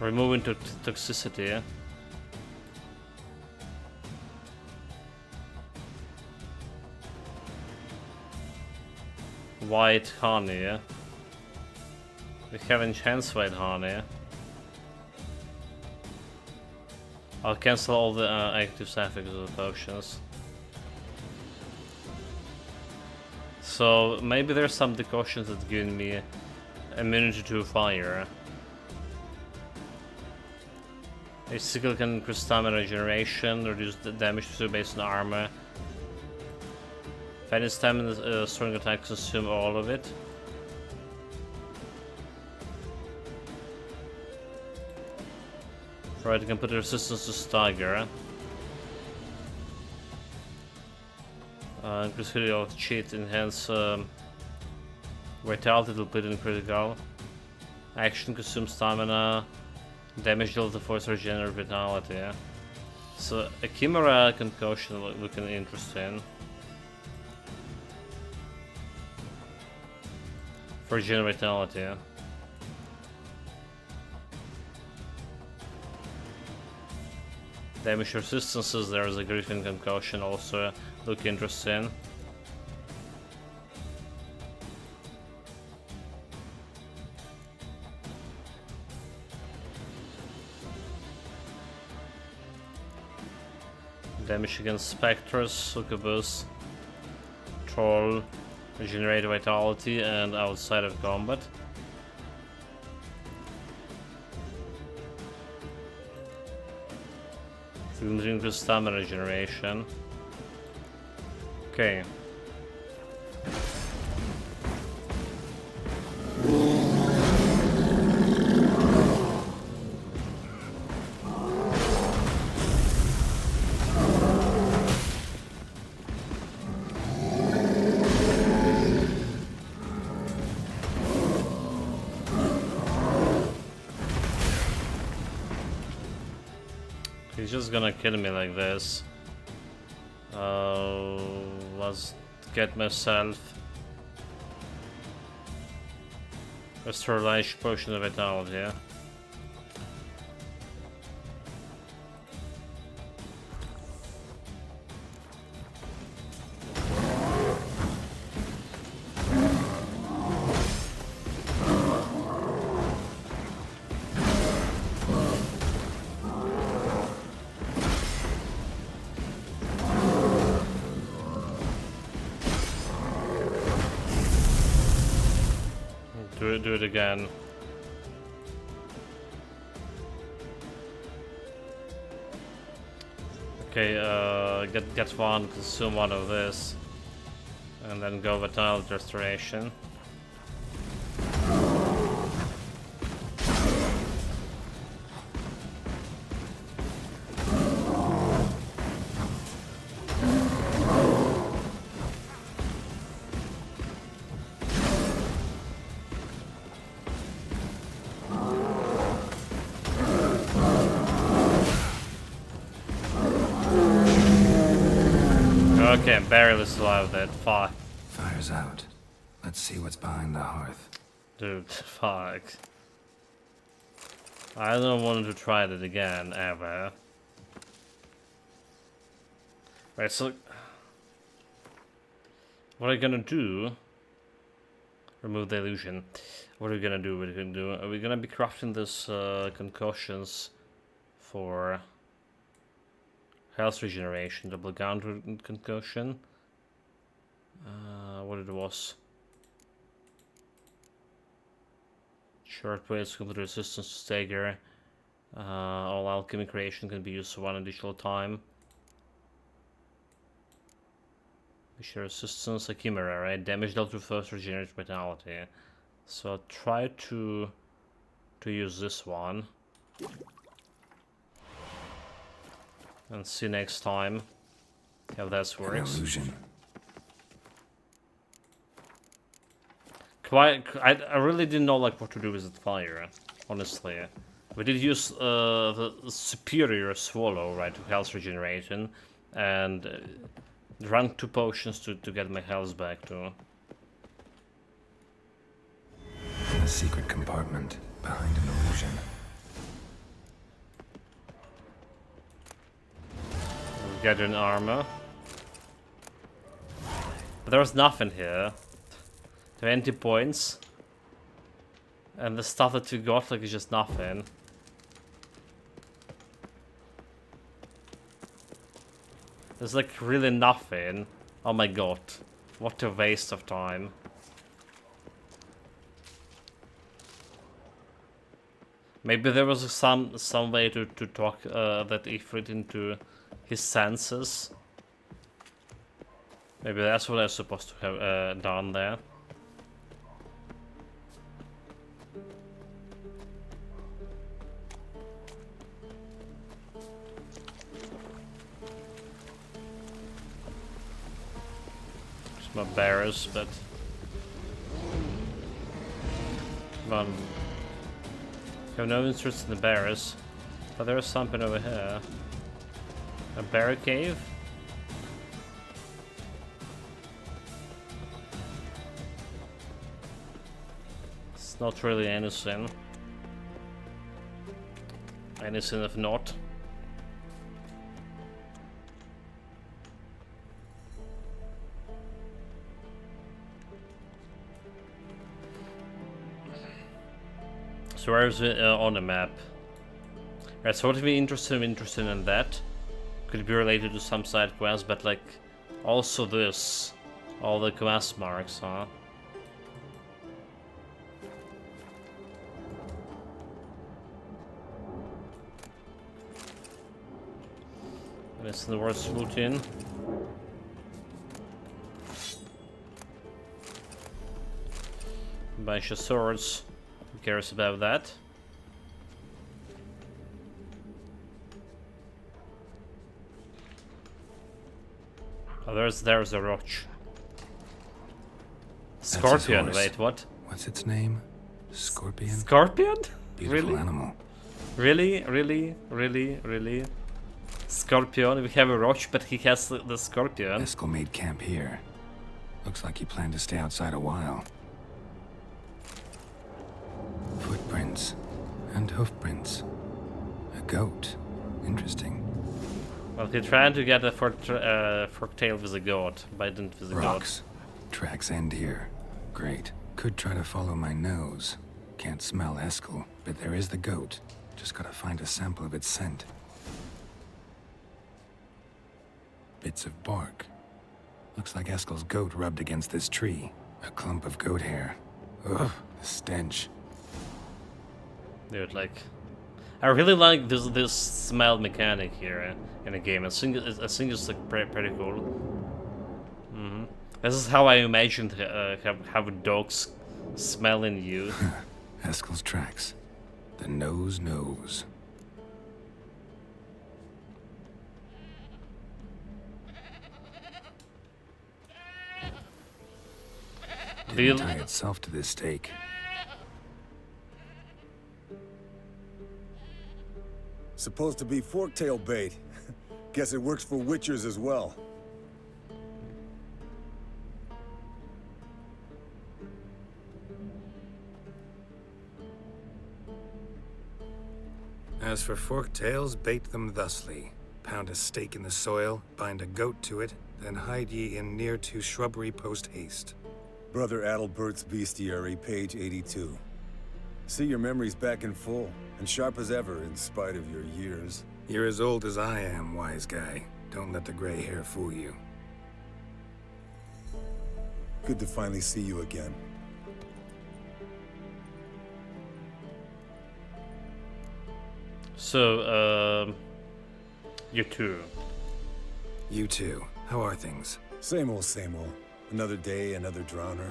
removing toxicity? White honey. We have enhanced white honey. I'll cancel all the active side effects of the potions. So maybe there's some decoctions that give me immunity to fire. A skill can increase stamina regeneration, reduce the damage to based on armor. If any stamina strong attack, consume all of it. Right, you can put resistance to stagger. Increase critical cheat, enhance vitality, will put in critical. Action, consume stamina. Damage dealt to force regenerate vitality. Yeah? So a Chimera concoction looking interesting. For regenerate vitality. Yeah? Damage resistances, there's a Griffin concoction also look interesting. Damage against Spectres, Succubus, Troll, Regenerate Vitality, and outside of combat. Increase stamina regeneration. Okay. He's just gonna kill me like this. Let's get myself restore life potion of vitality. Yeah? Do it again. Okay, get one, consume one of this. And then go with Knowledge Restoration. Okay, barely survived that. Fuck. Fire's out. Let's see what's behind the hearth. Dude, fuck. I don't want to try that again, ever. Right, so... what are we gonna do? Remove the illusion. What are we gonna do? What are we gonna do? Are we gonna be crafting this concussions for... health regeneration, double counter concussion. What it was. Short waves complete resistance to stagger. All alchemy creation can be used for one additional time. Share resistance, a chimera, right? Damage dealt with first regenerates vitality. So I'll try to use this one. And see next time how that works. Illusion. I really didn't know like what to do with the fire, honestly. We did use the superior swallow, right, to health regeneration, and drank 2 potions to get my health back too. A secret compartment behind an illusion. Get an armor. But there was nothing here. 20 points. And the stuff that you got like is just nothing. There's like really nothing. Oh my god. What a waste of time. Maybe there was some way to talk that Ifrit into his senses. Maybe that's what I was supposed to have done there. It's my bearers, but come on. I have no interest in the bearers, but there's something over here. A bear cave? It's not really anything. Anything if not. So where is it on the map? Right, so what if we're interested in that? Could be related to some side quests, but like also this, all the quest marks, huh? And it's in the worst routine. Bunch of swords. Who cares about that? Oh, there's a roach. Scorpion, wait, what? What's its name? Scorpion? Scorpion? Beautiful Really? animal. Really? Scorpion, we have a roach, but he has the scorpion. Eskel made camp here. Looks like he planned to stay outside a while. Footprints. And hoofprints. A goat. Interesting. Well, he tried to get a fork-tail with a goat, but didn't with a Rocks. Tracks end here. Great. Could try to follow my nose. Can't smell Eskel, but there is the goat. Just gotta find a sample of its scent. Bits of bark. Looks like Eskel's goat rubbed against this tree. A clump of goat hair. Ugh, the stench. Dude, like, I really like this smell mechanic here in the game. I think it's like pretty cool. This is how I imagined how dogs smell in you. Eskel's tracks. The nose knows. Didn't tie itself to this stake. Supposed to be forktail bait. Guess it works for witchers as well. As for forktails, bait them thusly. Pound a stake in the soil, bind a goat to it, then hide ye in near to shrubbery post haste. Brother Adalbert's Bestiary, page 82. See, your memory's back in full, and sharp as ever in spite of your years. You're as old as I am, wise guy. Don't let the gray hair fool you. Good to finally see you again. So, you too. You too. How are things? Same old, same old. Another day, another drowner.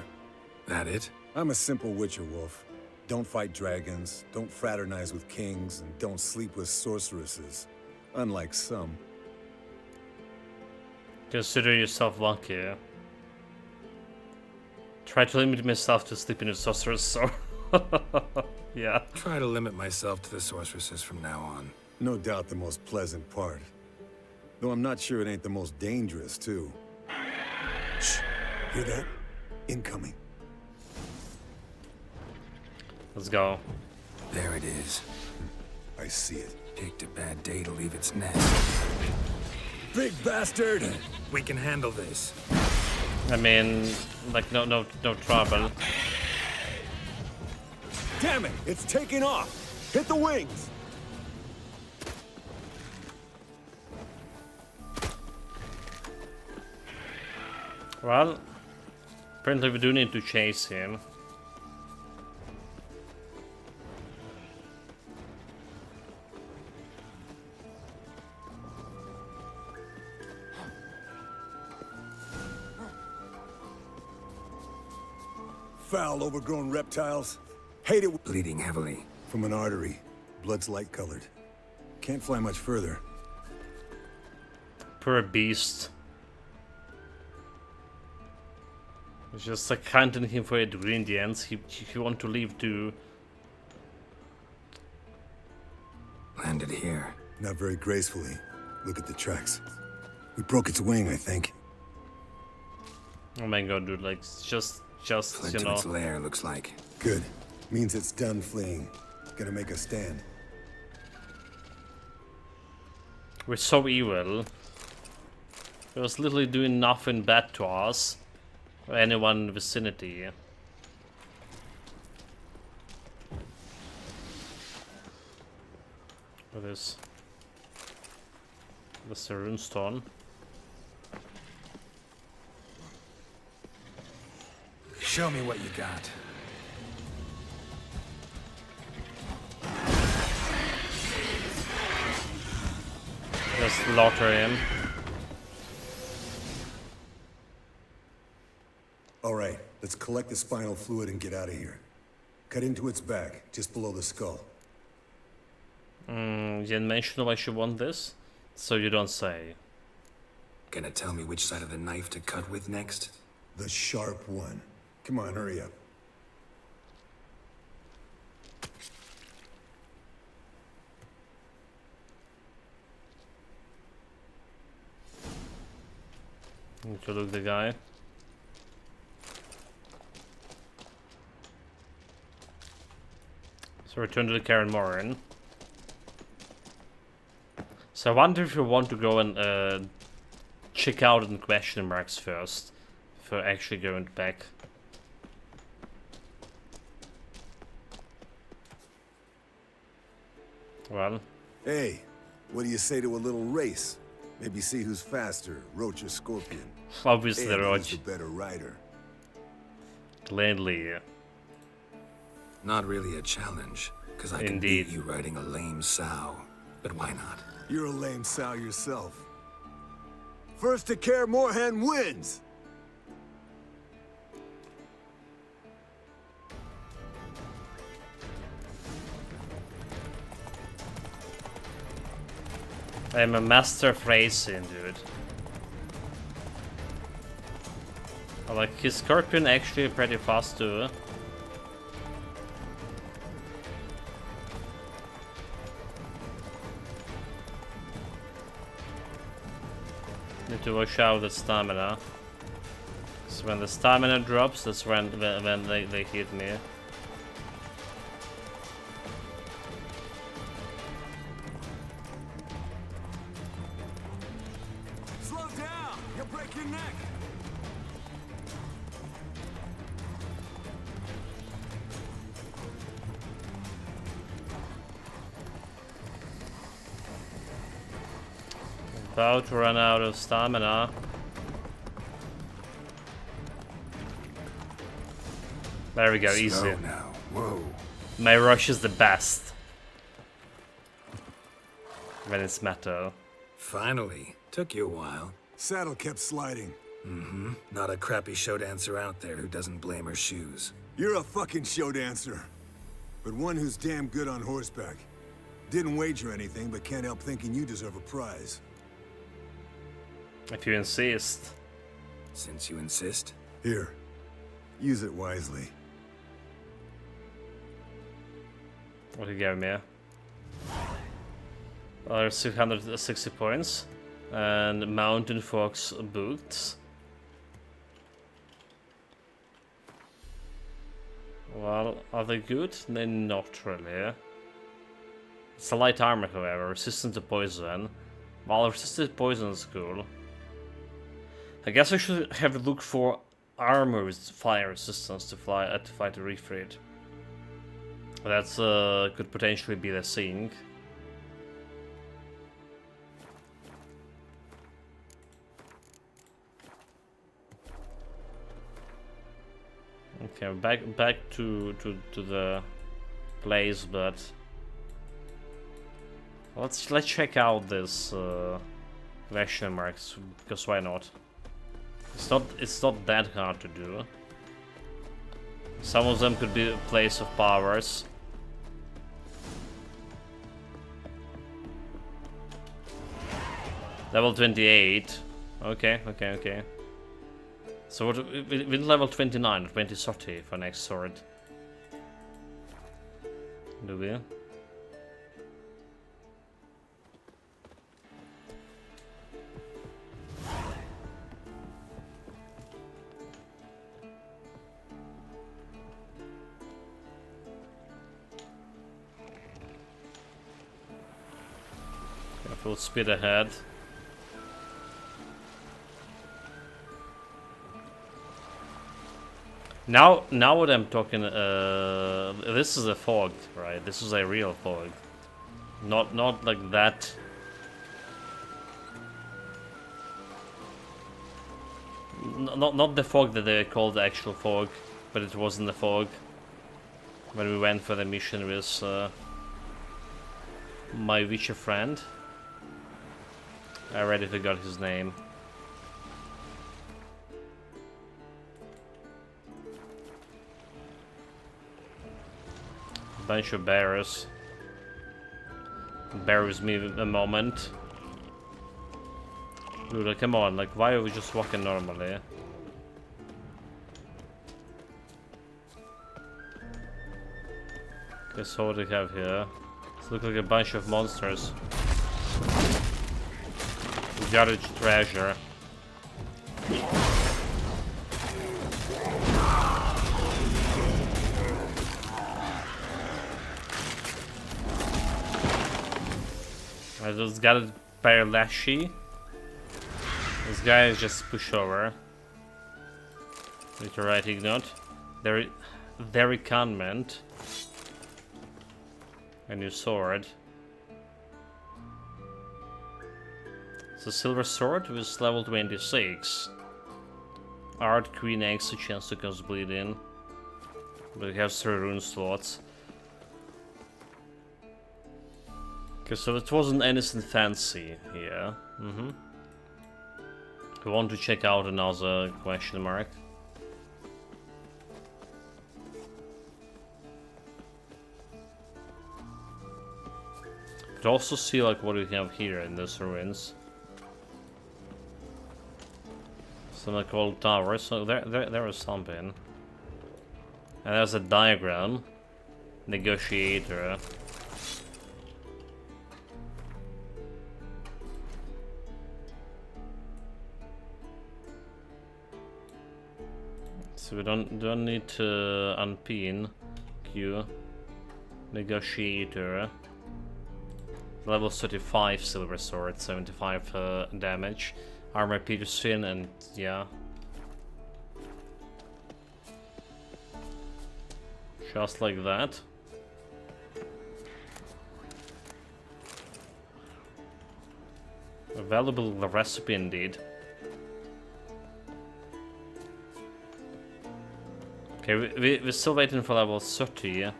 That it? I'm a simple witcher wolf. Don't fight dragons, don't fraternize with kings, and don't sleep with sorceresses. Unlike some. Consider yourself lucky. Try to limit myself to sleeping with sorcerers, so... yeah. Try to limit myself to the sorceresses from now on. No doubt the most pleasant part. Though I'm not sure it ain't the most dangerous, too. Shh. Hear that? Incoming. Let's go. There it is. I see it. Picked a bad day to leave its nest. Big bastard! We can handle this. I mean, like, no trouble. Damn it! It's taking off! Hit the wings! Well, apparently we do need to chase him. Foul, overgrown reptiles. Hate it. Bleeding heavily. From an artery. Blood's light-colored. Can't fly much further. Poor beast. It's just like hunting him for ingredients. He want to leave too. Landed here. Not very gracefully. Look at the tracks. We broke its wing, I think. Oh my god, dude! Like just Fled you to know. its lair, looks like. Good. Means it's done fleeing. Gonna make a stand. We're so evil. It was literally doing nothing bad to us or anyone in the vicinity. What is this? A runestone. Show me what you got. Just slaughter him. All right, let's collect the spinal fluid and get out of here. Cut into its back, just below the skull. You didn't mention why you want this, so you don't say. Gonna tell me which side of the knife to cut with next? The sharp one. Come on, hurry up. Need to look the guy. So return to the Karen Morin. So I wonder if you want to go and check out in question marks first, for actually going back. Well. Hey, what do you say to a little race? Maybe see who's faster, Roach or Scorpion. Obviously, and Roach. who's the better rider. Gladly. Not really a challenge, because I can beat you riding a lame sow. But why not? You're a lame sow yourself. First to Kaer Morhen wins! I'm a master phrasing, dude. Like, his Scorpion actually pretty fast too. Need to watch out the stamina. So when the stamina drops, that's when they hit me. Slow down! You'll break your neck! About to run out of stamina. There we go, Slow easy. now. Whoa. My rush is the best. When it's metal. Finally. Took you a while. Saddle kept sliding. Mm-hmm. Not a crappy show dancer out there who doesn't blame her shoes. You're a fucking show dancer. But one who's damn good on horseback. Didn't wager anything, but can't help thinking you deserve a prize. If you insist. Since you insist. Here. Use it wisely. What do you give me? There's 660 points. And Mountain Fox boots. Well, are they good? They're not really. It's a light armor, however, resistant to poison. While resistant to poison is cool. I guess I should have a look for armor with fire resistance to fight a Ifrit. That's could potentially be the thing. Okay, back to the place, but let's check out this question marks, because why not? It's not that hard to do. Some of them could be a place of powers. Level 28. Okay. So what, with level 29 or 2030 for next sword. Do we? Full speed ahead. Now what I'm talking, this is a fog, right? This is a real fog, not like that. Not the fog that they called the actual fog, but it wasn't the fog when we went for the mission with my Witcher friend. I already forgot his name. Bunch of bears. Bear with me a moment. Dude, come on, like, why are we just walking normally? Okay, so what do we have here? It looks like a bunch of monsters. Garage treasure. I just got a Paralashy. This guy is just pushover. With the right ignot. Very conment. A new sword. It's a silver sword with level 26. Art Queen X, a chance to cause bleeding. But it has 3 rune slots. Okay, so it wasn't anything fancy here. I want to check out another question mark. It could also see like what we have here in these ruins. Some like old towers. So there is something. And there's a diagram. Negotiator. So we don't need to unpin Q. Negotiator. Level 35 silver sword, 75 damage. Armor Peterson, and yeah. Just like that. A valuable recipe indeed. Okay, we're still waiting for level 30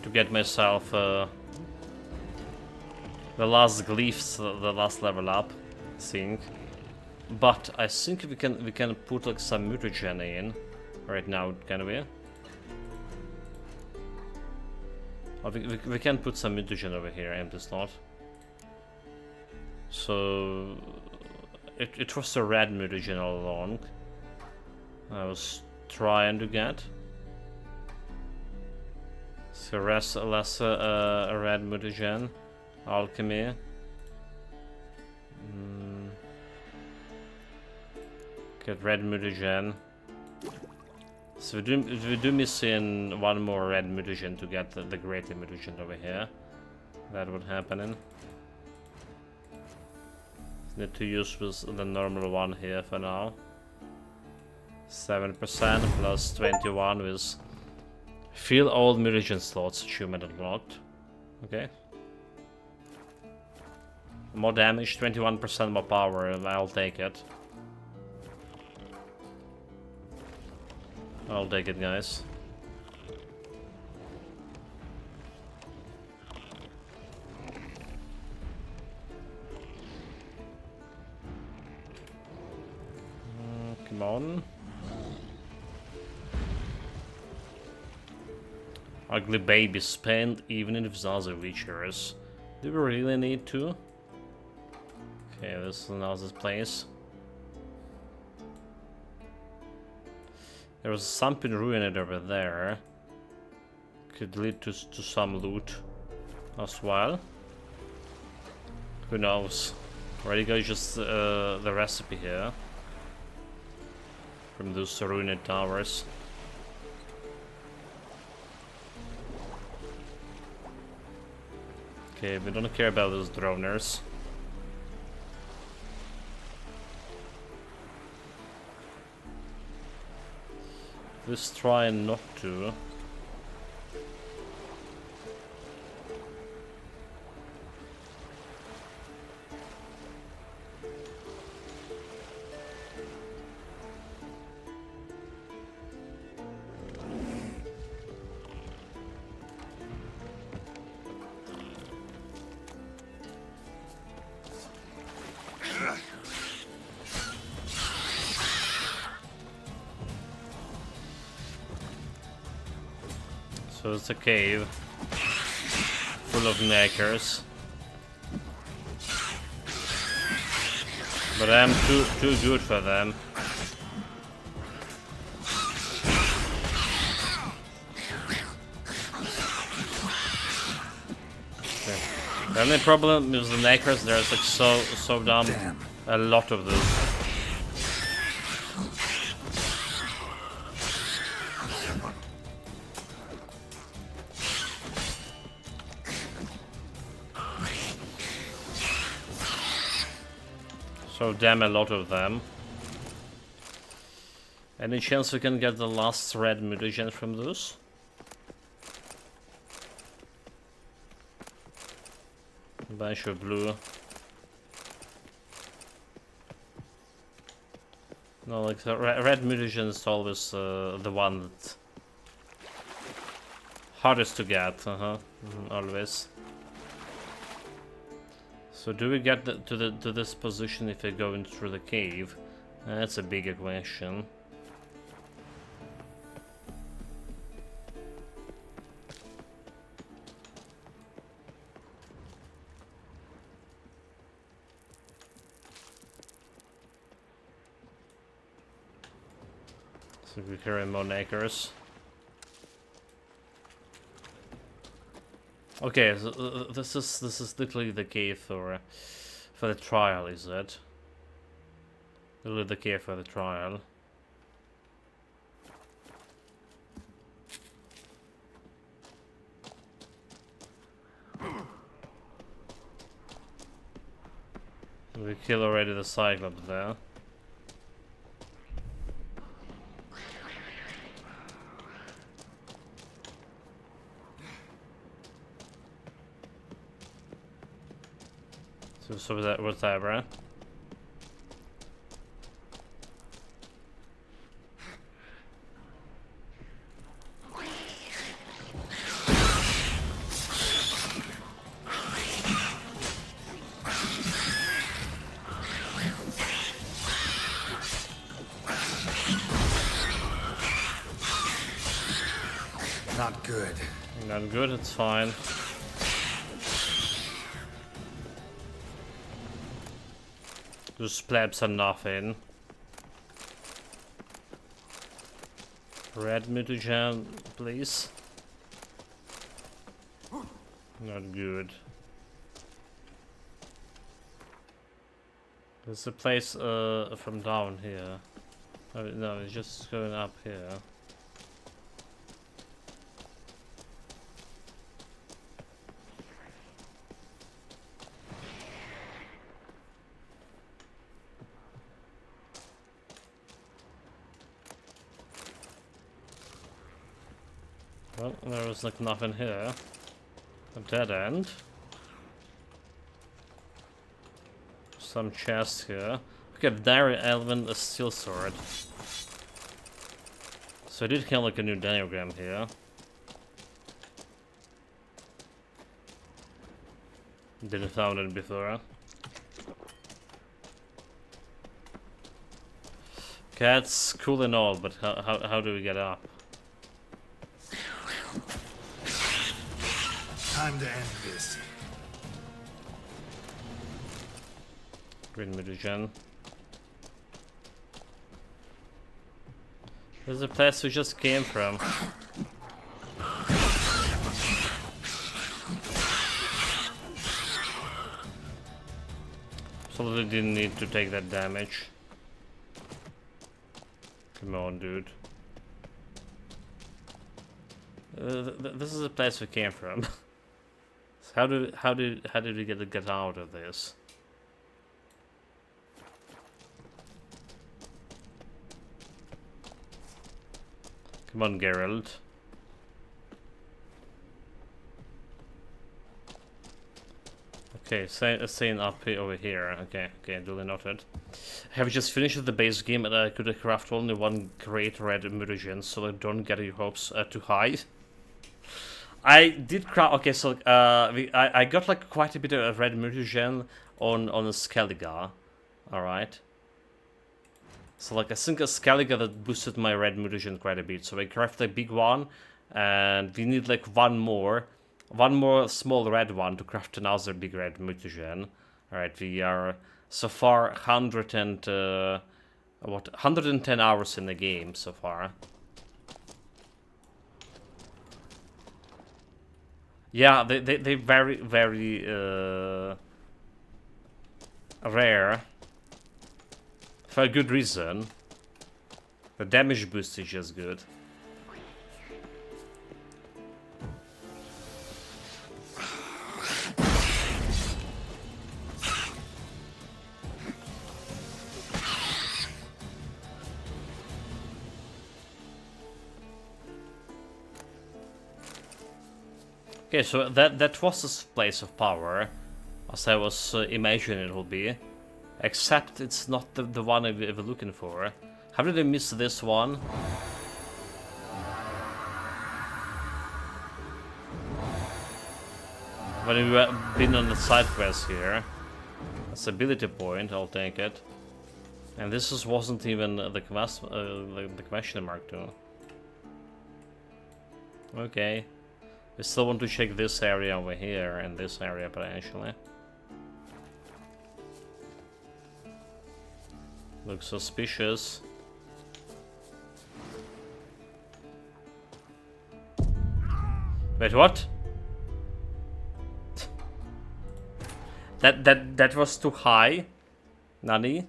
to get myself the last glyphs, the last level up, I think. But I think we can put like some mutagen in right now, can we? Oh, we can put some mutagen over here, empty slot. So it was a red mutagen all along. I was trying to get. So less a red mutagen. Alchemy. Get red mutagen. So we do missing one more red mutagen to get the greater mutagen over here. That would happen. Need to use the normal one here for now. 7% plus 21 with fill all mutagen slots achievement unlocked. Okay. More damage, 21% more power, I'll take it. I'll take it, guys. Come on. Ugly baby spend even if Zaza reaches. Do we really need to? Okay, this is another place. There was something ruined over there. Could lead to some loot as well. Who knows? Already got just the recipe here. From those ruined towers. Okay, we don't care about those droners. Let's try not to. So it's a cave full of knackers. But I'm too good for them. Okay. The only problem is the knackers, there's like so dumb. A lot of them. So damn a lot of them. Any chance we can get the last red mutagen from those? Bunch of blue. No, like the red mutagen is always the one that hardest to get. Always. So do we get to this position if we go in through the cave? That's a bigger question. So we carry more acres. Okay, so this is literally the cave for the trial, is it? Literally the cave for the trial. We kill already the Cyclops there. So what's that, bro? Not good. Not good, it's fine. Those plebs are nothing. Red mutagen, please. Not good. There's a place from down here. Oh, no, it's just going up here. Well, there was like nothing here. A dead end. Some chest here. Okay, Diary Element, a steel sword. So I did kill like a new diagram here. Didn't found it before. Okay, that's cool and all, but how do we get up? Time to end this. Green mutagen. There's a place we just came from. Absolutely didn't need to take that damage. Come on, dude. This is a place we came from. So how did we get out of this? Come on, Geralt. Okay, staying up here, over here. Okay, duly noted. I have just finished the base game and I could craft only one great red mutagen, so don't get your hopes too high. I did craft. Okay, so I got like quite a bit of red mutagen on a Skellige. All right. So like I think a Skellige that boosted my red mutagen quite a bit. So I crafted a big one, and we need like one more small red one to craft another big red mutagen. All right, we are so far 110 hours in the game so far. Yeah, they very rare. For a good reason. The damage boost is just good. Okay, so that was this place of power, as I was imagining it would be. Except it's not the one I'm ever looking for. How did I miss this one? When we've been on the side quest here. That's ability point, I'll take it. And this wasn't even the quest, the question mark too. Okay. We still want to check this area over here and this area potentially. Looks suspicious. Wait, what? That was too high? Nani?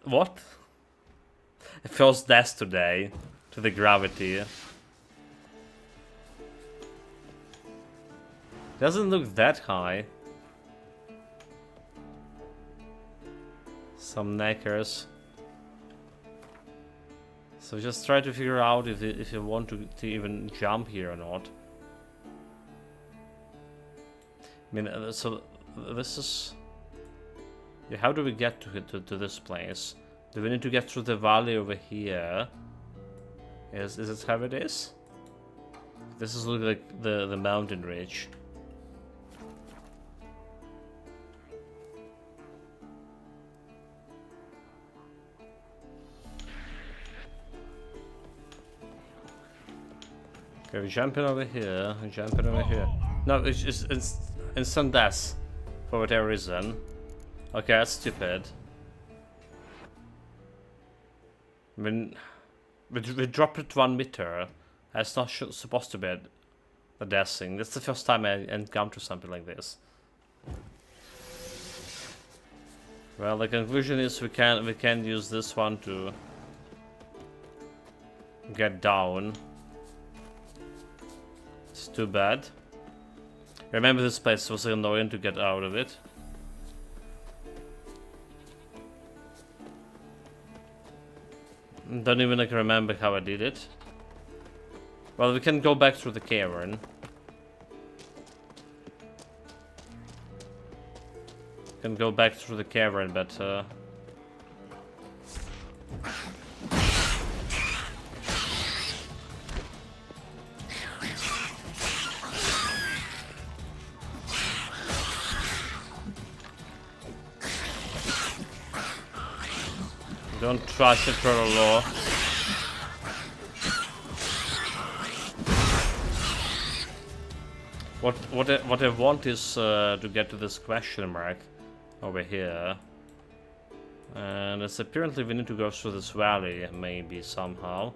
What? It feels death today to the gravity. Doesn't look that high. Some neckers. So just try to figure out if you want to even jump here or not. I mean, so this is... Yeah, how do we get to this place? Do we need to get through the valley over here? Is it how it is? This is looking like the mountain ridge. Okay, we're jumping over here, we're jumping over here. No, it's instant death for whatever reason. Okay, that's stupid. I mean, we dropped it 1 meter. That's not supposed to be a death thing. That's the first time I encounter something like this. Well, the conclusion is we can use this one to get down. It's too bad. Remember, this place was annoying to get out of it. Don't even remember how I did it. Well, we can go back through the cavern. Can go back through the cavern, but don't trust Eternal Law. What I want is to get to this question mark over here, and it's apparently we need to go through this valley, maybe somehow.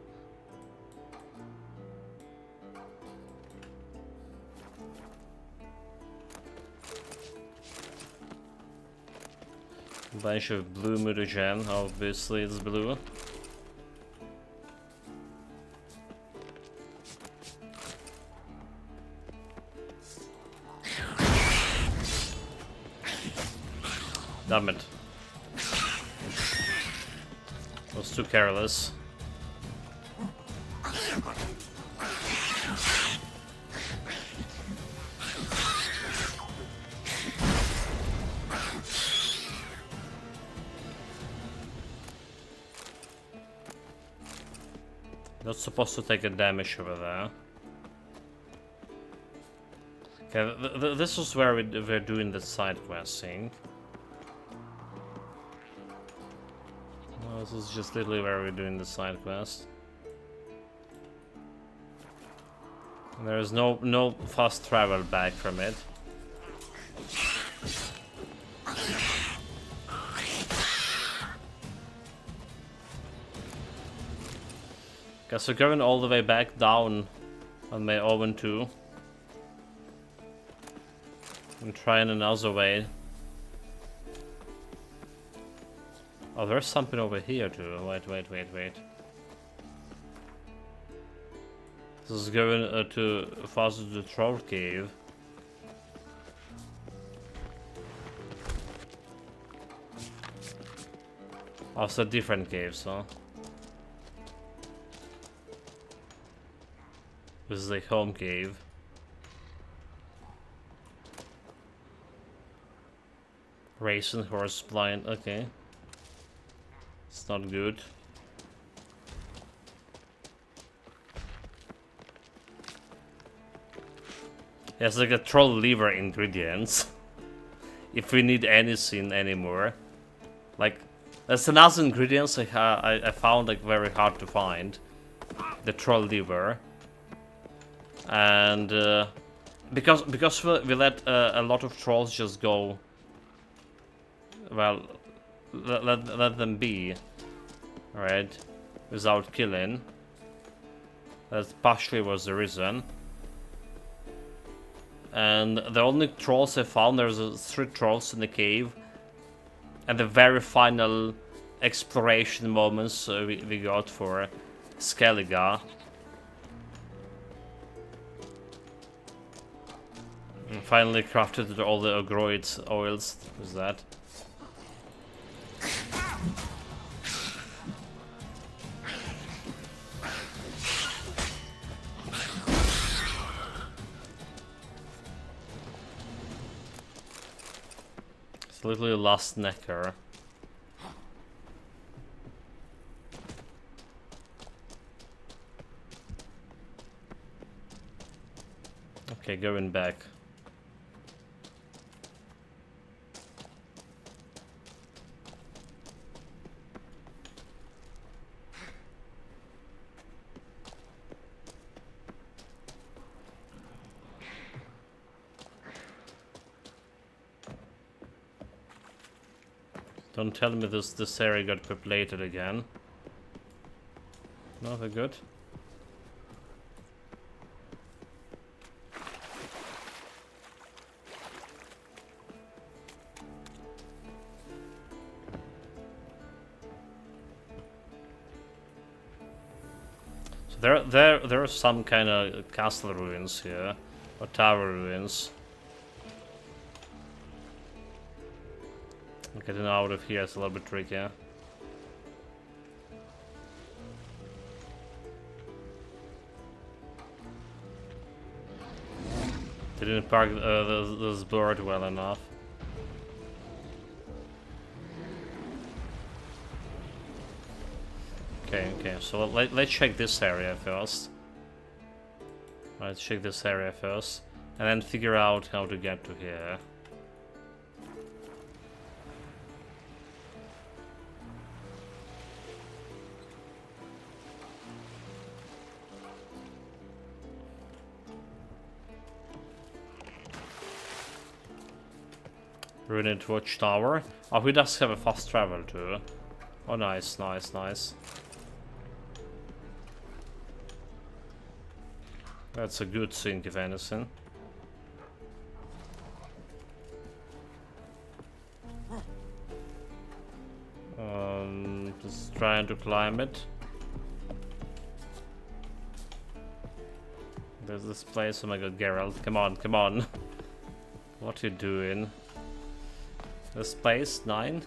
Bunch of blue mutagen, obviously it's blue. Damn it. I was too careless. Not supposed to take a damage over there. Okay, this is where we're doing the side questing. No, this is just literally where we're doing the side quest. And there is no fast travel back from it. Okay, so going all the way back down on my oven 2. I'm trying another way. Oh, there's something over here too. Wait. This is going to faster the Troll Cave. Oh, it's a different cave, so. This is a home cave. Racing horse blind, okay. It's not good. It's like a troll liver ingredients. If we need anything anymore. Like, that's another ingredients I found like very hard to find. The troll liver. And because we let a lot of trolls just go, well, let them be, right? without killing. That partially was the reason. And the only trolls I found, there's 3 trolls in the cave. And the very final exploration moments we got for Skellige. And finally crafted all the Ogroid oils with that. It's literally last necker. Okay, going back. Don't tell me this area got populated again. No, they're good. So there are some kind of castle ruins here, or tower ruins. Getting out of here is a little bit tricky. Didn't park this bird well enough. Okay, so let's check this area first. Let's check this area first, and then figure out how to get to here. Ruined Watchtower. Oh, he does have a fast travel too. Oh, nice, nice, nice. That's a good sync, if anything. Just trying to climb it. There's this place. Oh my god, Geralt, come on, come on. What you doing? This place, 9.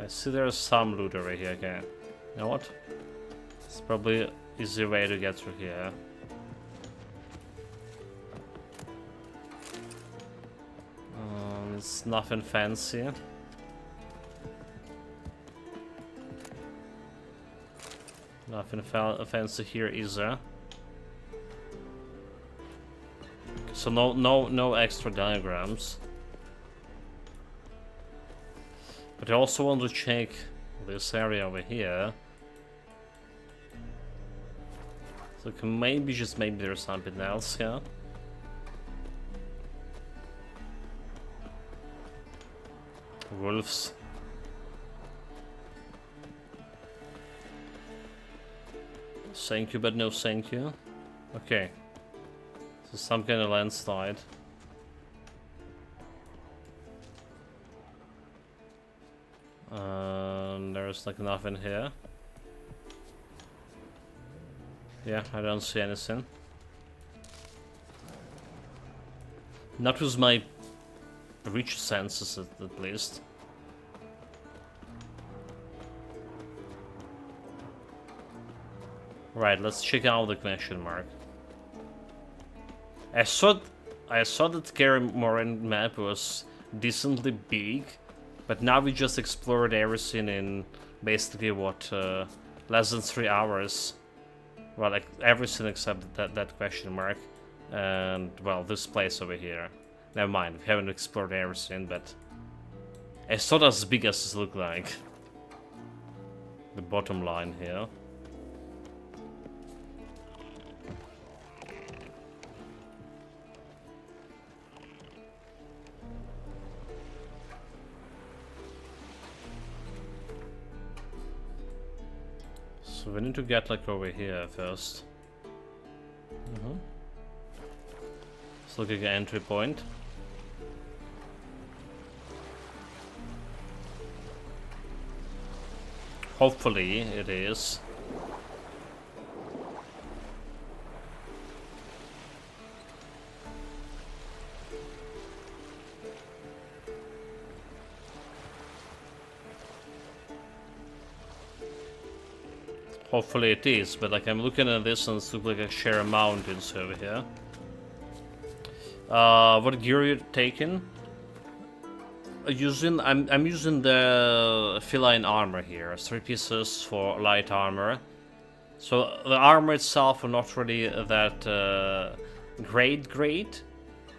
I see there's some loot over here. Okay, you know what? It's probably an easy way to get through here. It's nothing fancy. Nothing fancy here either. So no extra diagrams. But I also want to check this area over here. So maybe, just maybe there's something else here. Wolves. Thank you, but no thank you. Okay. So some kind of landslide. There's like nothing here. Yeah, I don't see anything. Not with my rich senses at least. Right, let's check out the question mark. I thought that Kaer Morhen map was decently big, but now we just explored everything in basically what, less than 3 hours. Well, like everything except that question mark, and well, this place over here. Never mind, we haven't explored everything, but it's not as big as it looks like. The bottom line here. So we need to get like over here first. Let's look at the entry point. Hopefully it is. Hopefully it is, but like I'm looking at this and it looks like a sheer mountains over here. What gear are you taking? I'm using the feline armor here. 3 pieces for light armor. So the armor itself are not really that great,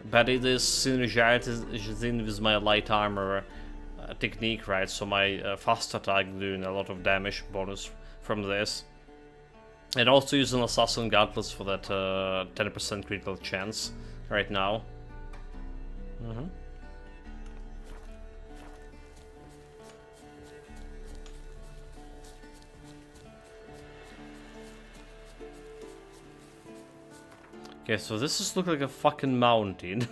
but it is synergizing with my light armor technique, right? So my fast attack doing a lot of damage bonus from this. And also using Assassin Gauntlets for that 10% critical chance right now. Okay, so this is look like a fucking mountain.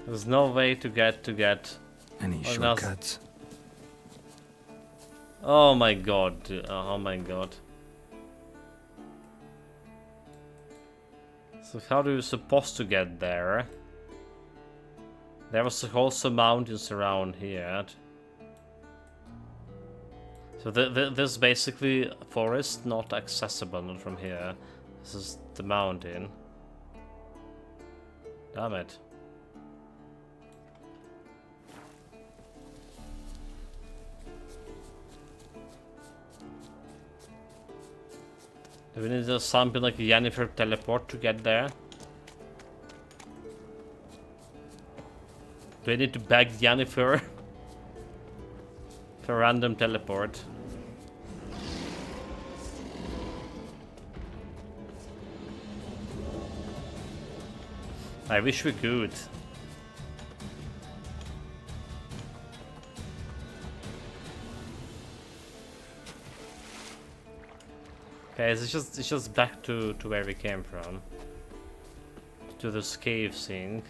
There's no way to get any shortcuts. Oh my god, oh my god. So how are you supposed to get there? There was also mountains around here. So this basically forest not accessible, not from here. This is the mountain. Damn it. Do we need something like a Yennefer teleport to get there? Do I need to beg Yennefer for a random teleport? I wish we could. Okay, it's just back to where we came from. To this cave thing.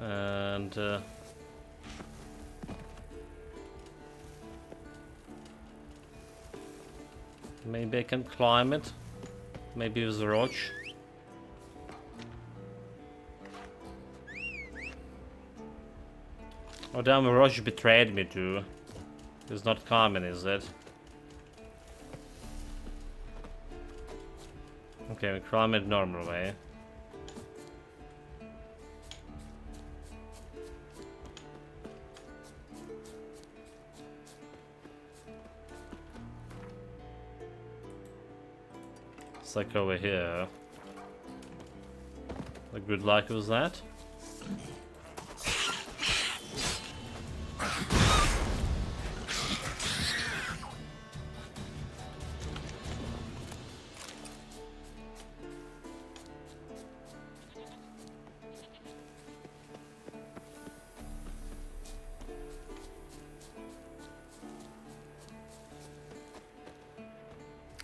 And maybe I can climb it. Maybe with a roach. Oh damn, Roche betrayed me too. It's not common, is it? Okay, we climb it normal way. It's like over here. Like good luck with that.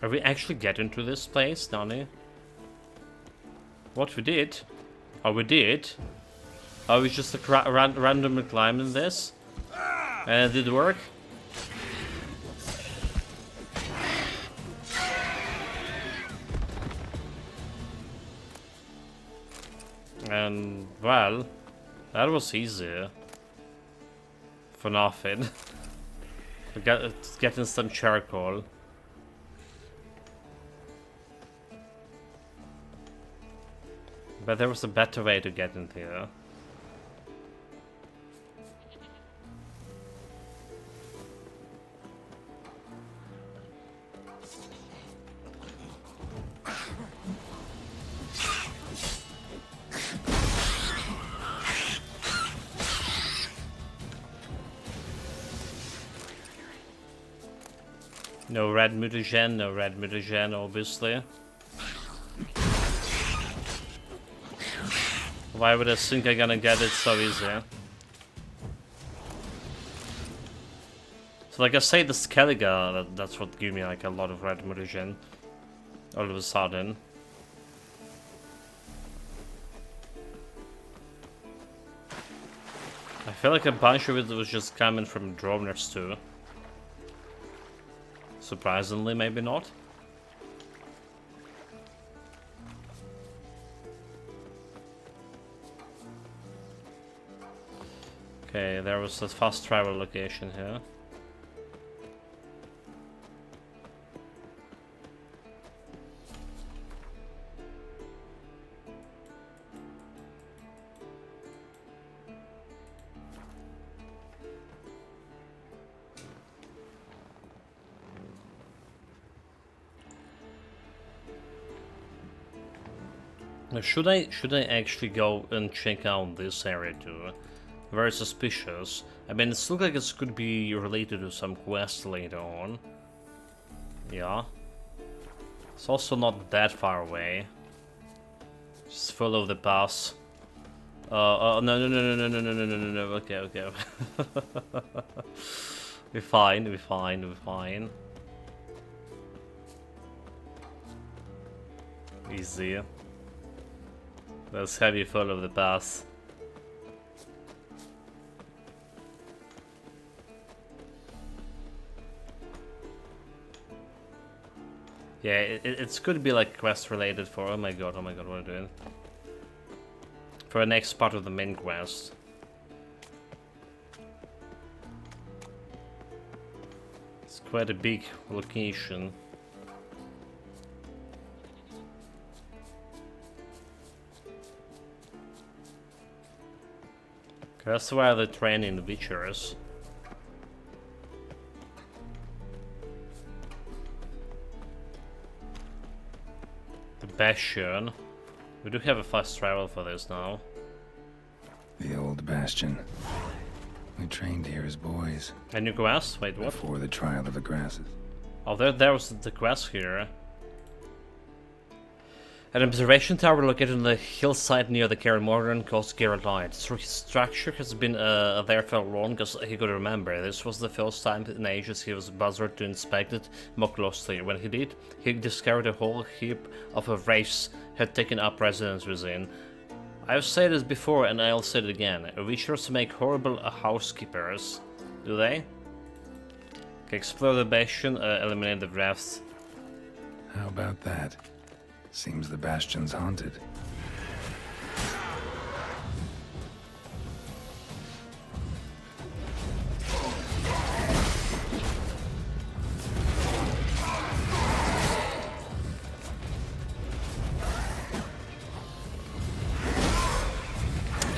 Are we actually getting to this place, Nani? What we did? Oh, we did? Oh, we just like, randomly climbing this? And it did work? And, well, that was easier. For nothing. Getting some charcoal. But there was a better way to get in here. No red mutagen, obviously. Why would I think I'm gonna get it so easy? So like I say, the Skellige, that's what gave me like a lot of red munition. All of a sudden. I feel like a bunch of it was just coming from droners too. Surprisingly, maybe not. Okay, there was a fast travel location here. Now, should I actually go and check out this area too? Very suspicious. I mean, it looks like it could be related to some quest later on. Yeah. It's also not that far away. Just follow the pass. No. Okay. We're fine. Easy. Let's have you follow the path. Yeah, it's could be like quest related for. Oh my god, what am I doing? For the next part of the main quest. It's quite a big location. That's where they're training the Witchers. The Bastion. We do have a fast travel for this now. The old Bastion. We trained here as boys. A new grass? Wait, what? Before the trial of the grasses. Oh, there was the grass here. An observation tower located on the hillside near the Kaer Morhen coast Geralt died. His structure has been there for long as he could remember. This was the first time in ages he was bothered to inspect it more closely. When he did, he discovered a whole heap of a race had taken up residence within. I've said this before and I'll say it again. Witchers make horrible housekeepers. Do they? Okay, explore the Bastion, eliminate the drafts. How about that? Seems the Bastion's haunted.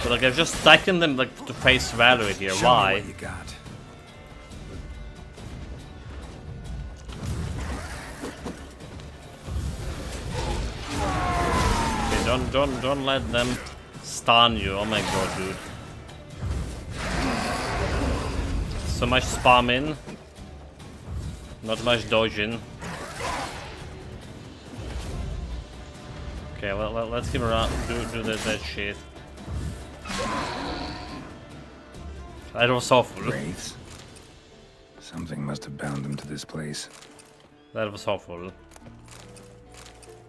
So like I've just taken them like to face value here. Why? What you got. Don't let them stun you. Oh my god, dude. So much spamming. Not much dodging. Okay, let's keep around. Do that shit. That was awful. Wraiths. Something must have bound them to this place. That was awful.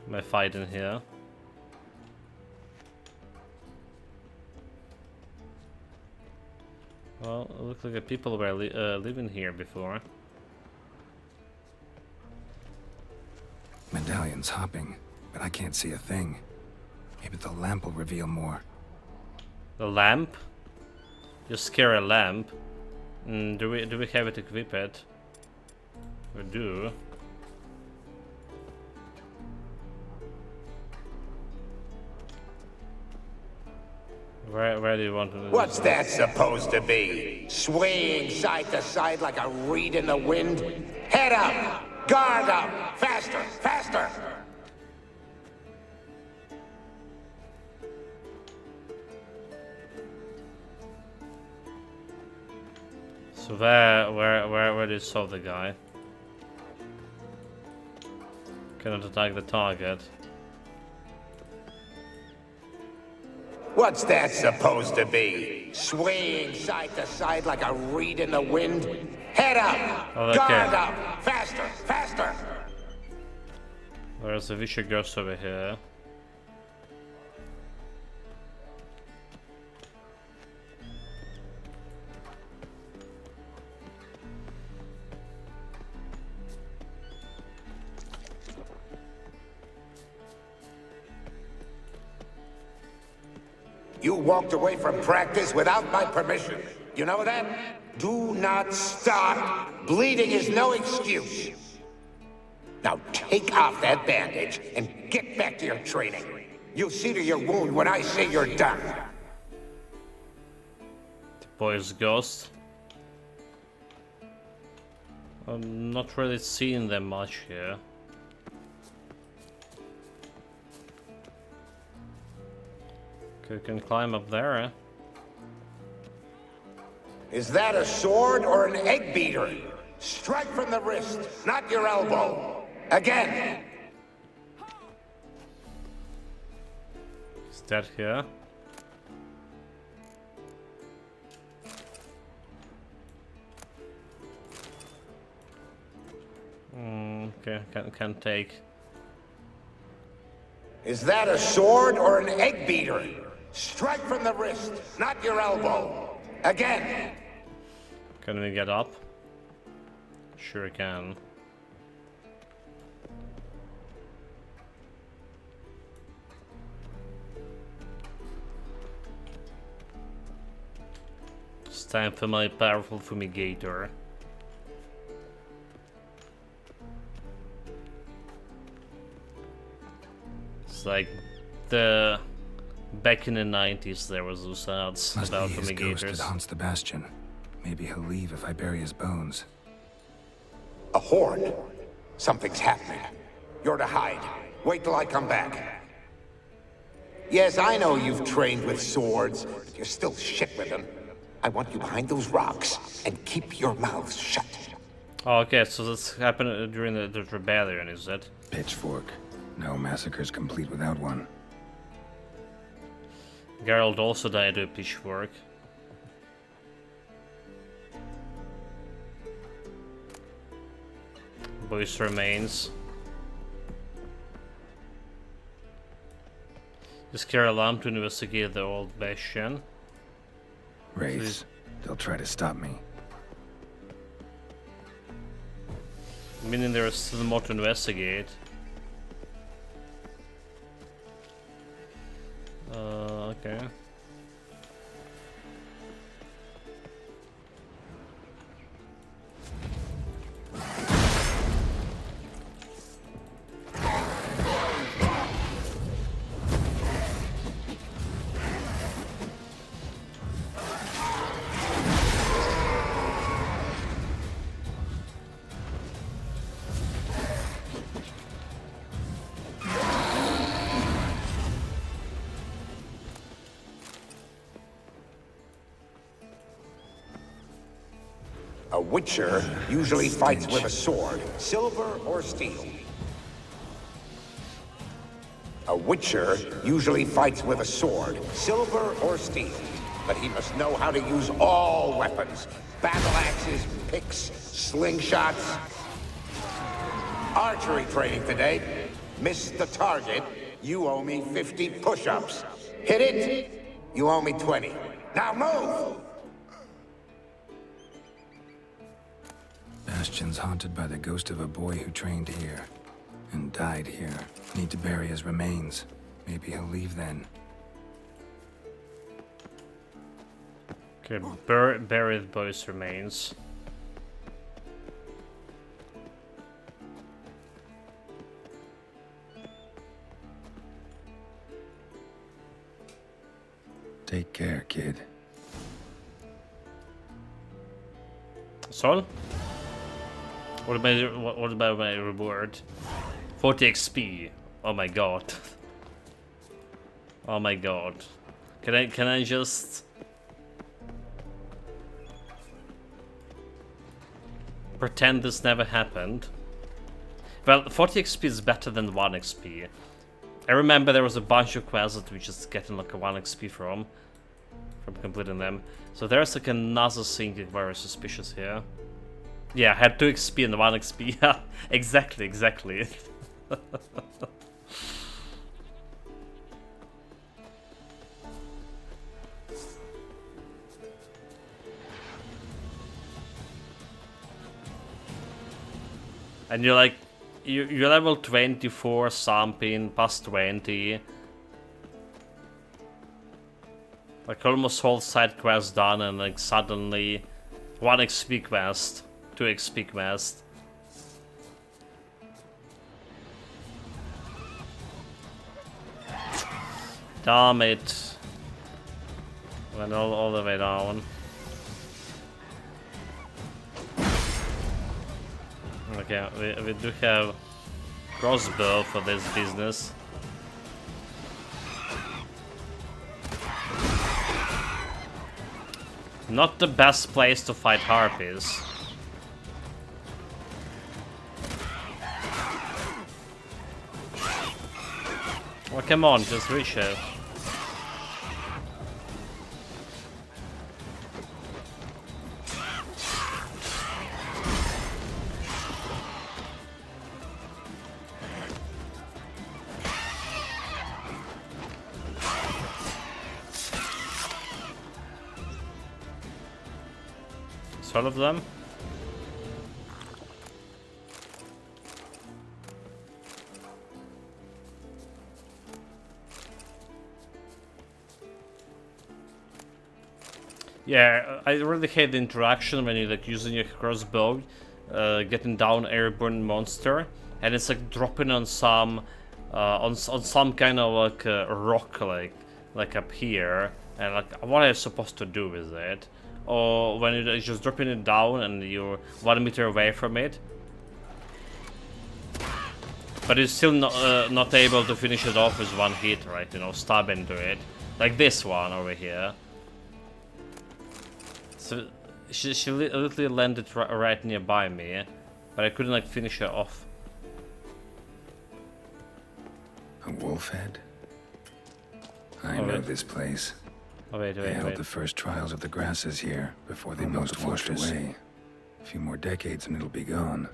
Am I fighting here? Well, it looks like the people were living here before. Medallion's hopping, but I can't see a thing. Maybe the lamp will reveal more. The lamp? Just scare a lamp. Do we have it equipped? We do. Where do you want to... What's that supposed to be? Swaying side to side like a reed in the wind? Head up! Guard up! Faster! Faster! So where do you saw the guy? Cannot attack the target. What's that supposed to be? swaying side to side like a reed in the wind. Head up! Oh, okay. Guard up! Faster! Faster! There's a vicious ghost over here. You walked away from practice without my permission. You know that? Do not stop. Bleeding is no excuse. Now take off that bandage and get back to your training. You'll see to your wound when I say you're done. The boy's ghost. I'm not really seeing them much here. Okay, we can climb up there, eh? Is that a sword or an egg beater? Strike from the wrist, not your elbow. Again. Is that here? Okay, can't take. Is that a sword or an egg beater? Strike from the wrist, not your elbow. Again. Can we get up? Sure can. It's time for my powerful fumigator. It's like the back in the 90s there was those ads Must about be his ghost that fumigators. haunts the Bastion. Maybe he'll leave if I bury his bones. A horde. Something's happening. You're to hide. Wait till I come back. Yes, I know you've trained with swords, but you're still shit with them. I want you behind those rocks, and keep your mouths shut. Oh, okay, so this happened during the rebellion, is it? Pitchfork. No massacre's complete without one. Geralt also died with pitchfork. Boy's remains. Use Karalam to investigate the old Bastion. Wraiths. They'll try to stop me. Meaning there's still more to investigate. Okay. A witcher usually fights with a sword, silver or steel. A witcher usually fights with a sword, silver or steel. But he must know how to use all weapons. Battle axes, picks, slingshots. Archery training today. Missed the target, you owe me 50 push-ups. Hit it, you owe me 20. Now move! Bastion's haunted by the ghost of a boy who trained here. And died here. Need to bury his remains. Maybe he'll leave then. Okay, bury the boy's remains. Take care, kid. Sol? What about my reward? 40 XP. Oh my god. Oh my god. Can I just pretend this never happened? Well, 40 XP is better than 1 XP. I remember there was a bunch of quests that we just getting like a 1 XP from. from completing them. So there's like another thing that's very suspicious here. Yeah, I had 2 XP and 1 XP. Yeah, exactly. And you're like, you're level 24 something, past 20. Like almost whole side quest done, and like suddenly 1 XP quest, 2 XP quest. Damn it. Went all the way down. Okay, we do have crossbow for this business. Not the best place to fight harpies. Oh, come on, just reach it. All of them. Yeah, I really hate the interaction when you're like using your crossbow, getting down airborne monster, and it's like dropping on some, on some kind of like rock, like up here, and like what are you supposed to do with it? Or when you're just dropping it down and you're 1 meter away from it, but you're still not able to finish it off with 1 hit, right? You know, stab into it, like this one over here. So she literally landed right nearby me, but I couldn't like finish her off. A wolf head? I know this place. Oh, wait, they held the first trials of the grasses here before they most washed away. A few more decades and it'll be gone.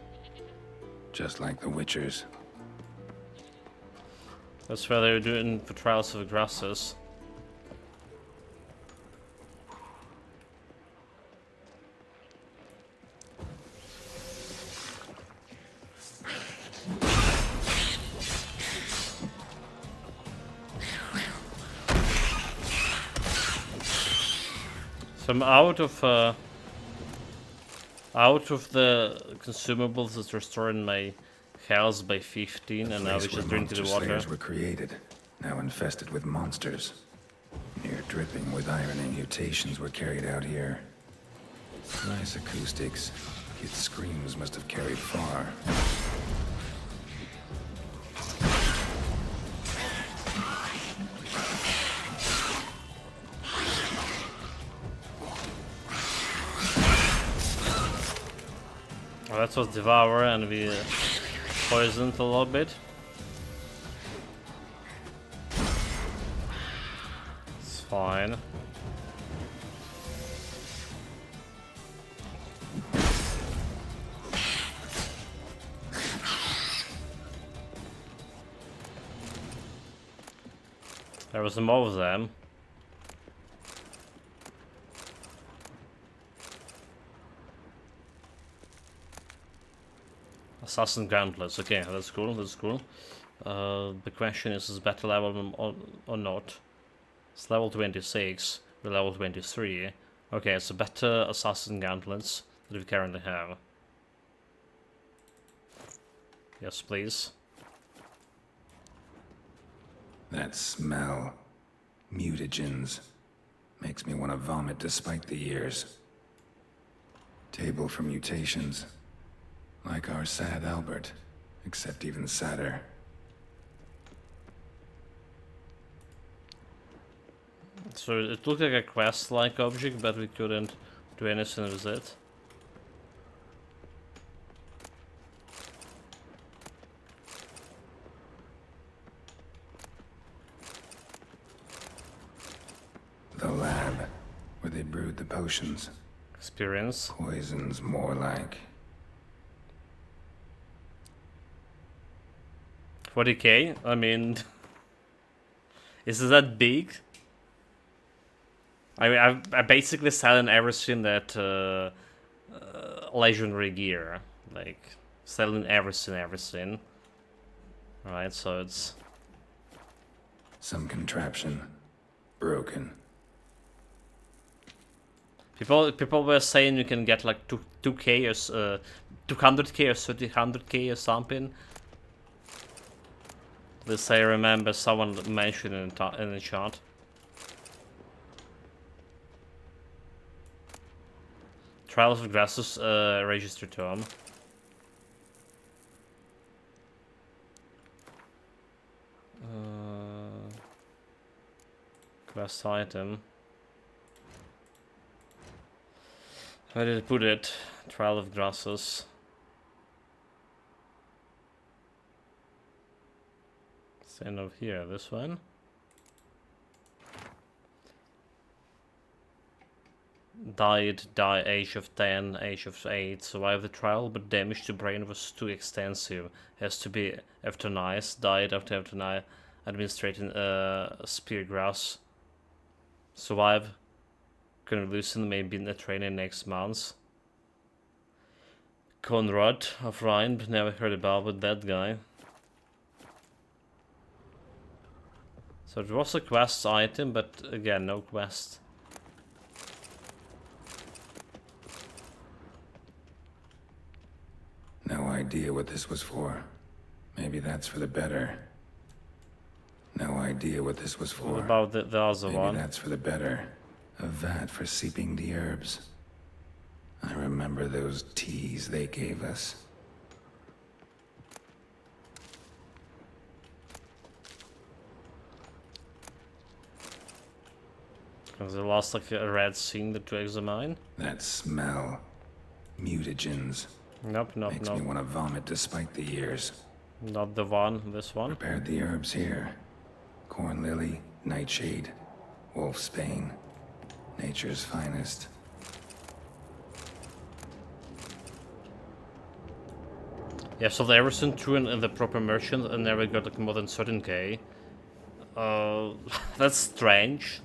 Just like the Witchers. That's where they were doing the trials of the grasses. So I'm out of the consumables that's restoring my health by 15, and now we just drink the water. Slayers were created, now infested with monsters. Near dripping with irony, mutations were carried out here. Nice acoustics. Kids' screams must have carried far. That was Devour, and we poisoned a little bit. It's fine. There was more of them. Assassin Gauntlets, okay, that's cool, that's cool. The question is better level or not? It's level 26, we're level 23. Okay, it's a better Assassin Gauntlets that we currently have. Yes, please. That smell. Mutagens. Makes me want to vomit despite the years. Table for mutations. Like our sad Albert, except even sadder. So it looked like a quest-like object, but we couldn't do anything with it. The lab. where they brewed the potions. Experience. Poisons, more like. 40k? I mean, is it that big? I mean, I basically selling everything that legendary gear, like selling everything. Right, so it's some contraption, broken. People were saying you can get like 2k or 200k or 300k or something. This I remember someone mentioned in the chat. Trials of Grassus registered term. Quest item. Where did it put it? Trial of Grassus. It's end of here, this one. Died, age of 10, age of 8, survived the trial, but damage to brain was too extensive. Has to be euthanized, died after administrating spear grass. Survive. Convalescent, maybe in the training next month. Conrad of Rhine, but never heard about with that guy. So it was a quest item, but again, no quest. No idea what this was for. Maybe that's for the better. No idea what this was for. What about the other one? Maybe that's for the better. A vat for seeping the herbs. I remember those teas they gave us. Was it lost like a red thing to examine? That smell. Mutagens. Nope. Makes me want to vomit despite the years. Not the one, this one. Prepared the herbs here. Corn lily, nightshade, wolfsbane. Nature's finest. Yeah, so the everything threw in the proper merchant and never got like more than 13k. That's strange.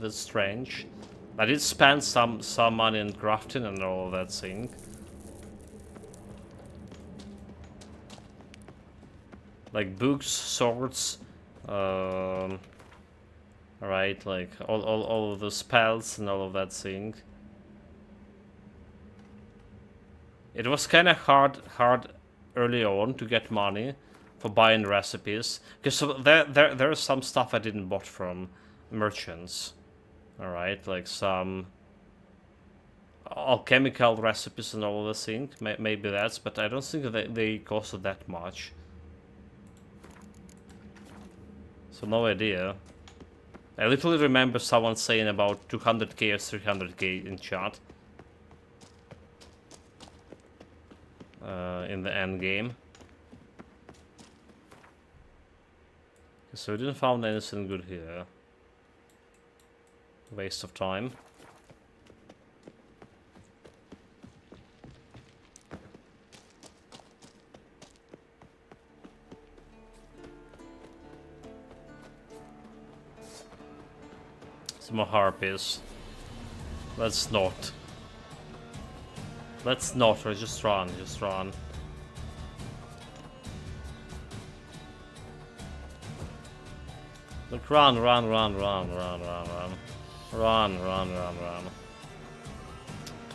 I did spend some money in crafting and all of that thing. Like books, swords, right, like all of the spells and all of that thing. It was kind of hard early on to get money for buying recipes, because so there's some stuff I didn't bought from merchants. All right, like some alchemical recipes and all of the thing. Maybe that's, but I don't think they costed that much. So no idea. I literally remember someone saying about 200k or 300k in chat. In the end game. So we didn't find anything good here. Waste of time. Some more harpies. Let's not, or just run. Look, run.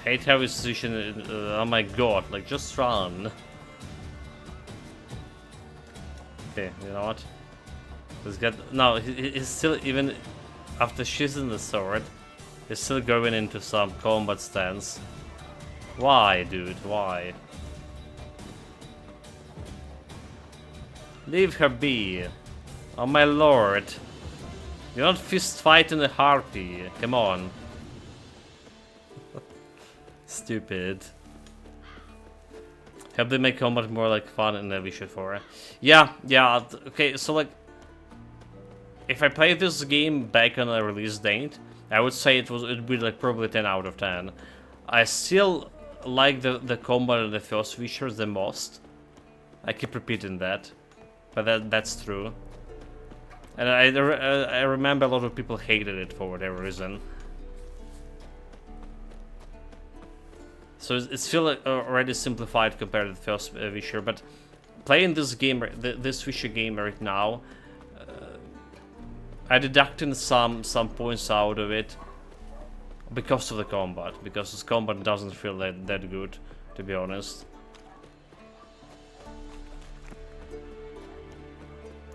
Hate how his position, oh my god, like just run. Okay, you know what? Let's get, no, he's still, even after sheathing the sword, he's still going into some combat stance. Why, dude, why? Leave her be. Oh my lord. You're not fist fighting a harpy. Come on. Stupid. Hope they make combat more like fun in the Witcher 4. Yeah, okay, so like if I played this game back on a release date, I would say it'd be like probably 10 out of 10. I still like the combat in the first Witcher the most. I keep repeating that, but that's true. And I remember a lot of people hated it for whatever reason. So it's still already simplified compared to the first Witcher, but playing this game, this Witcher game right now, I deducted some points out of it because of the combat, because this combat doesn't feel that good, to be honest.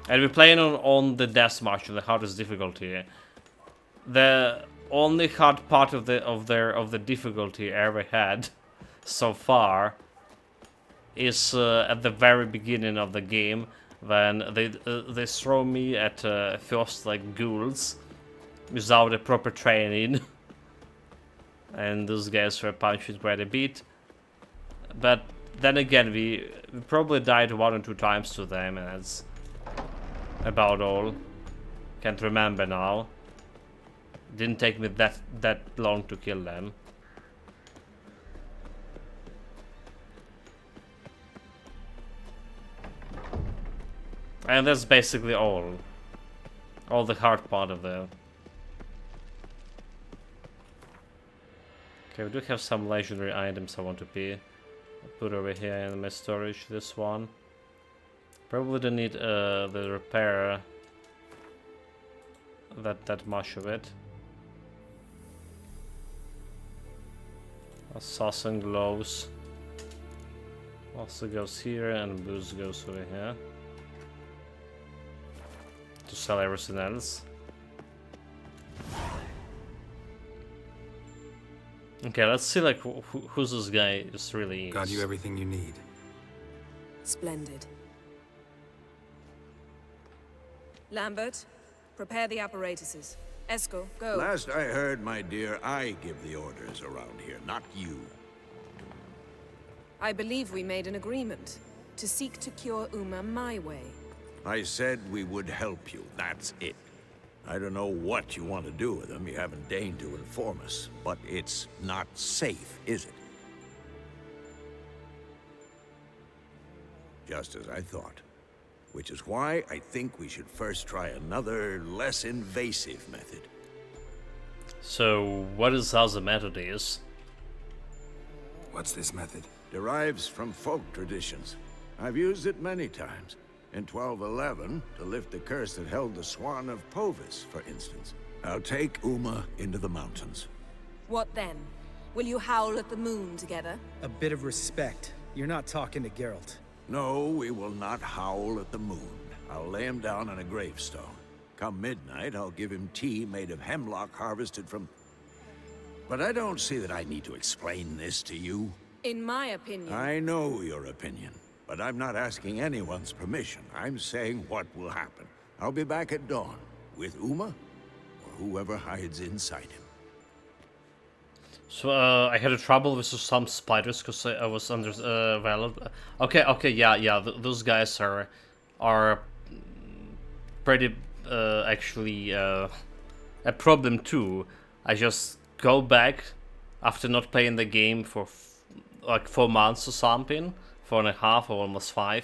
And we're playing on the deathmatch, on the hardest difficulty. The only hard part of the difficulty I ever had so far is at the very beginning of the game, when they throw me at first like ghouls without a proper training, and those guys were punched quite a bit. But then again, we probably died 1 or 2 times to them, and that's about all. Can't remember now. Didn't take me that long to kill them. And that's basically all the hard part of the... Okay, we do have some legendary items I want to put over here in my storage. This one. Probably don't need the repair that much of it. Assassin gloves also goes here, and booze goes over here to sell everything else. Okay, let's see like who's this guy is really is. Got you everything you need. Splendid. Lambert, prepare the apparatuses. Esco, go. Last I heard, my dear, I give the orders around here, not you. I believe we made an agreement to seek to cure Uma my way. I said we would help you, that's it. I don't know what you want to do with them, you haven't deigned to inform us, but it's not safe, is it? Just as I thought. Which is why I think we should first try another, less invasive method. So, what is how the method is? What's this method? Derives from folk traditions. I've used it many times. In 1211, to lift the curse that held the Swan of Povis, for instance. I'll take Uma into the mountains. What then? Will you howl at the moon together? A bit of respect. You're not talking to Geralt. No, we will not howl at the moon. I'll lay him down on a gravestone. Come midnight, I'll give him tea made of hemlock harvested from... But I don't see that I need to explain this to you. In my opinion... I know your opinion, but I'm not asking anyone's permission. I'm saying what will happen. I'll be back at dawn, with Uma, or whoever hides inside him. So I had a trouble with some spiders because I was under Okay, yeah. Those guys are pretty actually a problem too. I just go back after not playing the game for like 4 months or something, 4.5 or almost 5,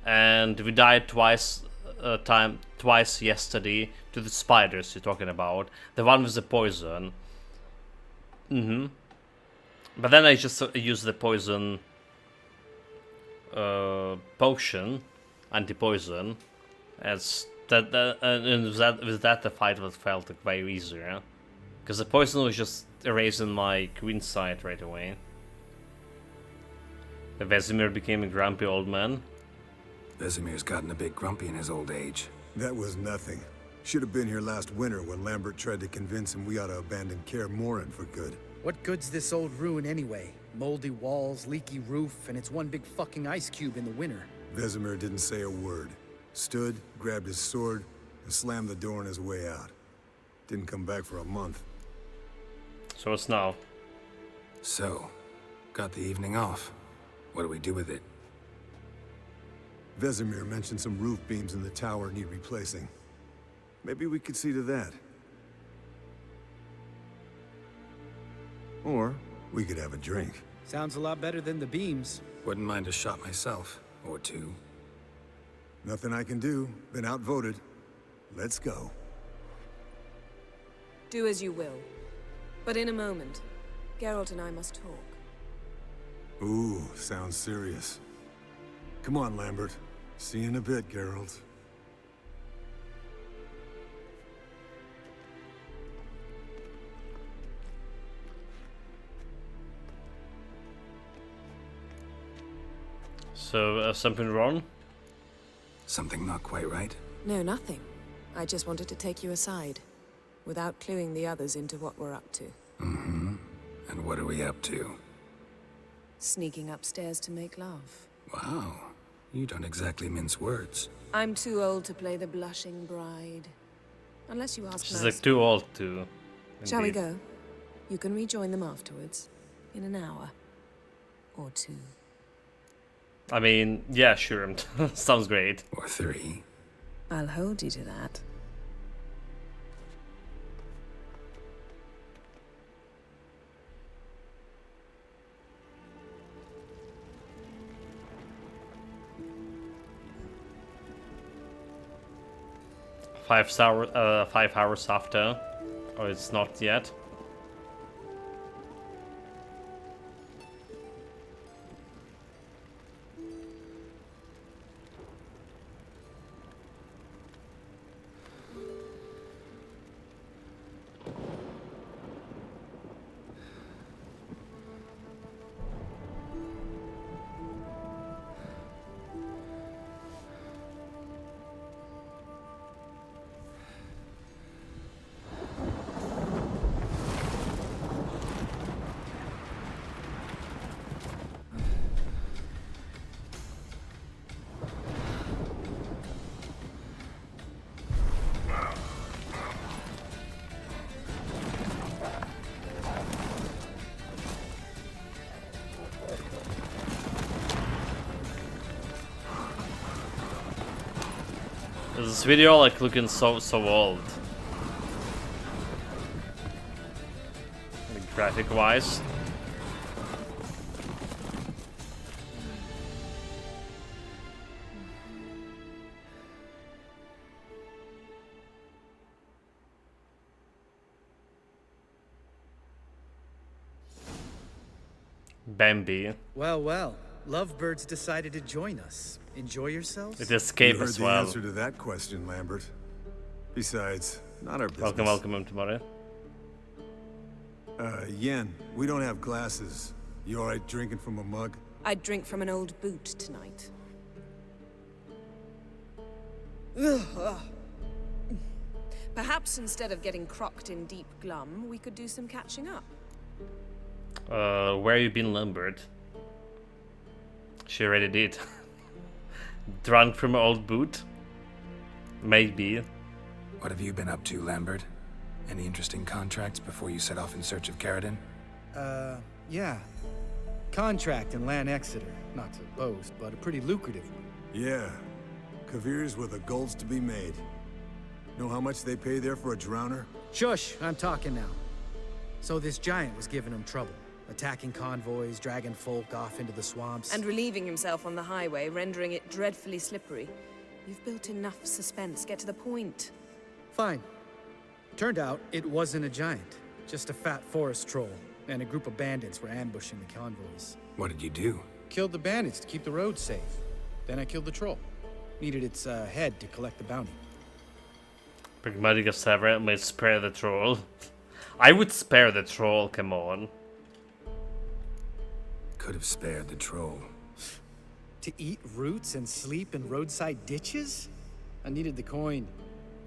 and we died twice yesterday to the spiders you're talking about. The one with the poison. But then I just use the poison potion, anti-poison, as that and with that the fight felt like way easier, because the poison was just erasing my queen side right away. The Vesemir became a grumpy old man. Vesemir's gotten a bit grumpy in his old age. That was nothing. Should have been here last winter when Lambert tried to convince him we ought to abandon Kaer Morhen for good. What good's this old ruin anyway? Moldy walls, leaky roof, and it's one big fucking ice cube in the winter. Vesemir didn't say a word. Stood, grabbed his sword, and slammed the door on his way out. Didn't come back for a month. So it's now. So, got the evening off. What do we do with it? Vesemir mentioned some roof beams in the tower need replacing. Maybe we could see to that. Or we could have a drink. Sounds a lot better than the beams. Wouldn't mind a shot myself, or two. Nothing I can do. Been outvoted. Let's go. Do as you will. But in a moment, Geralt and I must talk. Ooh, sounds serious. Come on, Lambert. See you in a bit, Geralt. So, something wrong? Something not quite right? No, nothing. I just wanted to take you aside, without cluing the others into what we're up to. Mm-hmm. And what are we up to? Sneaking upstairs to make love. Wow. You don't exactly mince words. I'm too old to play the blushing bride. Unless you ask She's nicely. like too old to. Shall we indeed. go? You can rejoin them afterwards. In an hour. Or two. I mean, yeah, sure. Sounds great. Or 3. I'll hold you to that. Five hours after. Or it's not yet. Is this video like looking so old? Like, graphic wise. Bambi. Well, well. Lovebirds decided to join us. Enjoy yourselves? It escaped You heard as the well. answer to that question, Lambert. Besides, not our business. Welcome, tomorrow. Yen, we don't have glasses. You alright drinking from a mug? I'd drink from an old boot tonight. Perhaps instead of getting crocked in deep glum, we could do some catching up. Where you been, Lambert? She already did. Drunk from an old boot? Maybe. What have you been up to, Lambert? Any interesting contracts before you set off in search of Caridin? Yeah. Contract in Lan Exeter. Not to boast, but a pretty lucrative one. Yeah. Kavir's where the gold's to be made. Know how much they pay there for a drowner? Shush, I'm talking now. So this giant was giving him trouble. Attacking convoys, dragging folk off into the swamps. And relieving himself on the highway, rendering it dreadfully slippery. You've built enough suspense. Get to the point. Fine. Turned out it wasn't a giant. Just a fat forest troll. And a group of bandits were ambushing the convoys. What did you do? Killed the bandits to keep the road safe. Then I killed the troll. Needed its head to collect the bounty. Pragmatic Severa may spare the troll. I would spare the troll, come on. Could have spared the troll. To eat roots and sleep in roadside ditches? I needed the coin.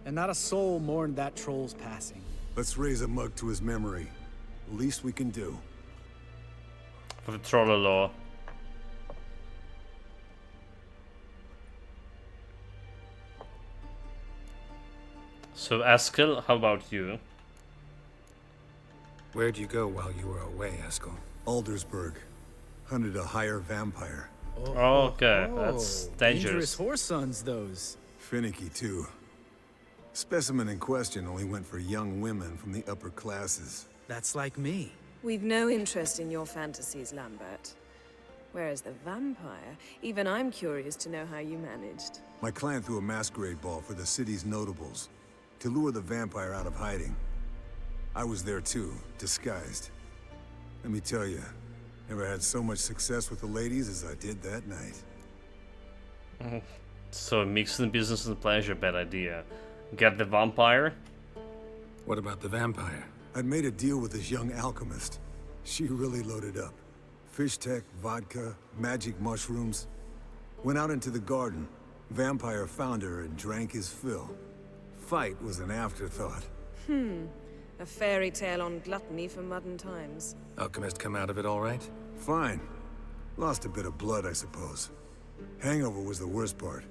And not a soul mourned that troll's passing. Let's raise a mug to his memory. Least we can do. For the troll law. So Askel, how about you? Where'd you go while you were away, Askel? Aldersburg. Hunted a higher vampire. Okay, that's dangerous. Dangerous horse sons, those. Finicky, too. Specimen in question only went for young women from the upper classes. That's like me. We've no interest in your fantasies, Lambert. Whereas the vampire, even I'm curious to know how you managed. My clan threw a masquerade ball for the city's notables to lure the vampire out of hiding. I was there too, disguised. Let me tell you, never had so much success with the ladies as I did that night. So mixing business and pleasure, bad idea. Get the vampire? What about the vampire? I'd made a deal with this young alchemist. She really loaded up. Fish tech, vodka, magic mushrooms. Went out into the garden. Vampire found her and drank his fill. Fight was an afterthought. A fairy tale on gluttony for modern times. Alchemist come out of it all right? Fine. Lost a bit of blood, I suppose. Hangover was the worst part.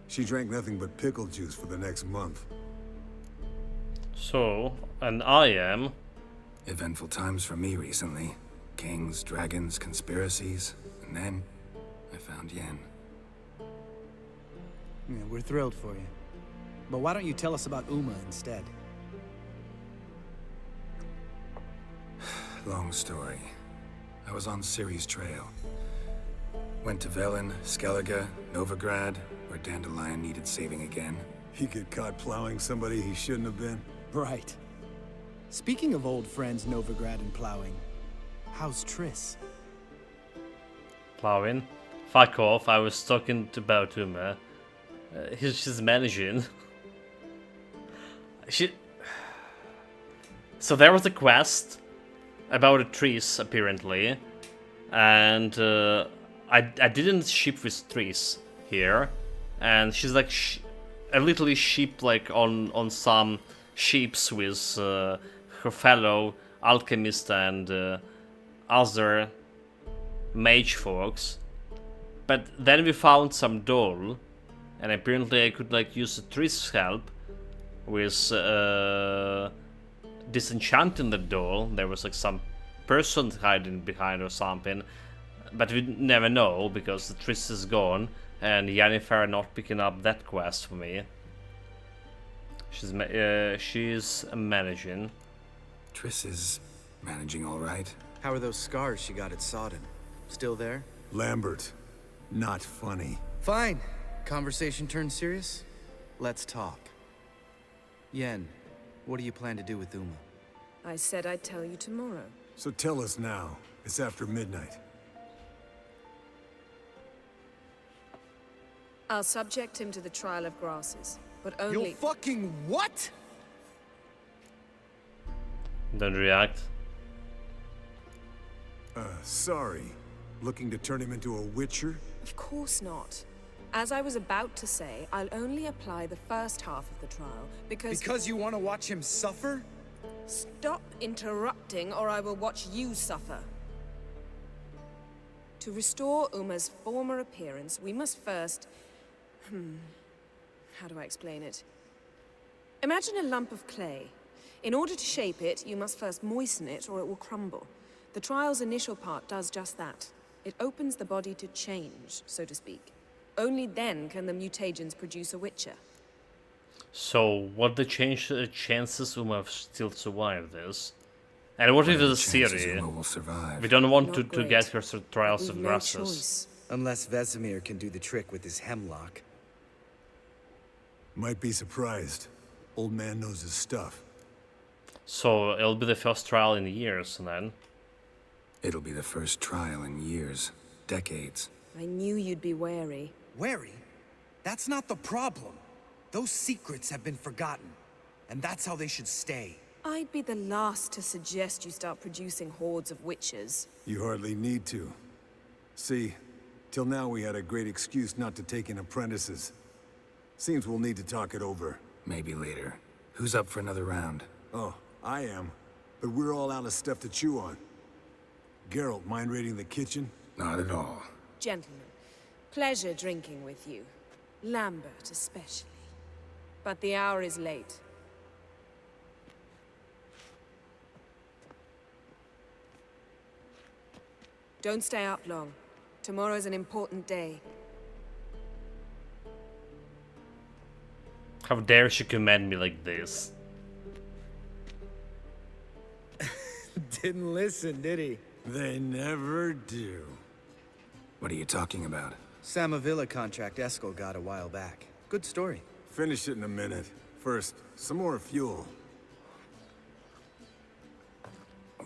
She drank nothing but pickle juice for the next month. So, and I am... Eventful times for me recently. Kings, dragons, conspiracies, and then I found Yen. Yeah, we're thrilled for you. But why don't you tell us about Uma instead? Long story. I was on Ciri's trail. Went to Velen, Skellige, Novigrad, where Dandelion needed saving again. He get caught plowing somebody he shouldn't have been? Right. Speaking of old friends Novigrad and plowing, how's Triss? Plowing? Fuck off, I was talking about Uma. She's managing. So there was a quest about a Triss, apparently. And I didn't ship with Triss here. And she's like a little ship like on some ships with her fellow alchemist and other mage folks. But then we found some doll, and apparently I could like use Triss' help with disenchanting the doll. There was like some person hiding behind or something, but we never know because the Triss is gone. And Yennefer not picking up that quest for me. She's managing. Triss is managing all right. How are those scars she got at Sodden? Still there? Lambert, not funny. Fine. Conversation turned serious? Let's talk. Yen, what do you plan to do with Uma? I said I'd tell you tomorrow. So tell us now. It's after midnight. I'll subject him to the trial of grasses, but only— You fucking what? Don't react. Sorry. Looking to turn him into a witcher? Of course not. As I was about to say, I'll only apply the first half of the trial, because— Because you want to watch him suffer? Stop interrupting, or I will watch you suffer. To restore Uma's former appearance, we must first— how do I explain it? Imagine a lump of clay. In order to shape it, you must first moisten it or it will crumble. The trial's initial part does just that. It opens the body to change, so to speak. Only then can the mutagens produce a witcher. So, what the chances Uma still survive this? And what if it's a Ciri? We don't want to get her through trials of grasses. Unless Vesemir can do the trick with his hemlock. Might be surprised. Old man knows his stuff. So, it'll be the first trial in years, then? It'll be the first trial in years. Decades. I knew you'd be wary. Wary? That's not the problem. Those secrets have been forgotten. And that's how they should stay. I'd be the last to suggest you start producing hordes of witches. You hardly need to. See, till now we had a great excuse not to take in apprentices. Seems we'll need to talk it over. Maybe later. Who's up for another round? Oh, I am. But we're all out of stuff to chew on. Geralt, mind raiding the kitchen? Not at all. Gentlemen, pleasure drinking with you. Lambert especially. But the hour is late. Don't stay up long. Tomorrow's an important day. How dare she command me like this? Didn't listen, did he? They never do. What are you talking about? Samavilla contract Eskel got a while back. Good story. Finish it in a minute. First, some more fuel.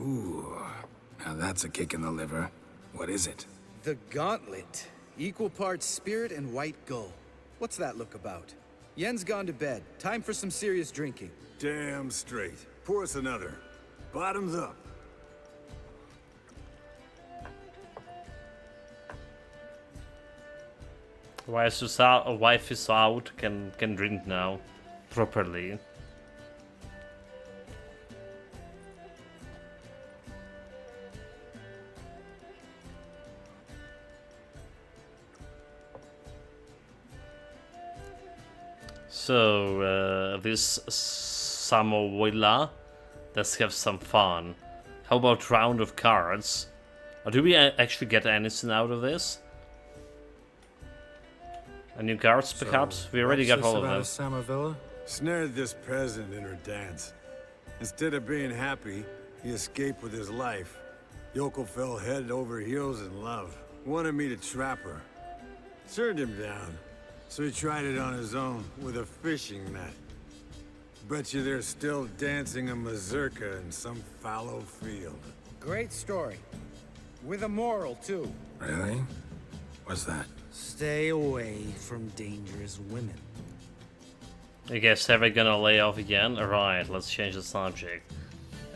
Ooh, now that's a kick in the liver. What is it? The Gauntlet. Equal parts spirit and white gull. What's that look about? Yen's gone to bed. Time for some serious drinking. Damn straight. Pour us another. Bottoms up. Wife is out, can drink now. Properly. So, this Samavilla, let's have some fun. How about round of cards? Or do we actually get anything out of this? A new cards, perhaps? We already got all of them. Samavilla? Snared this peasant in her dance. Instead of being happy, he escaped with his life. Yoko fell head over heels in love. Wanted me to trap her. Turned him down. So he tried it on his own, with a fishing net. Bet you they're still dancing a mazurka in some fallow field. Great story. With a moral, too. Really? What's that? Stay away from dangerous women. I guess, are we gonna lay off again? Alright, let's change the subject.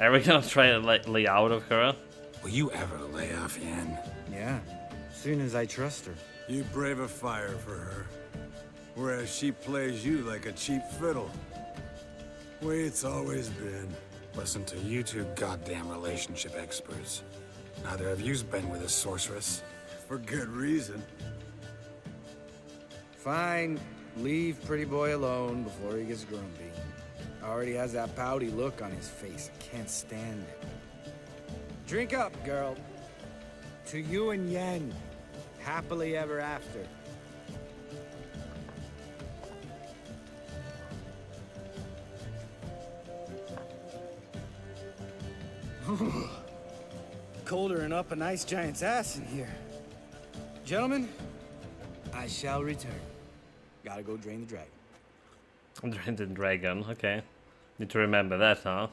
Are we gonna try to lay out of her? Will you ever lay off Yen? Yeah, soon as I trust her. You brave a fire for her. Whereas she plays you like a cheap fiddle. Way it's always been. Listen to you two goddamn relationship experts. Neither of you's been with a sorceress. For good reason. Fine. Leave pretty boy alone before he gets grumpy. Already has that pouty look on his face. I can't stand it. Drink up, girl. To you and Yen. Happily ever after. Colder than up a nice giant's ass in here. Gentlemen, I shall return. Gotta go drain the dragon. Drain the dragon, okay. Need to remember that, huh?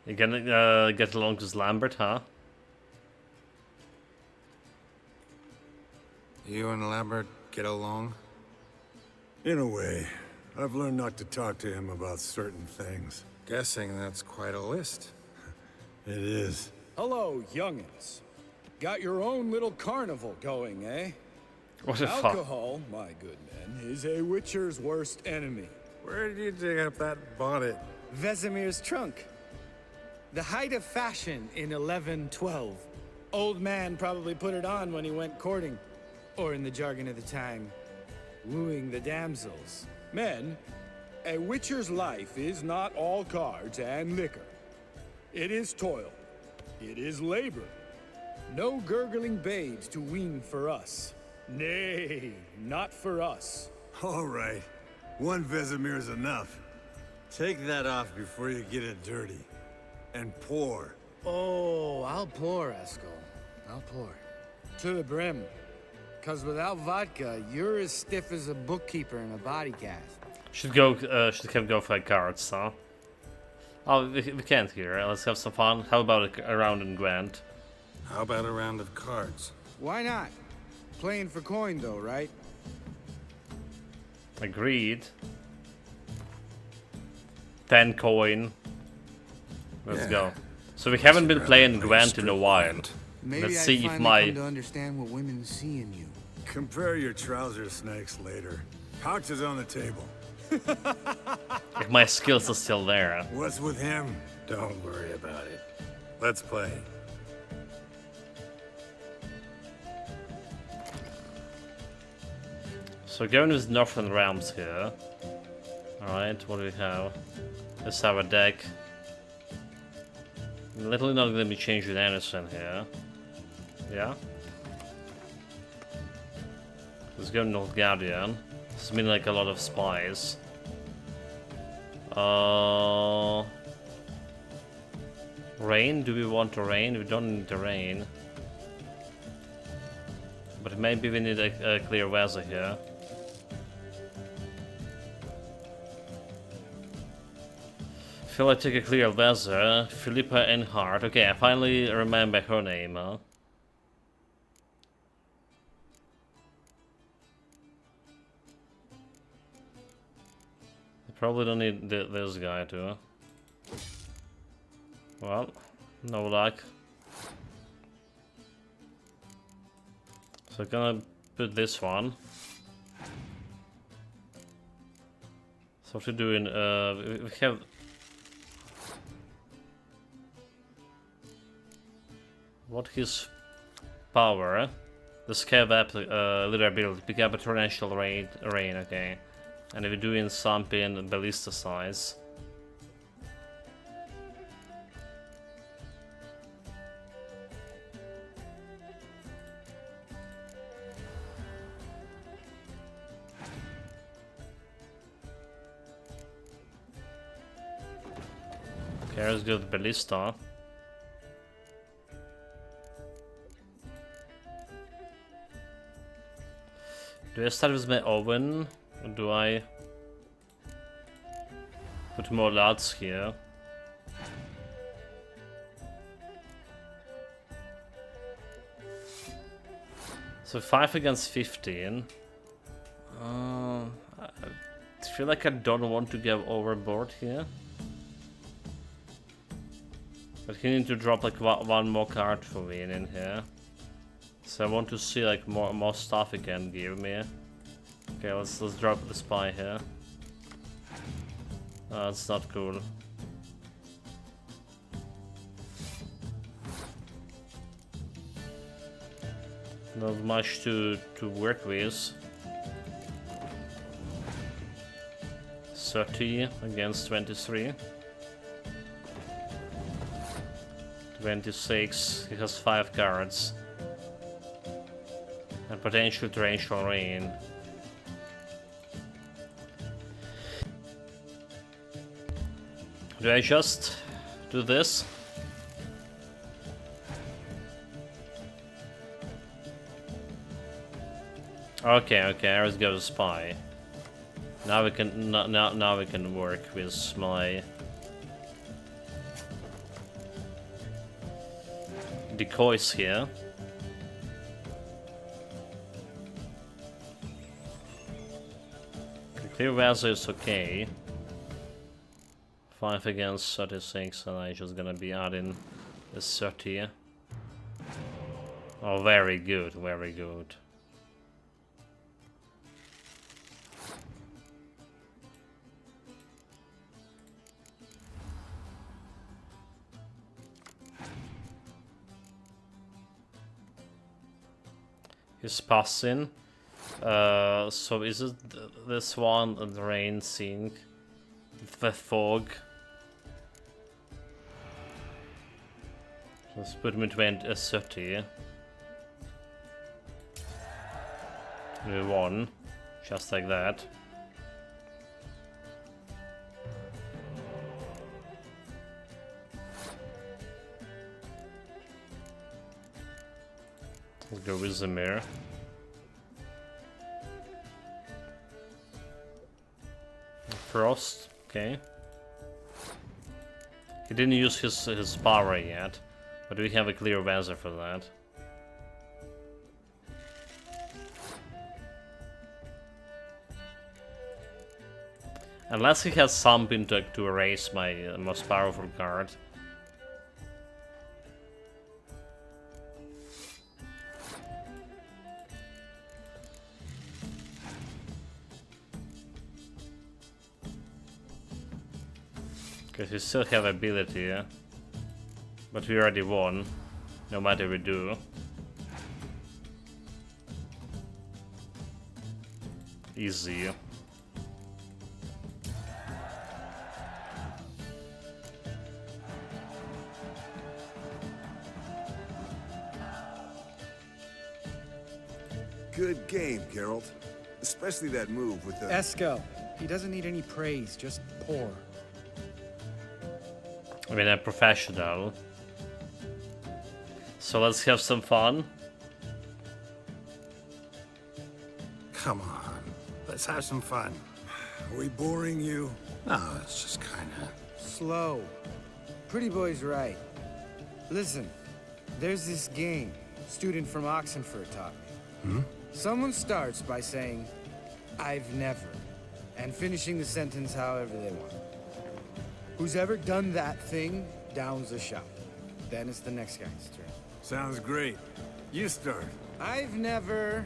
You gonna get along with Lambert, huh? You and Lambert get along? In a way. I've learned not to talk to him about certain things. Guessing that's quite a list. It is. Hello, youngins. Got your own little carnival going, eh? What the fuck? Alcohol, my good men, is a witcher's worst enemy. Where did you dig up that bonnet? Vesemir's trunk. The height of fashion in 1112. Old man probably put it on when he went courting. Or in the jargon of the time, wooing the damsels. Men, a witcher's life is not all cards and liquor. It is toil. It is labor. No gurgling babes to wean for us. Nay, not for us. All right. One Vesemir's enough. Take that off before you get it dirty. And pour. Oh, I'll pour, Eskel. I'll pour. To the brim. 'Cause without vodka, you're as stiff as a bookkeeper in a body cast. Should have go for cards, huh? Oh, we can't here. Let's have some fun. How about a round in Gwent? How about a round of cards? Why not? Playing for coin, though, right? Agreed. 10 coin. Let's go. So we haven't been playing Gwent in a while. Maybe Let's I see if finally come my... to understand what women see in you. Compare your trouser snakes later. Pouch is on the table. If my skills are still there. What's with him? Don't worry about it. Let's play. So going with Northern Realms here. Alright, what do we have? Let's have a deck. Literally not gonna be changing anything here. Yeah? Let's go North Guardian. This has been like a lot of spies. Rain? Do we want to rain? We don't need the rain. But maybe we need a clear weather here. I feel like take a clear weather. Philippa Enhart. Okay, I finally remember her name, huh? I probably don't need this guy too. Well, no luck. So I'm gonna put this one. So what we're doing, we have... What is power? The scav leader ability, pick up a torrential rain, okay. And if we're doing something ballista size. Okay, let's go with ballista. Do I start with my oven, or do I put more lads here? So 5 against 15. I feel like I don't want to go overboard here. But he need to drop like one more card for me in here. So I want to see like more stuff he can give me. Okay, let's drop the spy here. That's not cool. Not much to work with. 30 against 23. 26, he has 5 cards. And potential torrential rain. Do I just do this? Okay, let's go to spy. Now we can now we can work with my decoys here. Clear weather is okay. 5 against 36, and I'm just gonna be adding this 30. Oh, very good, very good. He's passing. So is it this one, the rain sink, the fog? Let's put him in 30. We won, just like that. Let's go with the mirror. Frost, okay. He didn't use his power yet, but we have a clear weather for that. Unless he has something to erase my most powerful card. Because we still have ability, yeah? But we already won, no matter we do. Easy. Good game, Geralt. Especially that move with the... Eskel, he doesn't need any praise, just pour. I mean, I'm professional. So let's have some fun. Come on, let's have some fun. Are we boring you? No, it's just kinda... Slow. Pretty boy's right. Listen, there's this game student from Oxenford taught me. Someone starts by saying, I've never, and finishing the sentence however they want. Who's ever done that thing downs the shot. Then it's the next guy's turn. Sounds great. You start. I've never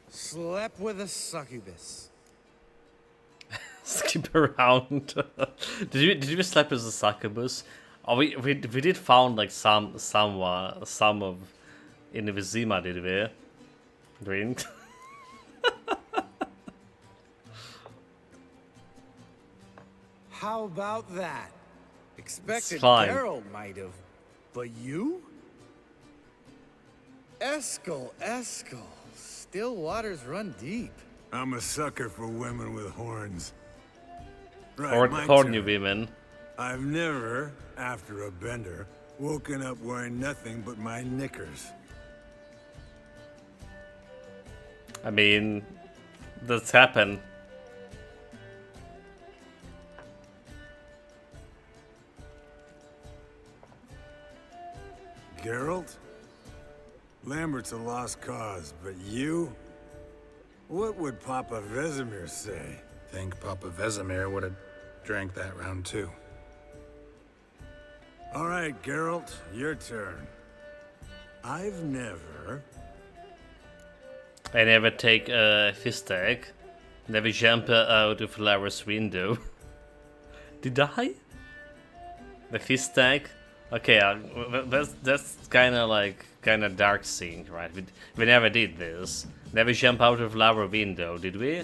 slept with a succubus. Skip around. did you slap as a succubus? Oh, we did found like some of in the Vizima, did we? Drink. How about that? Expected fine. Geralt might have, but you? Eskel. Still waters run deep. I'm a sucker for women with horns. Horny women. I've never, after a bender, woken up wearing nothing but my knickers. I mean, that's happened. Geralt? Lambert's a lost cause, but you? What would Papa Vesemir say? Think Papa Vesemir would have drank that round too. All right, Geralt, your turn. I've never... I never take a fist tag. Never jump out of Lara's window. Did I? The fist tag? Okay, that's kind of dark scene, right? We never did this. Never jump out of Lara window, did we?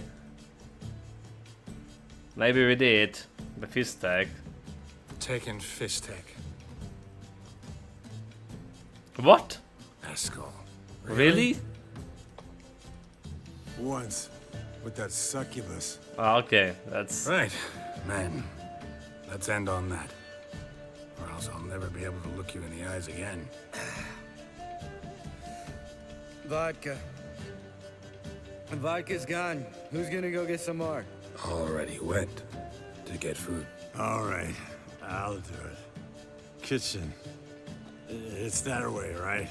Maybe we did. The fist tag. Taking fist tag. What? Eskel. Really? Once, with that succubus. Oh, okay, that's... Right, man. Let's end on that. Or else I'll never be able to look you in the eyes again. Vodka. Vodka's gone. Who's gonna go get some more? Already went to get food. All right, I'll do it. Kitchen. It's that way, right?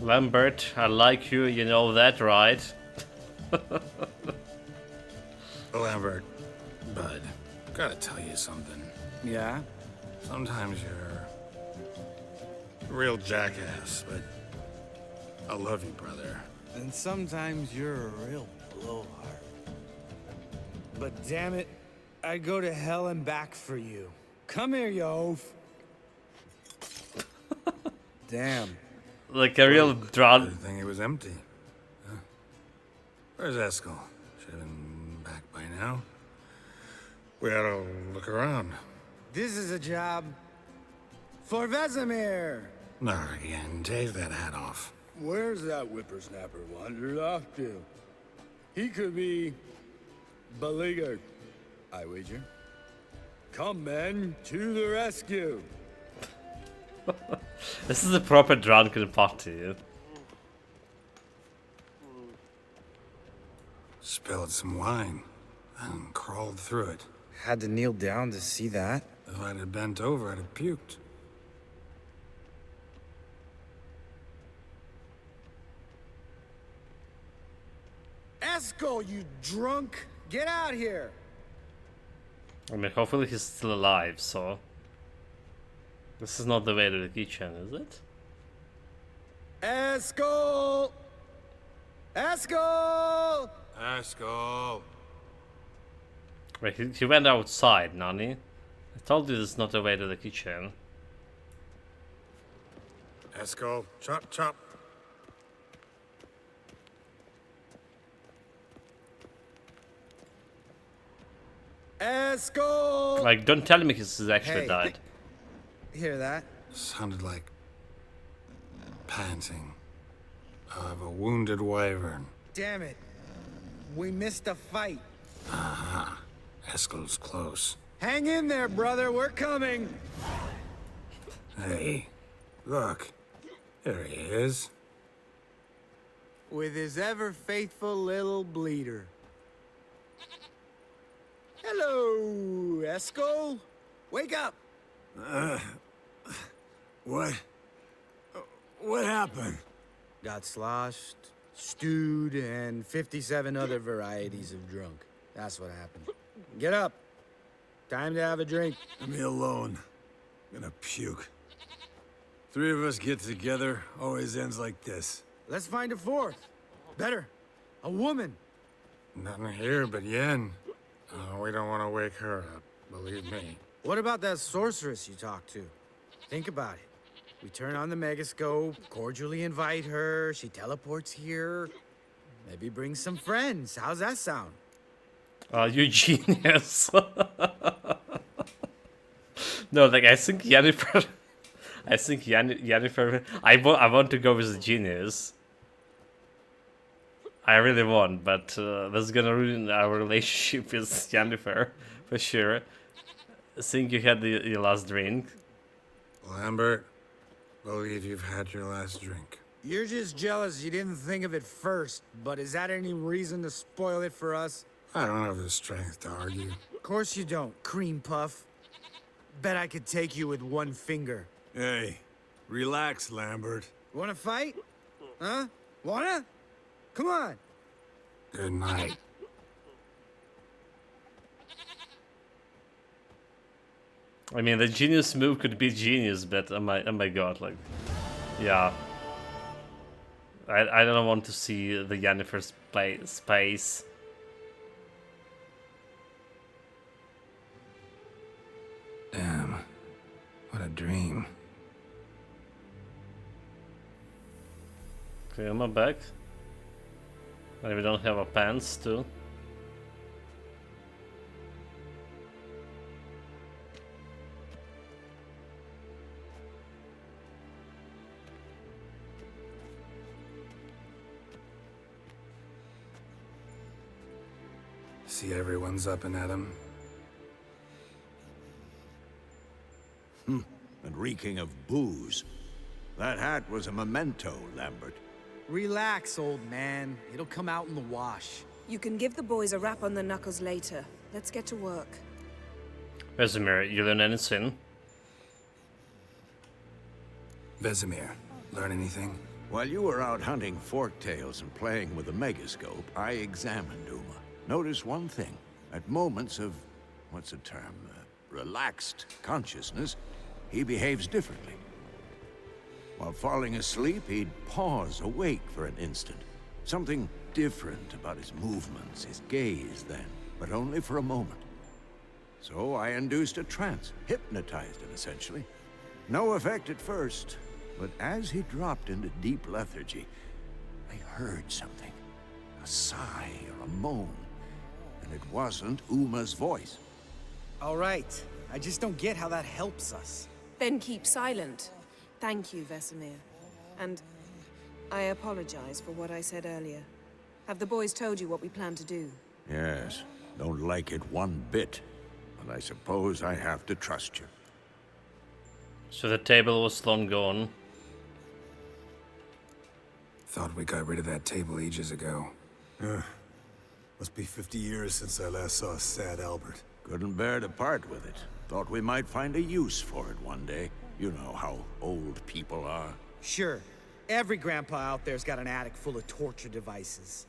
Lambert, I like you, you know that, right? Lambert, bud, gotta tell you something. Yeah? Sometimes you're a real jackass, but I love you, brother. And sometimes you're a real blowhard. But damn it, I'd go to hell and back for you. Come here, you oaf. Damn. Like a real drunk. Good thing it was empty. Huh? Where's Eskel? Should have been back by now. We ought to look around. This is a job for Vesemir. Not again. Take that hat off. Where's that whippersnapper wandered off to? He could be beleaguered, I wager. Come, men, to the rescue. This is a proper drunken party. Spilled some wine and crawled through it. Had to kneel down to see that. If I'd have bent over, I'd have puked. Eskel, you drunk! Get out here! I mean, hopefully he's still alive, so... This is not the way to the kitchen, is it? Eskel! Eskel! Eskel! Wait, he went outside, Nani. I told you this is not the way to the kitchen. Eskel, chop, chop. Eskel! Like, don't tell me he's actually died. Hear that? Sounded like panting of a wounded wyvern. Damn it. We missed a fight. Aha. Eskel's close. Hang in there, brother. We're coming. Hey, look. There he is. With his ever-faithful little bleeder. Hello, Eskel. Wake up. What? What happened? Got sloshed, stewed, and 57 other varieties of drunk. That's what happened. Get up. Time to have a drink. Leave me alone. I'm gonna puke. Three of us get together, always ends like this. Let's find a fourth. Better. A woman. Nothing here but Yen. Oh, we don't want to wake her up, believe me. What about that sorceress you talked to? Think about it. We turn on the megascope, cordially invite her, she teleports here. Maybe bring some friends. How's that sound? You genius. No, like, I think Yennefer... I think Yennefer... I want to go with the genius. I really want, but that's gonna ruin our relationship with Yennefer, for sure. I think you had your last drink. Lambert, believe you've had your last drink. You're just jealous you didn't think of it first, but is that any reason to spoil it for us? I don't have the strength to argue. Of course you don't, cream puff. Bet I could take you with one finger. Hey, relax, Lambert. Wanna fight? Huh? Wanna? Come on. Good night. I mean, the genius move could be genius, but oh my god, like, yeah. I don't want to see the Yennefer's space. Damn, what a dream. Okay, am I back? And we don't have our pants too. See everyone's up and at 'em. And reeking of booze. That hat was a memento, Lambert. Relax, old man. It'll come out in the wash. You can give the boys a rap on the knuckles later. Let's get to work. Vesemir, you learn anything? Vesemir, learn anything? While you were out hunting forktails and playing with the megascope, I examined Uma. Notice one thing. At moments of, what's the term, relaxed consciousness, he behaves differently. While falling asleep, he'd pause awake for an instant. Something different about his movements, his gaze then, but only for a moment. So I induced a trance, hypnotized him essentially. No effect at first, but as he dropped into deep lethargy, I heard something. A sigh or a moan. And it wasn't Uma's voice. All right. I just don't get how that helps us. Then keep silent. Thank you, Vesemir. And I apologize for what I said earlier. Have the boys told you what we plan to do? Yes, don't like it one bit. But I suppose I have to trust you. So the table was long gone. Thought we got rid of that table ages ago. Must be 50 years since I last saw sad Albert. Couldn't bear to part with it. Thought we might find a use for it one day. You know how old people are. Sure. Every grandpa out there's got an attic full of torture devices.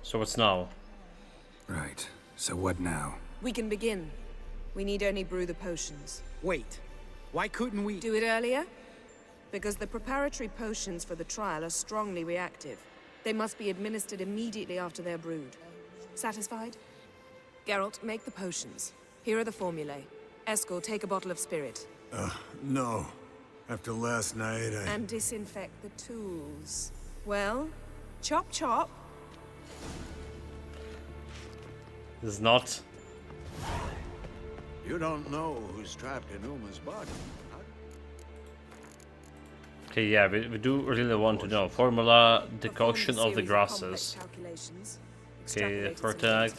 So what's now? Right. So what now? We can begin. We need only brew the potions. Wait. Why couldn't we... Do it earlier? Because the preparatory potions for the trial are strongly reactive. They must be administered immediately after they're brewed. Satisfied? Geralt, make the potions. Here are the formulae. Eskel, take a bottle of spirit. No. After last night, And disinfect the tools. Well, chop chop. It's not. You don't know who's trapped in Uma's body. Okay, yeah, we do really want to know. Formula, decoction of the grasses. Okay, for tag.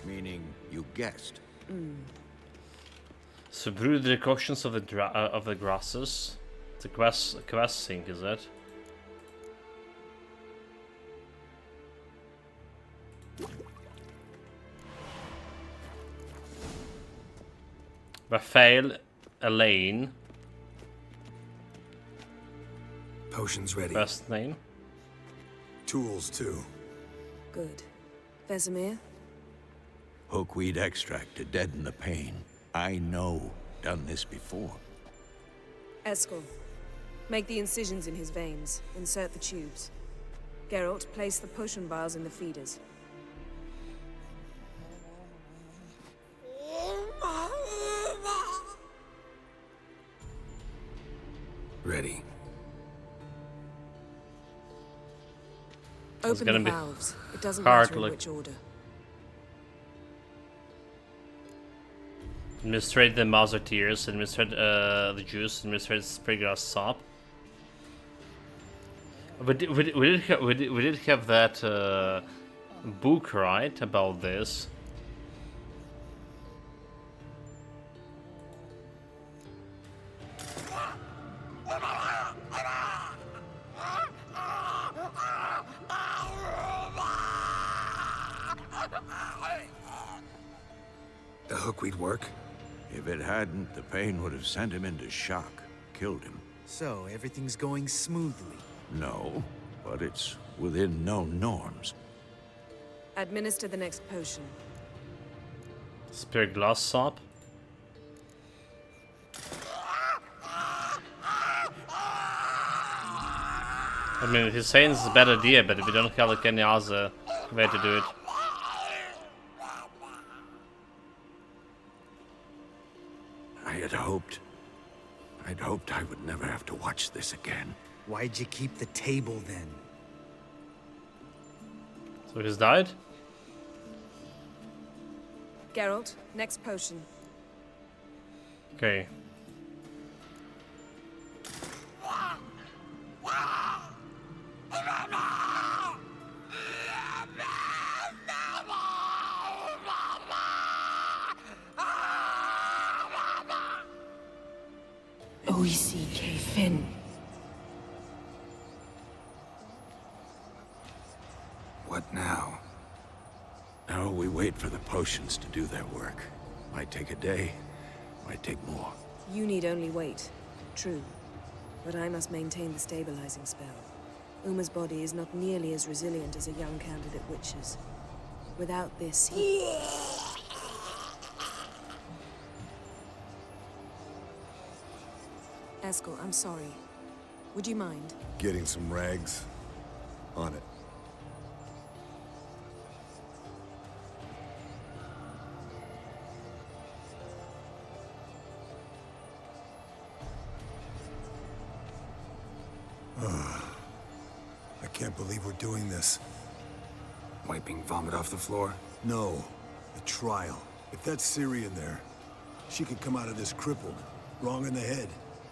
Meaning you guessed. So brew the decoctions of the grasses. The quest sync, is it? Raphael, Elaine. Potions ready. Best name. Tools, too. Good. Vesemir? Hookweed extract to deaden the pain. I know. Done this before. Eskel. Make the incisions in his veins. Insert the tubes. Geralt, place the potion vials in the feeders. Ready. Open the gonna be valves. It doesn't hard matter in to which order. Administrate the Mazarteers, administrate the juice, administrate Spraygrass sop. We did have that book, right, about this. The hookweed work? If it hadn't, the pain would have sent him into shock, killed him. So, everything's going smoothly. No, but it's within known norms. Administer the next potion. Spraygrass sop. I mean, he's saying it's a bad idea, but we don't have like any other way to do it. I'd hoped I would never have to watch this again. Why'd you keep the table then? So he's died? Geralt, next potion. Okay. OECK Finn. What now? Now we wait for the potions to do their work. Might take a day, might take more. You need only wait. True. But I must maintain the stabilizing spell. Uma's body is not nearly as resilient as a young candidate witch's. Without this, he... Eskel, I'm sorry. Would you mind? Getting some rags. On it. I can't believe we're doing this. Wiping vomit off the floor? No. The trial. If that's Ciri in there, she could come out of this crippled. Wrong in the head.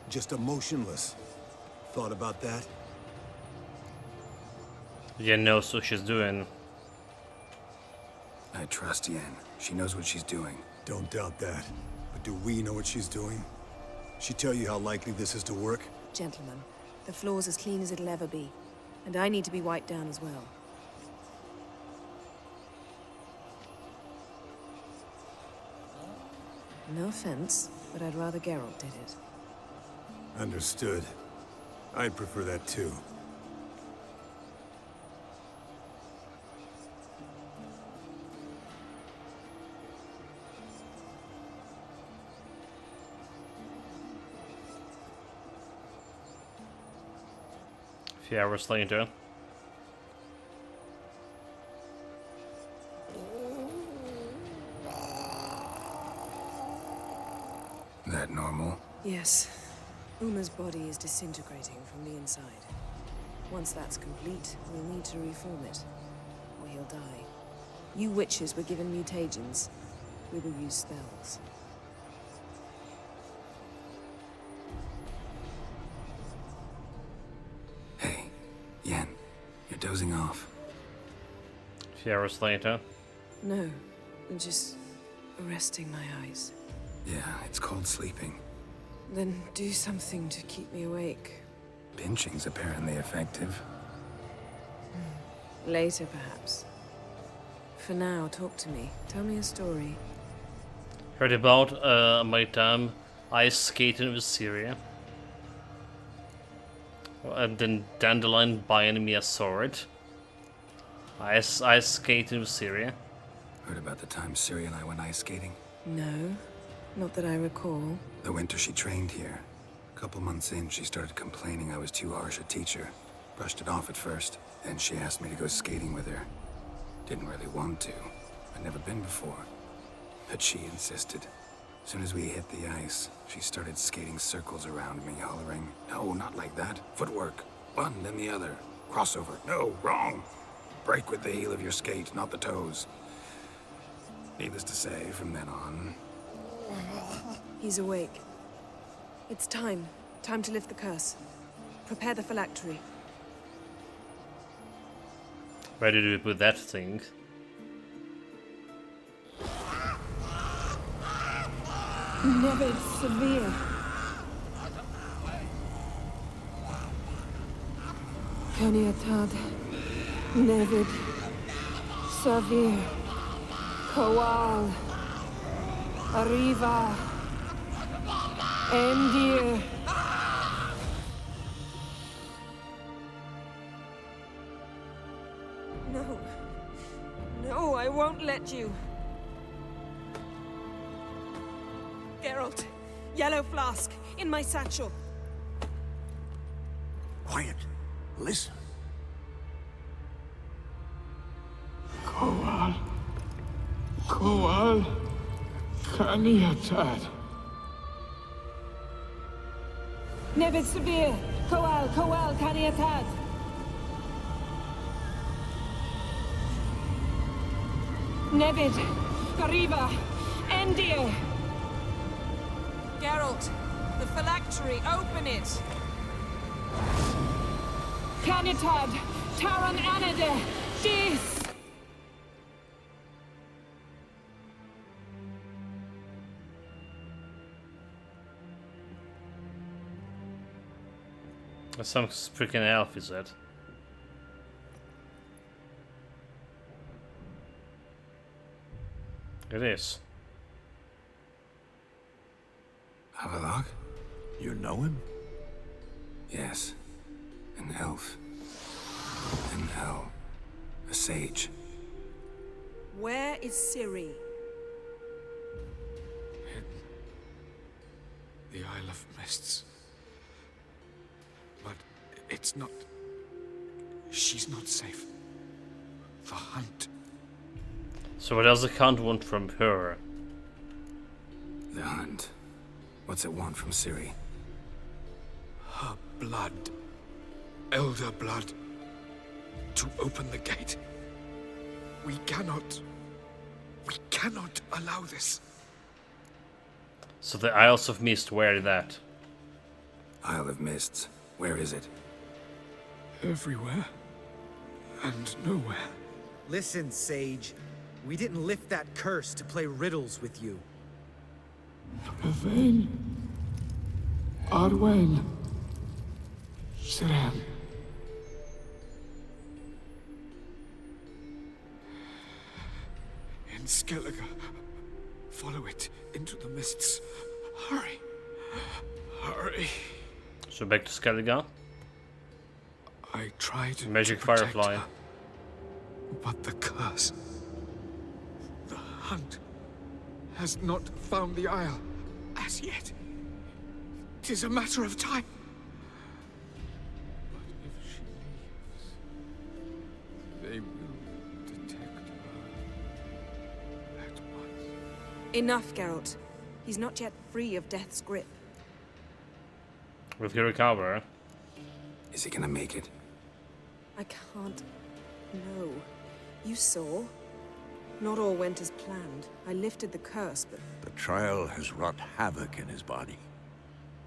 Just emotionless. Thought about that? Yeah, knows what she's doing. I trust Yen. She knows what she's doing. Don't doubt that. But do we know what she's doing? She tell you how likely this is to work? Gentlemen, the floor's as clean as it'll ever be. And I need to be wiped down as well. No offense, but I'd rather Geralt did it. Understood. I'd prefer that too. A few hours later. That normal? Yes. Uma's body is disintegrating from the inside. Once that's complete, we'll need to reform it, or he'll die. You witches were given mutagens. We will use spells. dozing off? A few hours later. No, I'm just resting my eyes. Yeah, it's called sleeping. Then do something to keep me awake. Pinching's apparently effective. Later, perhaps. For now, talk to me. Tell me a story. Heard about my time ice skating with Syria. And then Dandelion buying me a sword. Ice skating with Syria. Heard about the time Ciri and I went ice skating? No, not that I recall. The winter she trained here. A couple months in, she started complaining I was too harsh a teacher. Brushed it off at first. Then she asked me to go skating with her. Didn't really want to. I'd never been before. But she insisted. As soon as we hit the ice, she started skating circles around me, hollering, "No, not like that. Footwork. One, then the other. Crossover. No, wrong. Break with the heel of your skate, not the toes." Needless to say, from then on... He's awake. It's time. Time to lift the curse. Prepare the phylactery. Where did you put that thing? Never severe. Caniatad. Nevid. Severe. Kowal. Arriva. Endir. No. No, I won't let you. Geralt, yellow flask, in my satchel. Quiet. Listen. Kowal. Kowal. Caniatad. Nevid severe. Kowal. Caniatad. Nevid. Arriva. Endir. Geralt, the phylactery, open it! Caniatad. Taran Anade. Dis. Some freaking elf, is that? It is. Avallac'h? You know him? Yes. An elf. An hell. A sage. Where is Ciri? The Isle of Mists. But it's not... She's not safe. The hunt. So what does the Count want from her? The hunt. What's it want from Ciri? Her blood. Elder blood. To open the gate. We cannot allow this. So the Isles of Mist, where is that? Isle of Mists. Where is it? Everywhere. And nowhere. Listen, Sage. We didn't lift that curse to play riddles with you. Yvain. Arwen. Siren. In Skellige. Follow it into the mists. Hurry. Hurry. So back to Skellige. I tried Magic to protect Firefly. her, but the curse. The hunt has not found the Isle as yet. 'Tis a matter of time. But if she leaves, they will detect her at once. Enough, Geralt. He's not yet free of death's grip. Will he recover? Is he gonna make it? I can't... No. You saw? Not all went as planned. I lifted the curse, but... The trial has wrought havoc in his body.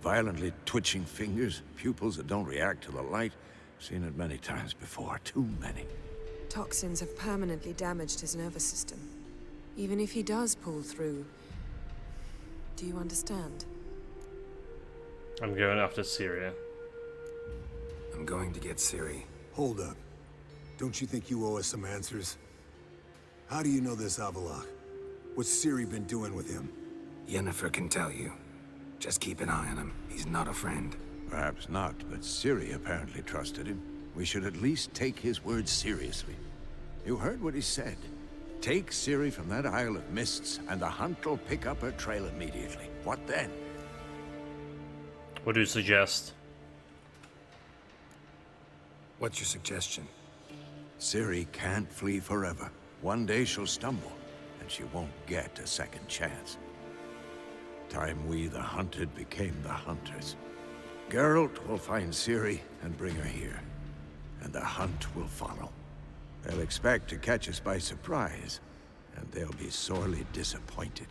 Violently twitching fingers, pupils that don't react to the light, Seen it many times before, too many. Toxins have permanently damaged his nervous system. Even if he does pull through, do you understand? I'm going after Syria. I'm going to get Ciri. Hold up. Don't you think you owe us some answers? How do you know this Avallac'h? What's Ciri been doing with him? Yennefer can tell you. Just keep an eye on him. He's not a friend. Perhaps not, but Ciri apparently trusted him. We should at least take his words seriously. You heard what he said. Take Ciri from that Isle of Mists, and the hunt will pick up her trail immediately. What then? What do you suggest? What's your suggestion? Ciri can't flee forever. One day she'll stumble, and she won't get a second chance. Time we, the hunted, became the hunters. Geralt will find Ciri and bring her here, and the hunt will follow. They'll expect to catch us by surprise, and they'll be sorely disappointed.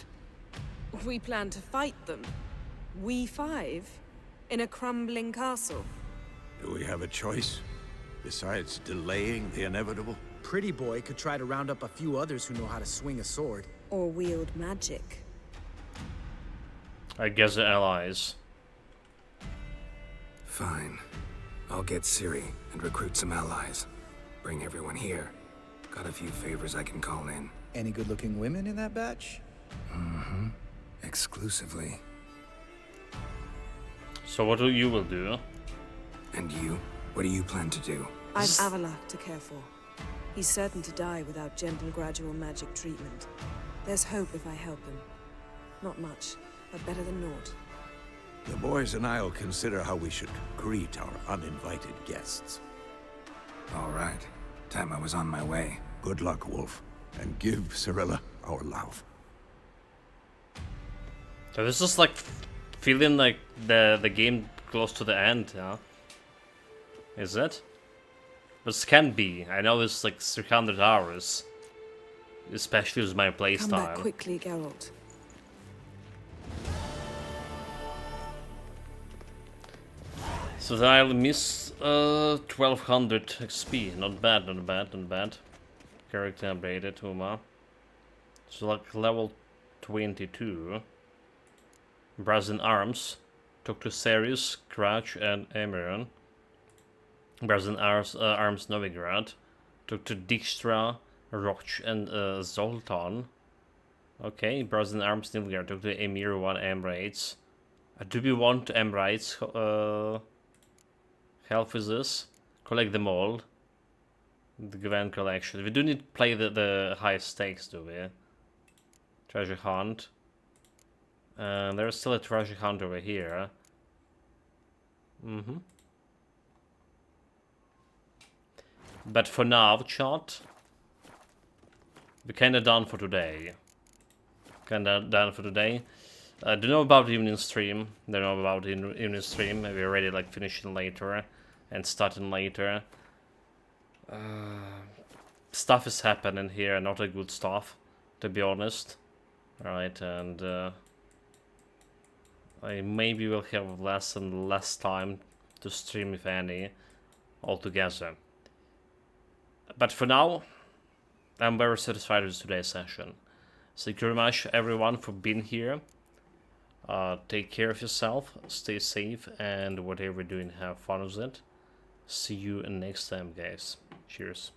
We plan to fight them. We five? In a crumbling castle? Do we have a choice? Besides delaying the inevitable? Pretty Boy could try to round up a few others who know how to swing a sword. Or wield magic. I guess the allies. Fine. I'll get Ciri and recruit some allies. Bring everyone here. Got a few favors I can call in. Any good-looking women in that batch? Mm-hmm. Exclusively. So what will you do? And you? What do you plan to do? I've Avallac'h to care for. He's certain to die without gentle, gradual magic treatment. There's hope if I help him. Not much, but better than naught. The boys and I'll consider how we should greet our uninvited guests. All right. Time I was on my way. Good luck, Wolf. And give Cirilla our love. So this is like feeling like the game close to the end, yeah? Is it? But it can be. I know it's like 300 hours. Especially with my playstyle. Come back quickly, Geralt. So then I'll miss 1200 XP. Not bad, not bad, not bad. Character updated, Uma. So like level 22. Brazen Arms. Talk to Serius, Crouch, and Emerion. Brazen Arms Novigrad. Talk to Dijkstra, Roch, and Zoltan. Okay, Brazen Arms Nilfgaard. Talk to Emir 1 Emirates. Do we want Emirates help with this? Collect them all. The Grand Collection. We do need to play the high stakes, do we? Treasure Hunt. There's still a treasure hunt over here. Mm-hmm. But for now, chat, we're kinda done for today. Don't know about the evening stream. Don't know about the evening stream. We're already like finishing later and starting later. Stuff is happening here, not a good stuff, to be honest. Right, and I maybe will have less and less time to stream, if any, altogether. But for now, I'm very satisfied with today's session. Thank you very much, everyone, for being here. Take care of yourself, stay safe, and whatever you're doing, have fun with it. See you next time, guys. Cheers.